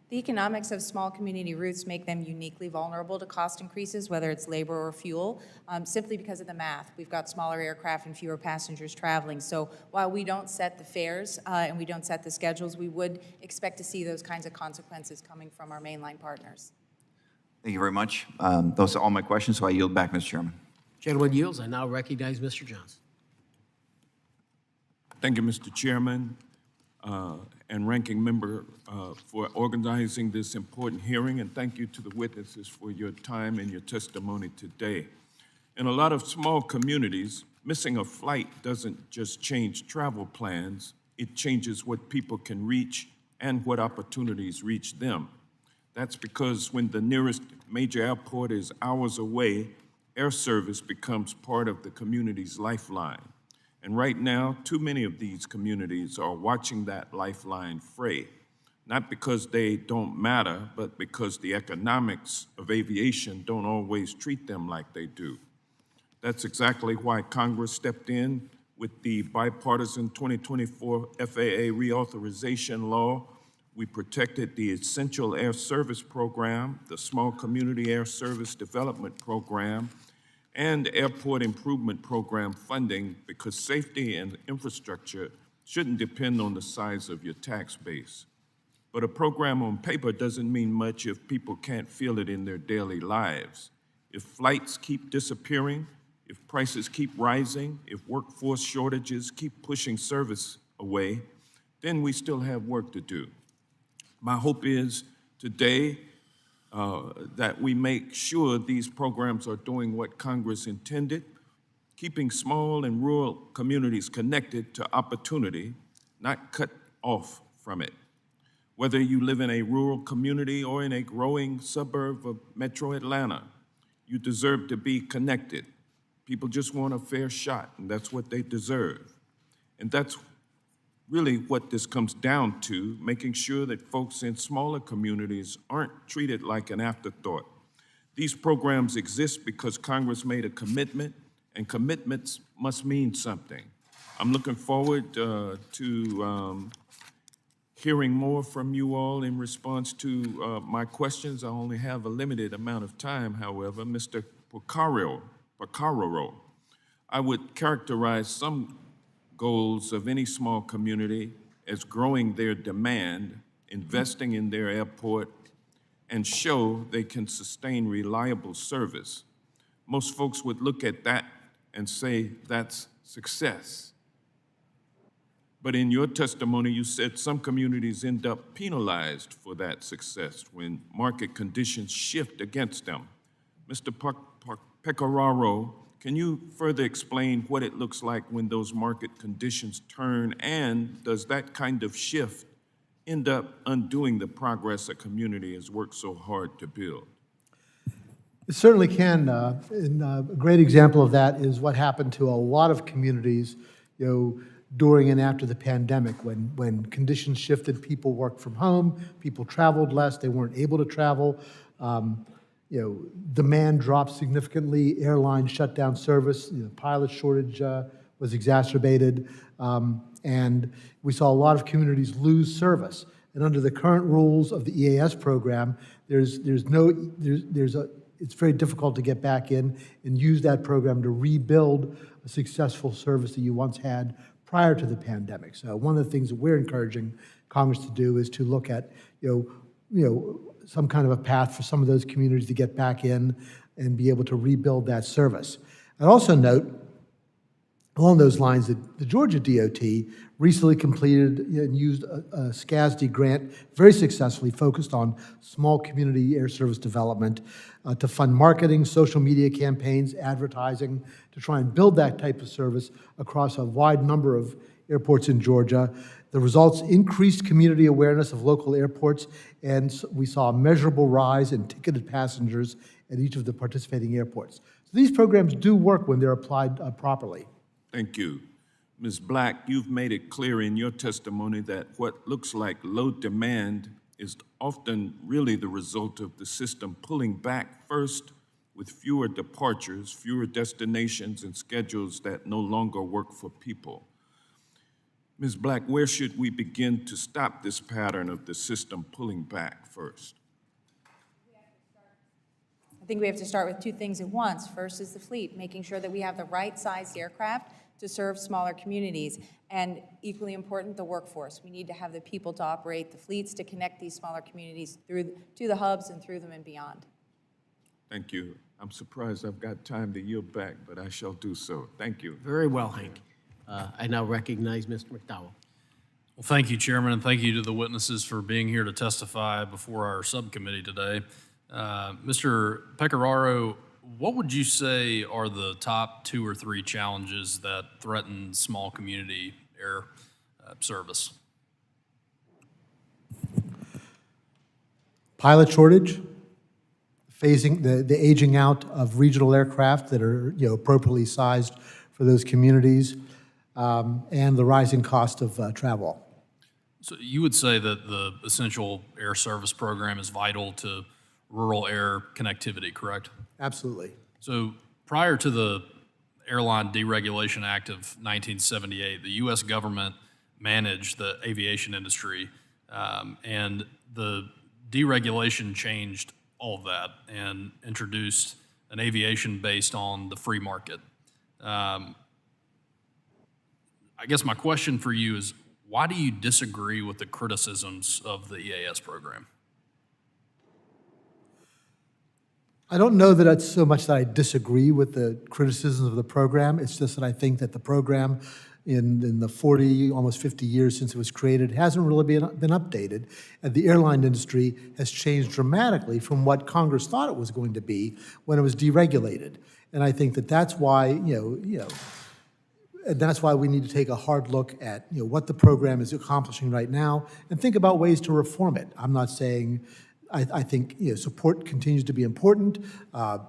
The economics of small community routes make them uniquely vulnerable to cost increases, whether it's labor or fuel, simply because of the math. We've got smaller aircraft and fewer passengers traveling. So while we don't set the fares and we don't set the schedules, we would expect to see those kinds of consequences coming from our mainline partners. Thank you very much. Those are all my questions, so I yield back, Mr. Chairman. Gentleman yields. I now recognize Mr. Johnson. Thank you, Mr. Chairman, and Ranking Member for organizing this important hearing, and thank you to the witnesses for your time and your testimony today. In a lot of small communities, missing a flight doesn't just change travel plans, it changes what people can reach and what opportunities reach them. That's because when the nearest major airport is hours away, air service becomes part of the community's lifeline. And right now, too many of these communities are watching that lifeline fray, not because they don't matter, but because the economics of aviation don't always treat them like they do. That's exactly why Congress stepped in with the bipartisan 2024 FAA reauthorization law. We protected the Essential Air Service Program, the Small Community Air Service Development Program, and Airport Improvement Program funding because safety and infrastructure shouldn't depend on the size of your tax base. But a program on paper doesn't mean much if people can't feel it in their daily lives. If flights keep disappearing, if prices keep rising, if workforce shortages keep pushing service away, then we still have work to do. My hope is today that we make sure these programs are doing what Congress intended, keeping small and rural communities connected to opportunity, not cut off from it. Whether you live in a rural community or in a growing suburb of Metro Atlanta, you deserve to be connected. People just want a fair shot, and that's what they deserve. And that's really what this comes down to, making sure that folks in smaller communities aren't treated like an afterthought. These programs exist because Congress made a commitment, and commitments must mean something. I'm looking forward to hearing more from you all in response to my questions. I only have a limited amount of time, however. Mr. Pecoraro, I would characterize some goals of any small community as growing their demand, investing in their airport, and show they can sustain reliable service. Most folks would look at that and say that's success. But in your testimony, you said some communities end up penalized for that success when market conditions shift against them. Mr. Pecoraro, can you further explain what it looks like when those market conditions turn, and does that kind of shift end up undoing the progress a community has worked so hard to build? It certainly can. And a great example of that is what happened to a lot of communities, during and after the pandemic, when conditions shifted, people worked from home, people traveled less, they weren't able to travel. Demand dropped significantly, airlines shut down service, pilot shortage was exacerbated, and we saw a lot of communities lose service. And under the current rules of the EAS program, it's very difficult to get back in and use that program to rebuild a successful service that you once had prior to the pandemic. So one of the things that we're encouraging Congress to do is to look at, some kind of a path for some of those communities to get back in and be able to rebuild that service. I'd also note, along those lines, that the Georgia DOT recently completed and used a SCASD grant very successfully focused on small community air service development to fund marketing, social media campaigns, advertising, to try and build that type of service across a wide number of airports in Georgia. The results increased community awareness of local airports, and we saw a measurable rise in ticketed passengers at each of the participating airports. So these programs do work when they're applied properly. Thank you. Ms. Black, you've made it clear in your testimony that what looks like low demand is often really the result of the system pulling back first with fewer departures, fewer destinations, and schedules that no longer work for people. Ms. Black, where should we begin to stop this pattern of the system pulling back first? I think we have to start with two things at once. First is the fleet, making sure that we have the right-sized aircraft to serve smaller communities, and equally important, the workforce. We need to have the people to operate the fleets to connect these smaller communities to the hubs and through them and beyond. Thank you. I'm surprised I've got time to yield back, but I shall do so. Thank you. Very well, Hank. I now recognize Mr. McDowell. Well, thank you, Chairman, and thank you to the witnesses for being here to testify before our subcommittee today. Mr. Pecoraro, what would you say are the top 2 or 3 challenges that threaten small community air service? Pilot shortage, phasing the aging out of regional aircraft that are appropriately sized for those communities, and the rising cost of travel. So you would say that the Essential Air Service Program is vital to rural air connectivity, correct? Absolutely. So prior to the Airline Deregulation Act of 1978, the U.S. government managed the aviation industry, and the deregulation changed all of that and introduced an aviation based on the free market. I guess my question for you is, why do you disagree with the criticisms of the EAS program? I don't know that it's so much that I disagree with the criticisms of the program. It's just that I think that the program in the 40, almost 50 years since it was created hasn't really been updated. And the airline industry has changed dramatically from what Congress thought it was going to be when it was deregulated. And I think that that's why, and that's why we need to take a hard look at, what the program is accomplishing right now and think about ways to reform it. I'm not saying, I think, support continues to be important.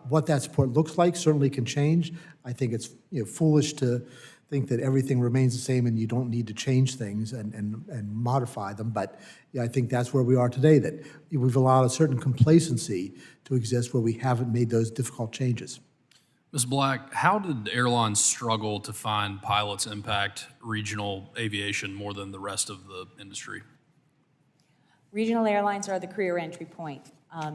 What that support looks like certainly can change. I think it's, foolish to think that everything remains the same and you don't need to change things and modify them. But I think that's where we are today, that we've allowed a certain complacency to exist where we haven't made those difficult changes. Ms. Black, how did airlines struggle to find pilots impact regional aviation more than the rest of the industry? Regional airlines are the career entry point.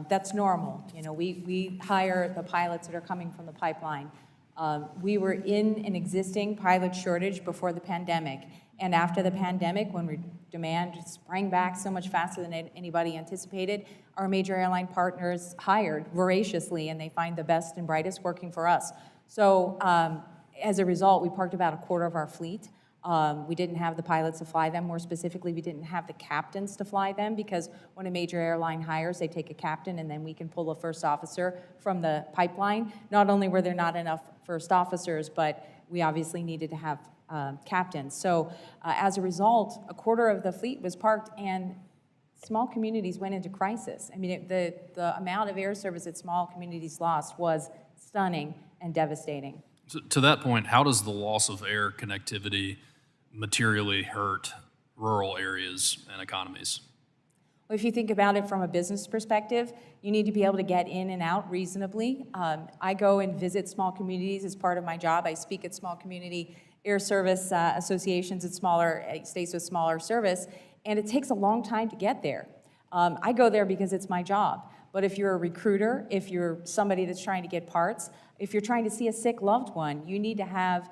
That's normal. We hire the pilots that are coming from the pipeline. We were in an existing pilot shortage before the pandemic. And after the pandemic, when demand sprang back so much faster than anybody anticipated, our major airline partners hired voraciously, and they find the best and brightest working for us. So as a result, we parked about a quarter of our fleet. We didn't have the pilots to fly them. More specifically, we didn't have the captains to fly them, because when a major airline hires, they take a captain, and then we can pull a first officer from the pipeline. Not only were there not enough first officers, but we obviously needed to have captains. So as a result, a quarter of the fleet was parked, and small communities went into crisis. I mean, the amount of air service that small communities lost was stunning and devastating. To that point, how does the loss of air connectivity materially hurt rural areas and economies? Well, if you think about it from a business perspective, you need to be able to get in and out reasonably. I go and visit small communities as part of my job. I speak at small community air service associations at smaller states with smaller service, and it takes a long time to get there. I go there because it's my job. But if you're a recruiter, if you're somebody that's trying to get parts, if you're trying to see a sick loved one, you need to have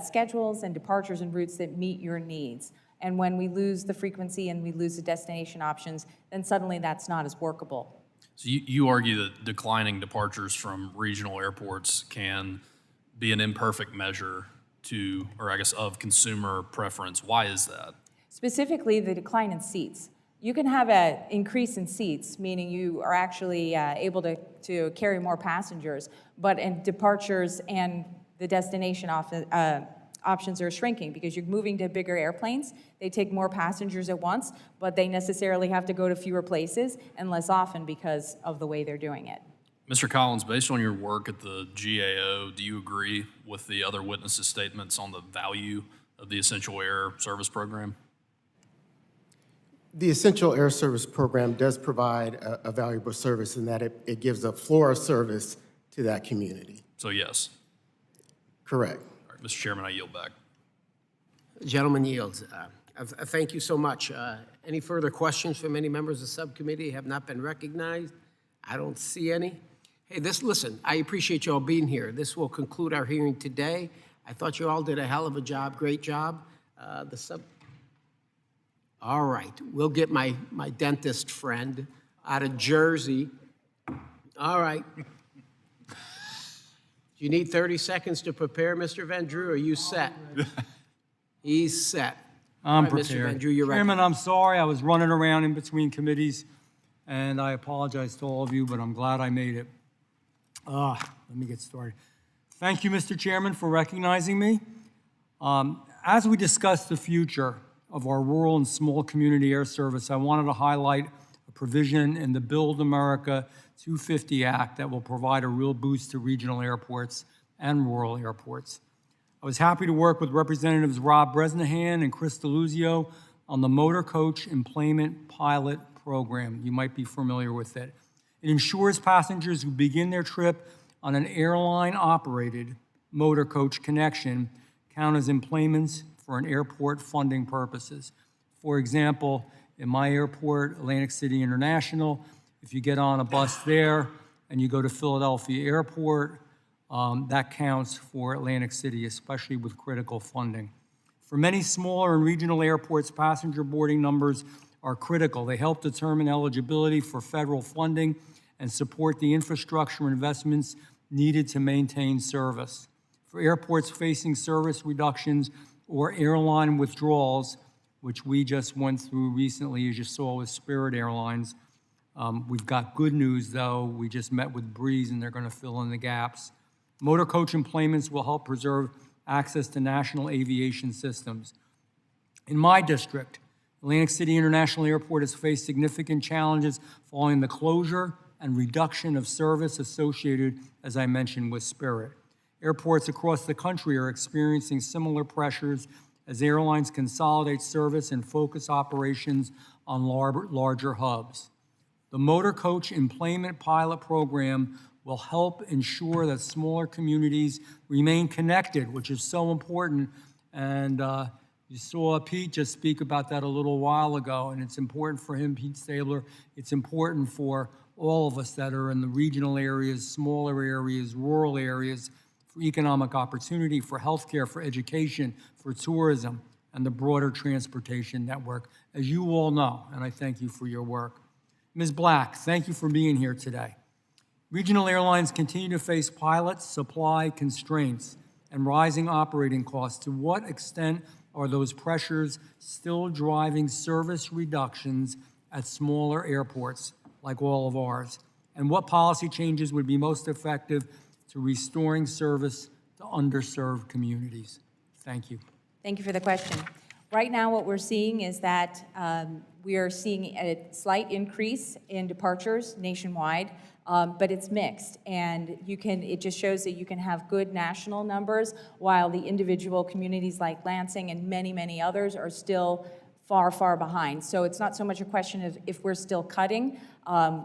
schedules and departures and routes that meet your needs. And when we lose the frequency and we lose the destination options, then suddenly that's not as workable. So you argue that declining departures from regional airports can be an imperfect measure to, or I guess, of consumer preference. Why is that? Specifically, the decline in seats. You can have an increase in seats, meaning you are actually able to carry more passengers, but in departures and the destination options are shrinking because you're moving to bigger airplanes. They take more passengers at once, but they necessarily have to go to fewer places and less often because of the way they're doing it. Mr. Collins, based on your work at the GAO, do you agree with the other witnesses' statements on the value of the Essential Air Service Program? The Essential Air Service Program does provide a valuable service in that it gives a floor of service to that community. So yes. Correct. All right, Mr. Chairman, I yield back. Gentleman yields. Thank you so much. Any further questions from any members of the subcommittee have not been recognized? I don't see any. Hey, listen, I appreciate you all being here. This will conclude our hearing today. I thought you all did a hell of a job, great job. All right, we'll get my dentist friend out of Jersey. All right. Do you need 30 seconds to prepare, Mr. Van Drew? Are you set? He's set. I'm All right, prepared. Mr. Van Drew, you're Chairman, right. I'm sorry. I was running around in between committees, and I apologize to all of you, but I'm glad I made it. Let me get started. Thank you, Mr. Chairman, for recognizing me. As we discuss the future of our rural and small community air service, I wanted to highlight a provision in the Build America 250 Act that will provide a real boost to regional airports and rural airports. I was happy to work with Representatives Rob Bresnahan and Chris DeLuzio on the Motor Coach Employment Pilot Program. You might be familiar with it. It ensures passengers who begin their trip on an airline-operated motor coach connection count as employments for an airport funding purposes. For example, in my airport, Atlantic City International, if you get on a bus there and you go to Philadelphia Airport, that counts for Atlantic City, especially with critical funding. For many smaller and regional airports, passenger boarding numbers are critical. They help determine eligibility for federal funding and support the infrastructure investments needed to maintain service. For airports facing service reductions or airline withdrawals, which we just went through recently, as you saw with Spirit Airlines, we've got good news, though. We just met with Breeze, and they're going to fill in the gaps. Motor coach employments will help preserve access to national aviation systems. In my district, Atlantic City International Airport has faced significant challenges following the closure and reduction of service associated, as I mentioned, with Spirit. Airports across the country are experiencing similar pressures as airlines consolidate service and focus operations on larger hubs. The Motor Coach Employment Pilot Program will help ensure that smaller communities remain connected, which is so important. And you saw Pete just speak about that a little while ago, and it's important for him, Pete Stabler. It's important for all of us that are in the regional areas, smaller areas, rural areas, for economic opportunity, for healthcare, for education, for tourism, and the broader transportation network, as you all know, and I thank you for your work. Ms. Black, thank you for being here today. Regional airlines continue to face pilot supply constraints and rising operating costs. To what extent are those pressures still driving service reductions at smaller airports like all of ours? And what policy changes would be most effective to restoring service to underserved communities? Thank you. Thank you for the question. Right now, what we're seeing is that we are seeing a slight increase in departures nationwide, but it's mixed. And it just shows that you can have good national numbers while the individual communities like Lansing and many, many others are still far, far behind. So it's not so much a question of if we're still cutting.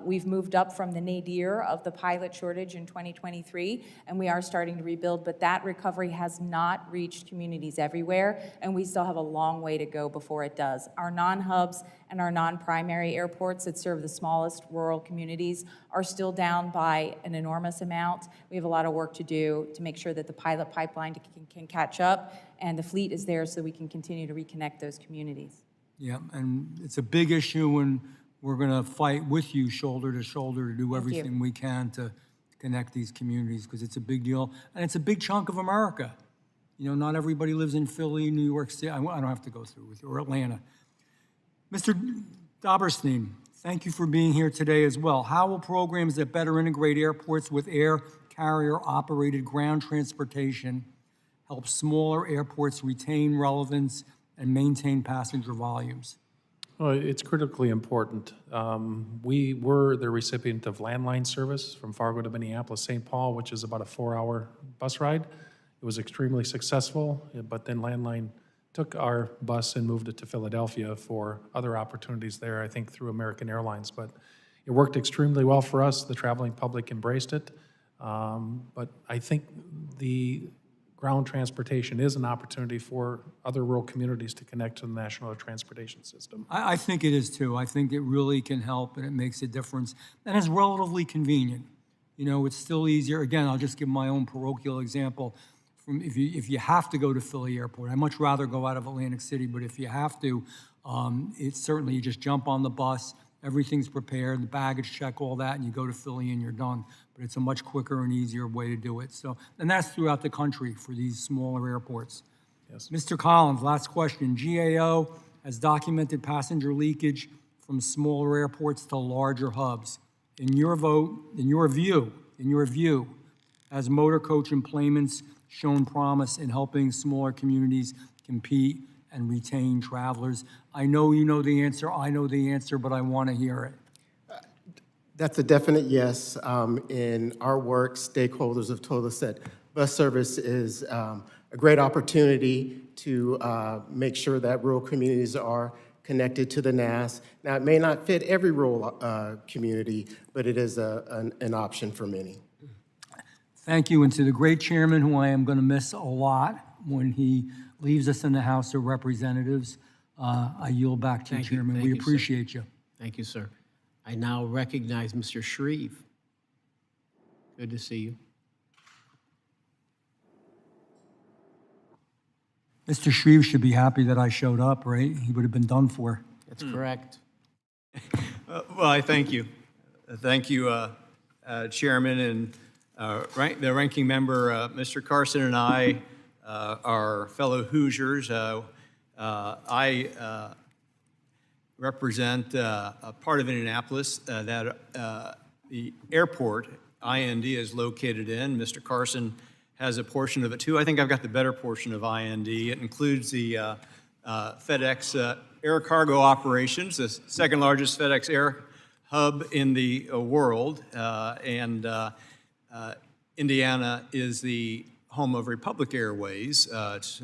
We've moved up from the nadir of the pilot shortage in 2023, and we are starting to rebuild, but that recovery has not reached communities everywhere, and we still have a long way to go before it does. Our non-hubs and our non-primary airports that serve the smallest rural communities are still down by an enormous amount. We have a lot of work to do to make sure that the pilot pipeline can catch up, and the fleet is there so we can continue to reconnect those communities. Yeah, and it's a big issue, and we're going to fight with you shoulder to shoulder to do everything we can to connect these communities, because it's a big deal, and it's a big chunk of America. You know, not everybody lives in Philly, New York City. I don't have to go through with you, or Atlanta. Mr. Dobberstein, thank you for being here today as well. How will programs that better integrate airports with air carrier-operated ground transportation help smaller airports retain relevance and maintain passenger volumes? Well, it's critically important. We were the recipient of landline service from Fargo to Minneapolis-St. Paul, which is about a 4-hour bus ride. It was extremely successful, but then landline took our bus and moved it to Philadelphia for other opportunities there, I think through American Airlines. But it worked extremely well for us. The traveling public embraced it. But I think the ground transportation is an opportunity for other rural communities to connect to the national transportation system. I think it is too. I think it really can help, and it makes a difference. And it's relatively convenient. You know, it's still easier. Again, I'll just give my own parochial example. If you have to go to Philly Airport, I'd much rather go out of Atlantic City, but if you have to, it's certainly you just jump on the bus, everything's prepared, the baggage check, all that, and you go to Philly and you're done. But it's a much quicker and easier way to do it. So, and that's throughout the country for these smaller airports. Yes. Mr. Collins, last question. GAO has documented passenger leakage from smaller airports to larger hubs. In your view, has motor coach employments shown promise in helping smaller communities compete and retain travelers? I know you know the answer, I know the answer, but I want to hear it. That's a definite yes. In our work, stakeholders have told us that bus service is a great opportunity to make sure that rural communities are connected to the NAS. Now, it may not fit every rural community, but it is an option for many. Thank you, and to the great chairman, who I am going to miss a lot when he leaves us in the House of Representatives, I yield back to you, Chairman. We appreciate you. Thank you, sir. I now recognize Mr. Shreve. Good to see you. Mr. Shreve should be happy that I showed up, right? He would have been done for. That's correct. Well, I thank you. Thank you, Chairman, and the ranking member, Mr. Carson, and I are fellow Hoosiers. I represent a part of Indianapolis that the airport IND is located in. Mr. Carson has a portion of it too. I think I've got the better portion of IND. It includes the FedEx air cargo operations, the second largest FedEx air hub in the world, and Indiana is the home of Republic Airways. It's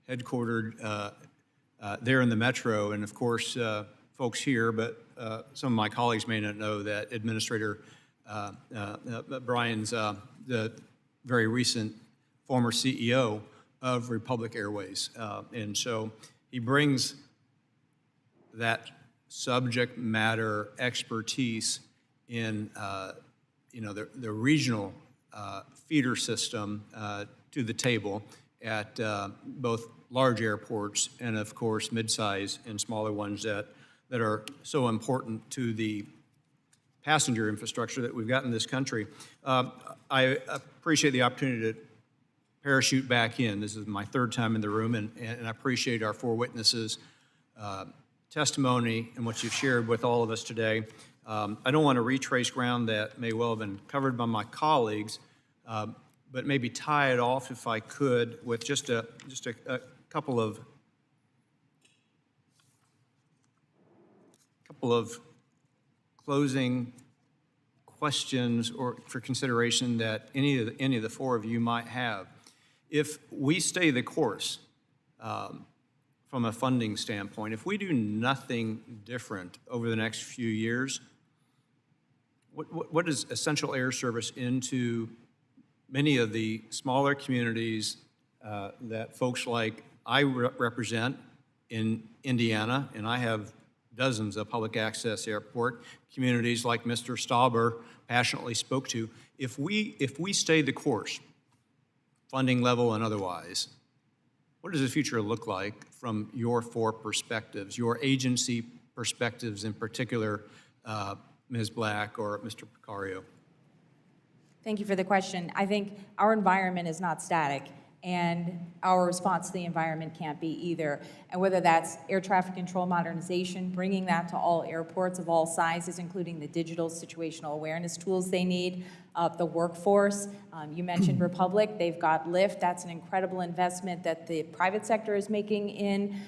headquartered there in the metro, and of course, folks here, but some of my colleagues may not know that Administrator Brian's the very recent former CEO of Republic Airways, and so he brings that subject matter expertise in the regional feeder system to the table at both large airports and, of course, mid-size and smaller ones that are so important to the passenger infrastructure that we've got in this country. I appreciate the opportunity to parachute back in. This is my third time in the room, and I appreciate our four witnesses' testimony and what you've shared with all of us today. I don't want to retrace ground that may well have been covered by my colleagues, but maybe tie it off, if I could, with just a couple of closing questions or for consideration that any of the four of you might have. If we stay the course from a funding standpoint, if we do nothing different over the next few years, what is essential air service into many of the smaller communities that folks like I represent in Indiana, and I have dozens of public access airport communities like Mr. Stauber passionately spoke to. If we stay the course, funding level and otherwise, what does the future look like from your four perspectives, your agency perspectives in particular, Ms. Black or Mr. Pecoraro? Thank you for the question. I think our environment is not static, and our response to the environment can't be either. And whether that's air traffic control modernization, bringing that to all airports of all sizes, including the digital situational awareness tools they need, the workforce. You mentioned Republic, they've got Lyft. That's an incredible investment that the private sector is making in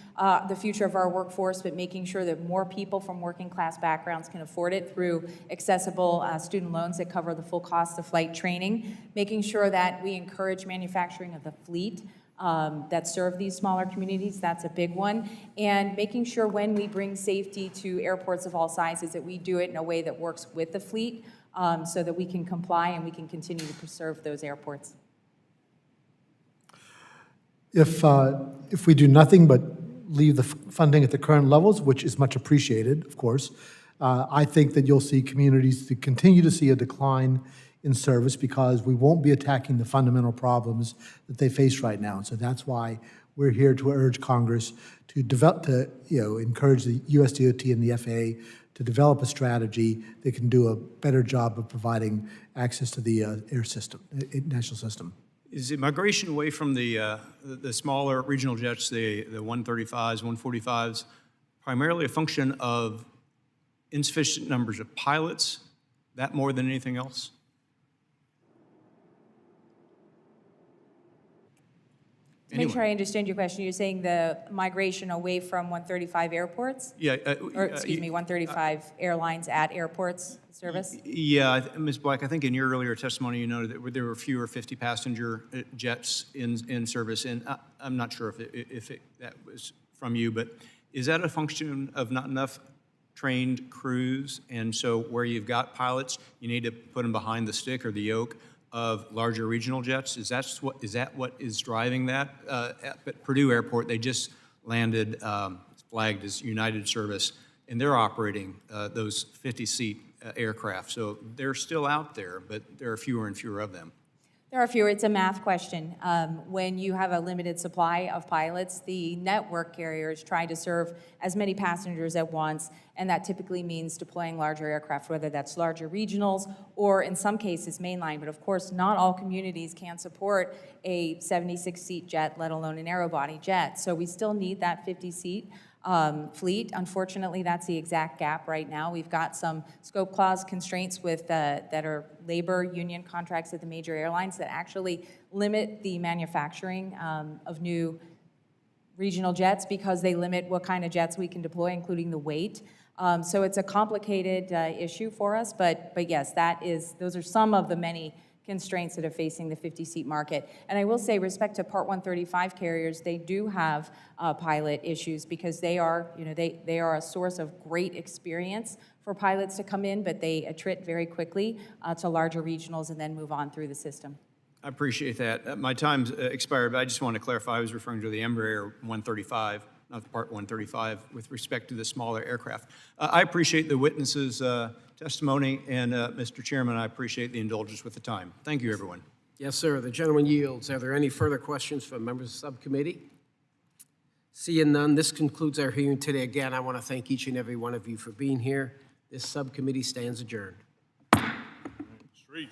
the future of our workforce, but making sure that more people from working class backgrounds can afford it through accessible student loans that cover the full cost of flight training, making sure that we encourage manufacturing of the fleet that serve these smaller communities. That's a big one. And making sure when we bring safety to airports of all sizes that we do it in a way that works with the fleet so that we can comply and we can continue to preserve those airports. If we do nothing but leave the funding at the current levels, which is much appreciated, of course, I think that you'll see communities to continue to see a decline in service because we won't be attacking the fundamental problems that they face right now. And so that's why we're here to urge Congress to develop, encourage the USDOT and the FAA to develop a strategy that can do a better job of providing access to the air system, national system. Is the migration away from the smaller regional jets, the 135s, 145s, primarily a function of insufficient numbers of pilots, that more than anything else? To make sure I understand your question, you're saying the migration away from 135 airports? Yeah. Or, excuse me, 135 airlines at airports service? Yeah, Ms. Black, I think in your earlier testimony, you noted that there were fewer 50-passenger jets in service, and I'm not sure if that was from you, but is that a function of not enough trained crews, and so where you've got pilots, you need to put them behind the stick or the yoke of larger regional jets? Is that what is driving that? At Purdue Airport, they just landed, flagged as United service, and they're operating those 50-seat aircraft. So they're still out there, but there are fewer and fewer of them. There are fewer. It's a math question. When you have a limited supply of pilots, the network carriers try to serve as many passengers at once, and that typically means deploying larger aircraft, whether that's larger regionals or in some cases mainline. But of course, not all communities can support a 76-seat jet, let alone an narrow-body jet. So we still need that 50-seat. fleet. Unfortunately, that's the exact gap right now. We've got some scope clause constraints with that are labor union contracts at the major airlines that actually limit the manufacturing of new regional jets because they limit what kind of jets we can deploy, including the weight. So it's a complicated issue for us, but yes, those are some of the many constraints that are facing the 50-seat market. And I will say, respect to Part 135 carriers, they do have pilot issues because they are a source of great experience for pilots to come in, but they attrit very quickly to larger regionals and then move on through the system. I appreciate that. My time's expired, but I just want to clarify, I was referring to the Embraer 135, not the Part 135, with respect to the smaller aircraft. I appreciate the witnesses' testimony, and Mr. Chairman, I appreciate the indulgence with the time. Thank you, everyone. Yes, sir. The gentleman yields. Are there any further questions from members of the subcommittee? Seeing none, this concludes our hearing today. Again, I want to thank each and every one of you for being here. This subcommittee stands adjourned. Street.